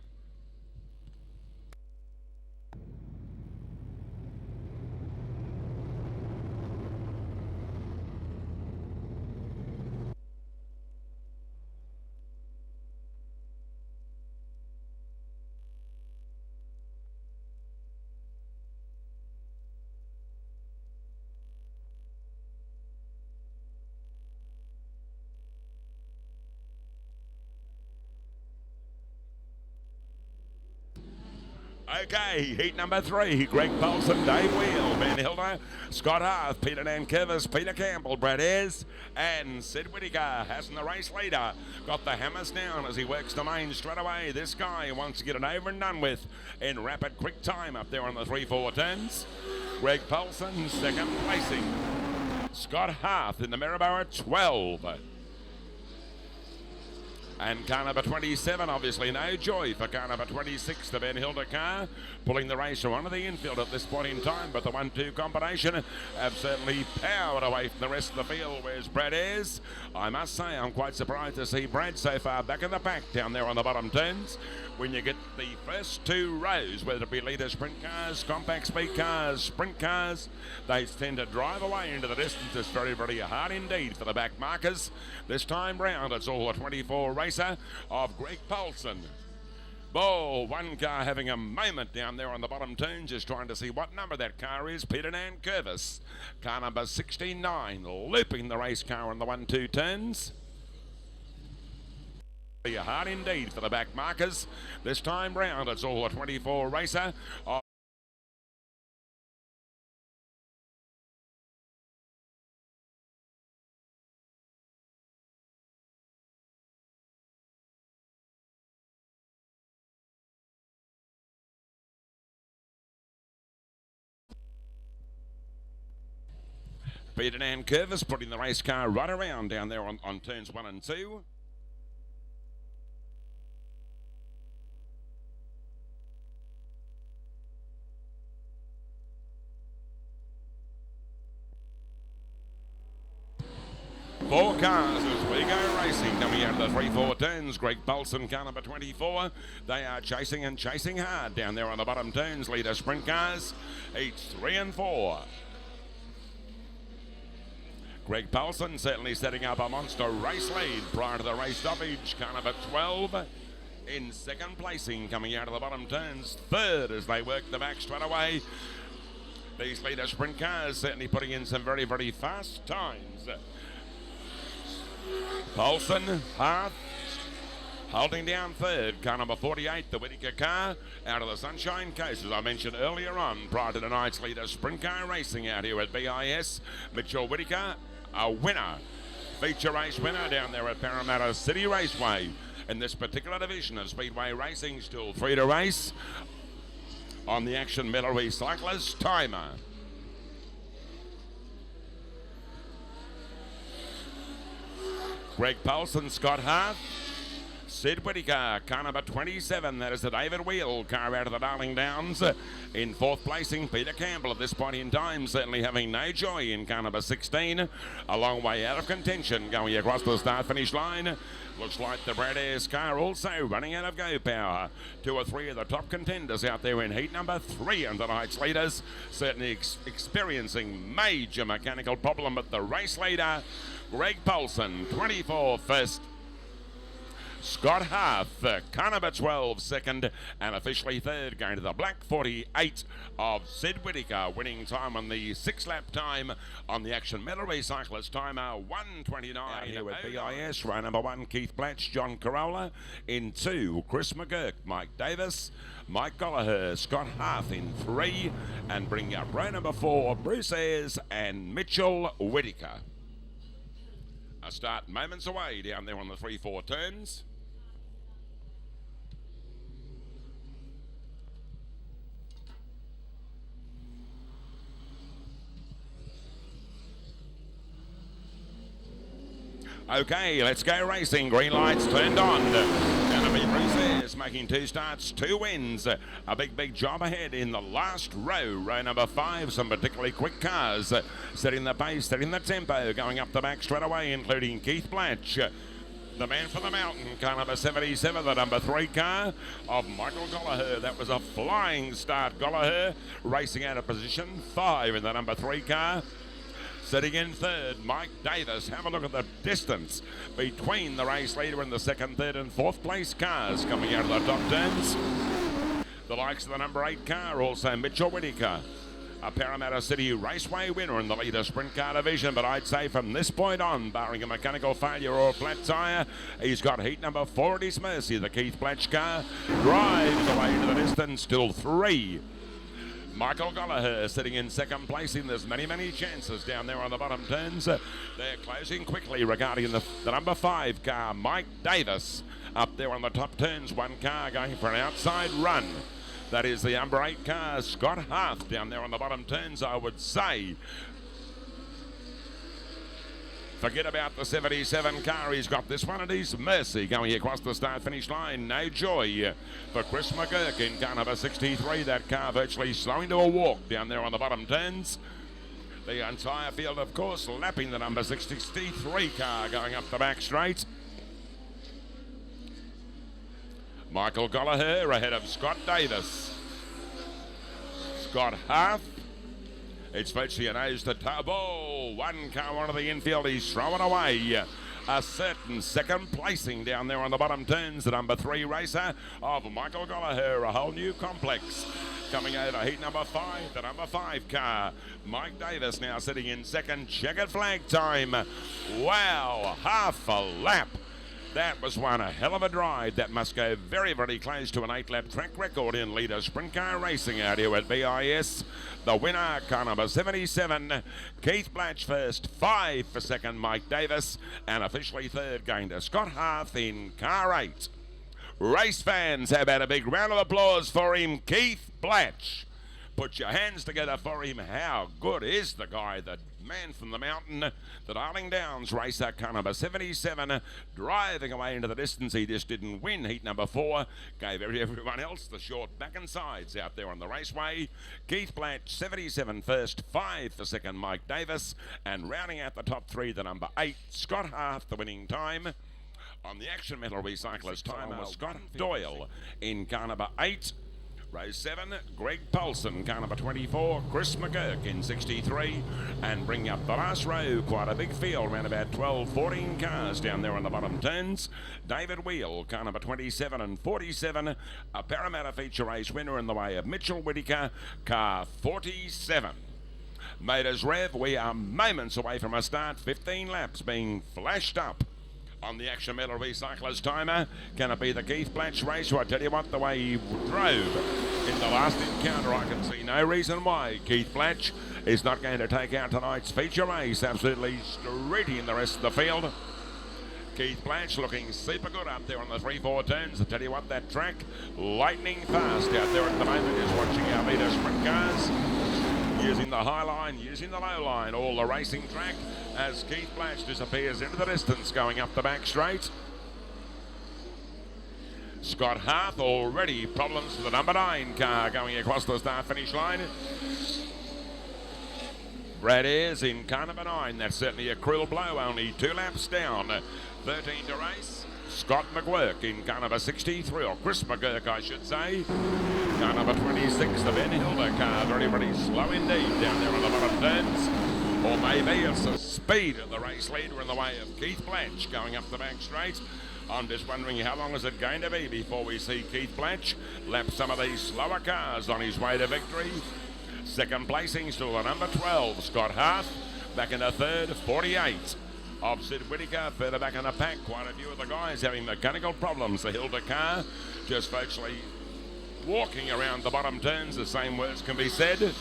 Okay, heat number 3, Greg Paulson, Dave Wheel, Ben Hilda, Scott Harth, Peter Nankervis, Peter Campbell, Brad Ayres, and Sid Whittaker has the race leader. Got the hammers down as he works the main straight away. This guy wants to get it over and done with in rapid quick time up there on the 3-4 turns. Greg Paulson, second placing. Scott Harth in the Maryborough 12. And car number 27, obviously no joy for car number 26, the Ben Hilda car, pulling the racer onto the infield at this point in time, but the 1-2 combination have certainly powered away from the rest of the field. Where's Brad Ayres? I must say I'm quite surprised to see Brad so far back in the pack down there on the bottom turns. When you get the first 2 rows, whether it be leader sprint cars, compact speed cars, sprint cars, they tend to drive away into the distance. It's very, very hard indeed for the back markers. This time round, it's all a 24 racer of Greg Paulson. Ball, one car having a moment down there on the bottom turn, just trying to see what number that car is. Peter Nankervis, car number 69, looping the race car on the 1-2 turns. Hard indeed for the back markers. This time round, it's all a 24 racer. Peter Nankervis putting the race car right around down there on turns 1 and 2. Four cars as we go racing coming out of the 3-4 turns. Greg Paulson, car number 24. They are chasing and chasing hard down there on the bottom turns. Leader sprint cars, heats 3 and 4. Greg Paulson certainly setting up a monster race lead prior to the race stoppage. Car number 12 in second placing coming out of the bottom turns. Third as they work the back straight away. These leader sprint cars certainly putting in some very, very fast times. Paulson, Harth, holding down third. Car number 48, the Whittaker car, out of the Sunshine Coast, as I mentioned earlier on, prior to tonight's leader sprint car racing out here at BIS. Mitchell Whittaker, a winner, feature race winner down there at Parramatta City Raceway. In this particular division of Speedway racing, still 3 to race on the Action Metal Recyclers timer. Greg Paulson, Scott Harth, Sid Whittaker, car number 27. That is the David Wheel car out of the Darling Downs. In fourth placing, Peter Campbell at this point in time, certainly having no joy in car number 16. A long way out of contention going across the start-finish line. Looks like the Brad Ayres car also running out of go power. 2 or 3 of the top contenders out there in heat number 3 and tonight's leaders. Certainly experiencing major mechanical problem at the race leader. Greg Paulson, 24 first. Scott Harth, car number 12 second, and officially third, going to the black 48 of Sid Whittaker, winning time on the 6-lap time on the Action Medal Recyclers timer 1:29. Here with BIS, row number 1, Keith Blatch, John Corolla. In 2, Chris McGurk, Mike Davis, Mike Gallagher, Scott Harth in 3, and bringing up row number 4, Bruce Ayres and Mitchell Whittaker. A start moments away down there on the 3-4 turns. Okay, let's go racing. Green lights turned on. Gonna be Bruce Ayres making 2 starts, 2 wins. A big job ahead in the last row. Row number 5, some particularly quick cars. Setting the pace, setting the tempo, going up the back straight away, including Keith Blatch. The man from the mountain, car number 77, the number 3 car of Michael Gallagher. That was a flying start. Gallagher racing out of position 5 in the number 3 car. Sitting in third, Mike Davis. Have a look at the distance between the race leader and the second, third and fourth place cars coming out of the top turns. The likes of the number 8 car, also Mitchell Whittaker. A Parramatta City Raceway winner in the leader sprint car division, but I'd say from this point on, barring a mechanical failure or a flat tyre, he's got heat number 4 at his mercy. The Keith Blatch car drives away to the distance, still 3. Michael Gallagher sitting in second placing. There's many chances down there on the bottom turns. They're closing quickly regarding the number 5 car, Mike Davis. Up there on the top turns, 1 car going for an outside run. That is the number 8 car, Scott Harth, down there on the bottom turns, I would say. Forget about the 77 car. He's got this one at his mercy going across the start-finish line. No joy for Chris McGurk in car number 63. That car virtually slowing to a walk down there on the bottom turns. The entire field, of course, lapping the number 63 car going up the back straight. Michael Gallagher ahead of Scott Davis. Scott Harth. It's virtually a nose to toe ball. 1 car onto the infield. He's throwing away a certain second placing down there on the bottom turns. The number 3 racer of Michael Gallagher. A whole new complex coming over heat number 5. The number 5 car, Mike Davis, now sitting in second. Checkered flag time. Wow, half a lap. That was one a hell of a ride. That must go very close to an 8-lap track record in leader sprint car racing out here at BIS. The winner, car number 77, Keith Blatch first, 5 for second, Mike Davis, and officially third going to Scott Harth in car 8. Race fans, how about a big round of applause for him, Keith Blatch. Put your hands together for him. How good is the guy, the man from the mountain, the Darling Downs racer, car number 77, driving away into the distance. He just didn't win heat number 4. Gave everyone else the short back and sides out there on the raceway. Keith Blatch, 77 first, 5 for second, Mike Davis, and rounding out the top 3, the number 8, Scott Harth, the winning time. On the Action Metal Recyclers timer was Scott Doyle in car number 8. Row 7, Greg Paulson, car number 24, Chris McGurk in 63, and bringing up the last row, quite a big field, around about 12-14 cars down there on the bottom turns. David Wheel, car number 27 and 47, a Parramatta feature race winner in the way of Mitchell Whittaker, car 47. Motors Rev, we are moments away from a start, 15 laps being flashed up on the Action Metal Recyclers timer. Can it be the Keith Blatch race? Well, I tell you what, the way he drove in the last encounter, I can see no reason why Keith Blatch is not going to take out tonight's feature race. Absolutely streety in the rest of the field. Keith Blatch looking super good up there on the 3-4 turns. I tell you what, that track lightning fast out there at the moment. Is watching our leader sprint cars using the high line, using the low line, all the racing track as Keith Blatch disappears into the distance going up the back straight. Scott Hart already problems for the number 9 car going across the start-finish line. Brad Ayres in car number 9. That's certainly a cruel blow, only 2 laps down. 13 to race. Scott McGurk in car number 63, or Chris McGurk I should say. Car number 26, the Ben Hilda car, very slow indeed down there on the bottom turns. Or maybe it's the speed of the race leader in the way of Keith Blanch going up the back straight. I'm just wondering how long is it going to be before we see Keith Blanch lap some of these slower cars on his way to victory. Second placing still the number 12, Scott Hart. Back in the third, 48 of Sid Whittaker. Further back in the pack, quite a few of the guys having mechanical problems. The Hilda car just virtually walking around the bottom turns. The same words can be said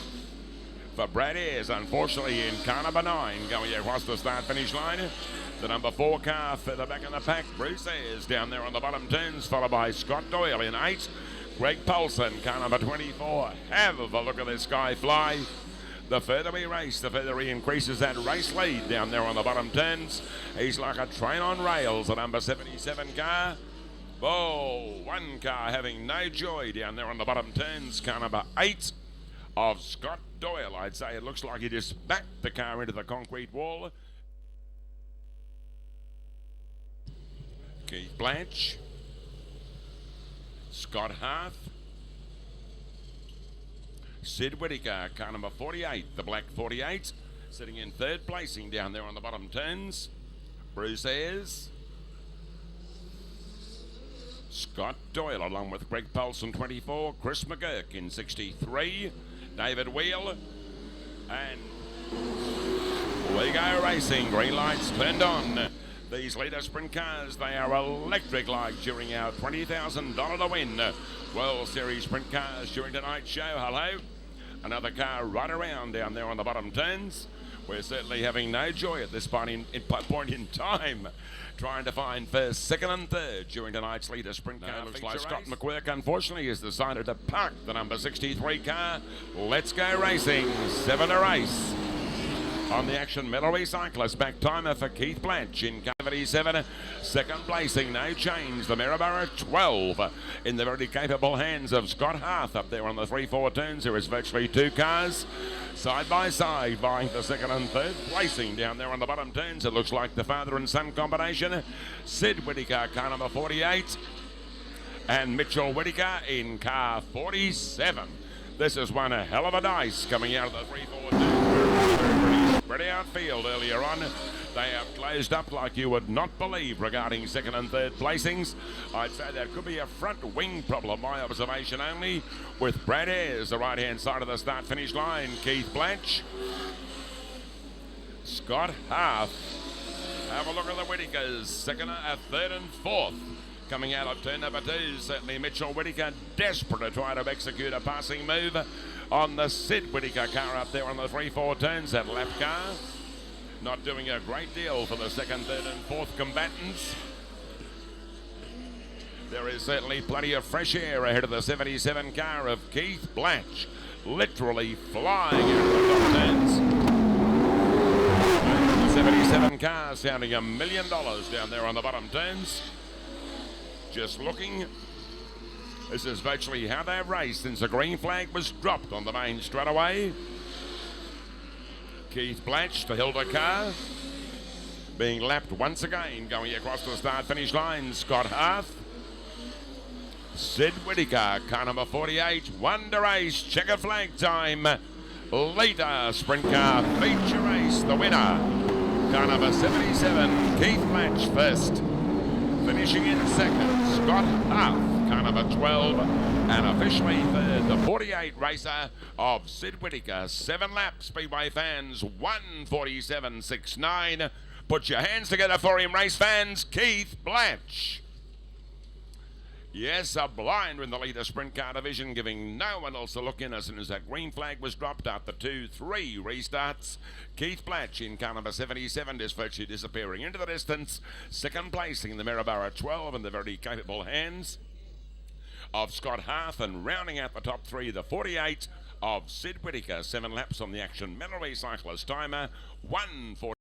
for Brad Ayres, unfortunately, in car number 9 going across the start-finish line. The number 4 car further back in the pack, Bruce Ayres down there on the bottom turns, followed by Scott Doyle in 8. Greg Paulson, car number 24. Have a look at this guy fly. The further we race, the further he increases that race lead down there on the bottom turns. He's like a train on rails, the number 77 car. Oh, 1 car having no joy down there on the bottom turns, car number 8 of Scott Doyle. I'd say it looks like he just backed the car into the concrete wall. Keith Blanch, Scott Hart, Sid Whittaker, car number 48, the black 48, sitting in third placing down there on the bottom turns. Bruce Ayres, Scott Doyle along with Greg Paulson 24, Chris McGurk in 63, David Wheel, and we go racing. Green lights turned on. These leader sprint cars, they are electric like during our $20,000 to win World Series sprint cars during tonight's show. Hello. Another car right around down there on the bottom turns. We're certainly having no joy at this point in time trying to find first, second and third during tonight's leader sprint car. Looks like Scott McGurk unfortunately has decided to park the number 63 car. Let's go racing. 7 to race. On the action, medal recyclist, back timer for Keith Blanch in car 77. Second placing, no change. The Maryborough 12 in the very capable hands of Scott Hart up there on the 3-4 turns. There is virtually 2 cars side by side vying for second and third placing down there on the bottom turns. It looks like the father and son combination. Sid Whittaker, car number 48, and Mitchell Whittaker in car 47. This is one hell of a dice coming out of the 3-4 turns. Pretty outfield earlier on. They have closed up like you would not believe regarding second and third placings. I'd say that could be a front wing problem, my observation only, with Brad Ayres, the right-hand side of the start-finish line. Keith Blanch, Scott Hart. Have a look at the Whittakers, third and fourth. Coming out of turn number 2, certainly Mitchell Whittaker, desperate to try to execute a passing move on the Sid Whittaker car up there on the 3-4 turns, that lap car. Not doing a great deal for the second, third and fourth combatants. There is certainly plenty of fresh air ahead of the 77 car of Keith Blanch, literally flying out of the top turns. The 77 car sounding $1 million down there on the bottom turns. Just looking, this is virtually how they've raced since the green flag was dropped on the main straightaway. Keith Blanch, the Hilda car, being lapped once again, going across the start-finish line. Scott Hart, Sid Whittaker, car number 48, 1 to race, checker flag time. Later, sprint car feature race, the winner, car number 77, Keith Blanch first. Finishing in second, Scott Hart, car number 12, and officially third, the 48 racer of Sid Whittaker. 7 laps, Speedway fans, 1:47.69. Put your hands together for him, race fans, Keith Blanch. Yes, a blind in the leader sprint car division, giving no one else a look in as soon as that green flag was dropped after 2-3 restarts. Keith Blanch in car number 77 is virtually disappearing into the distance. Second placing the Maryborough 12 in the very capable hands of Scott Hart, and rounding out the top 3, the 48 of Sid Whittaker. 7 laps on the action. Medal recyclist timer, 1:40.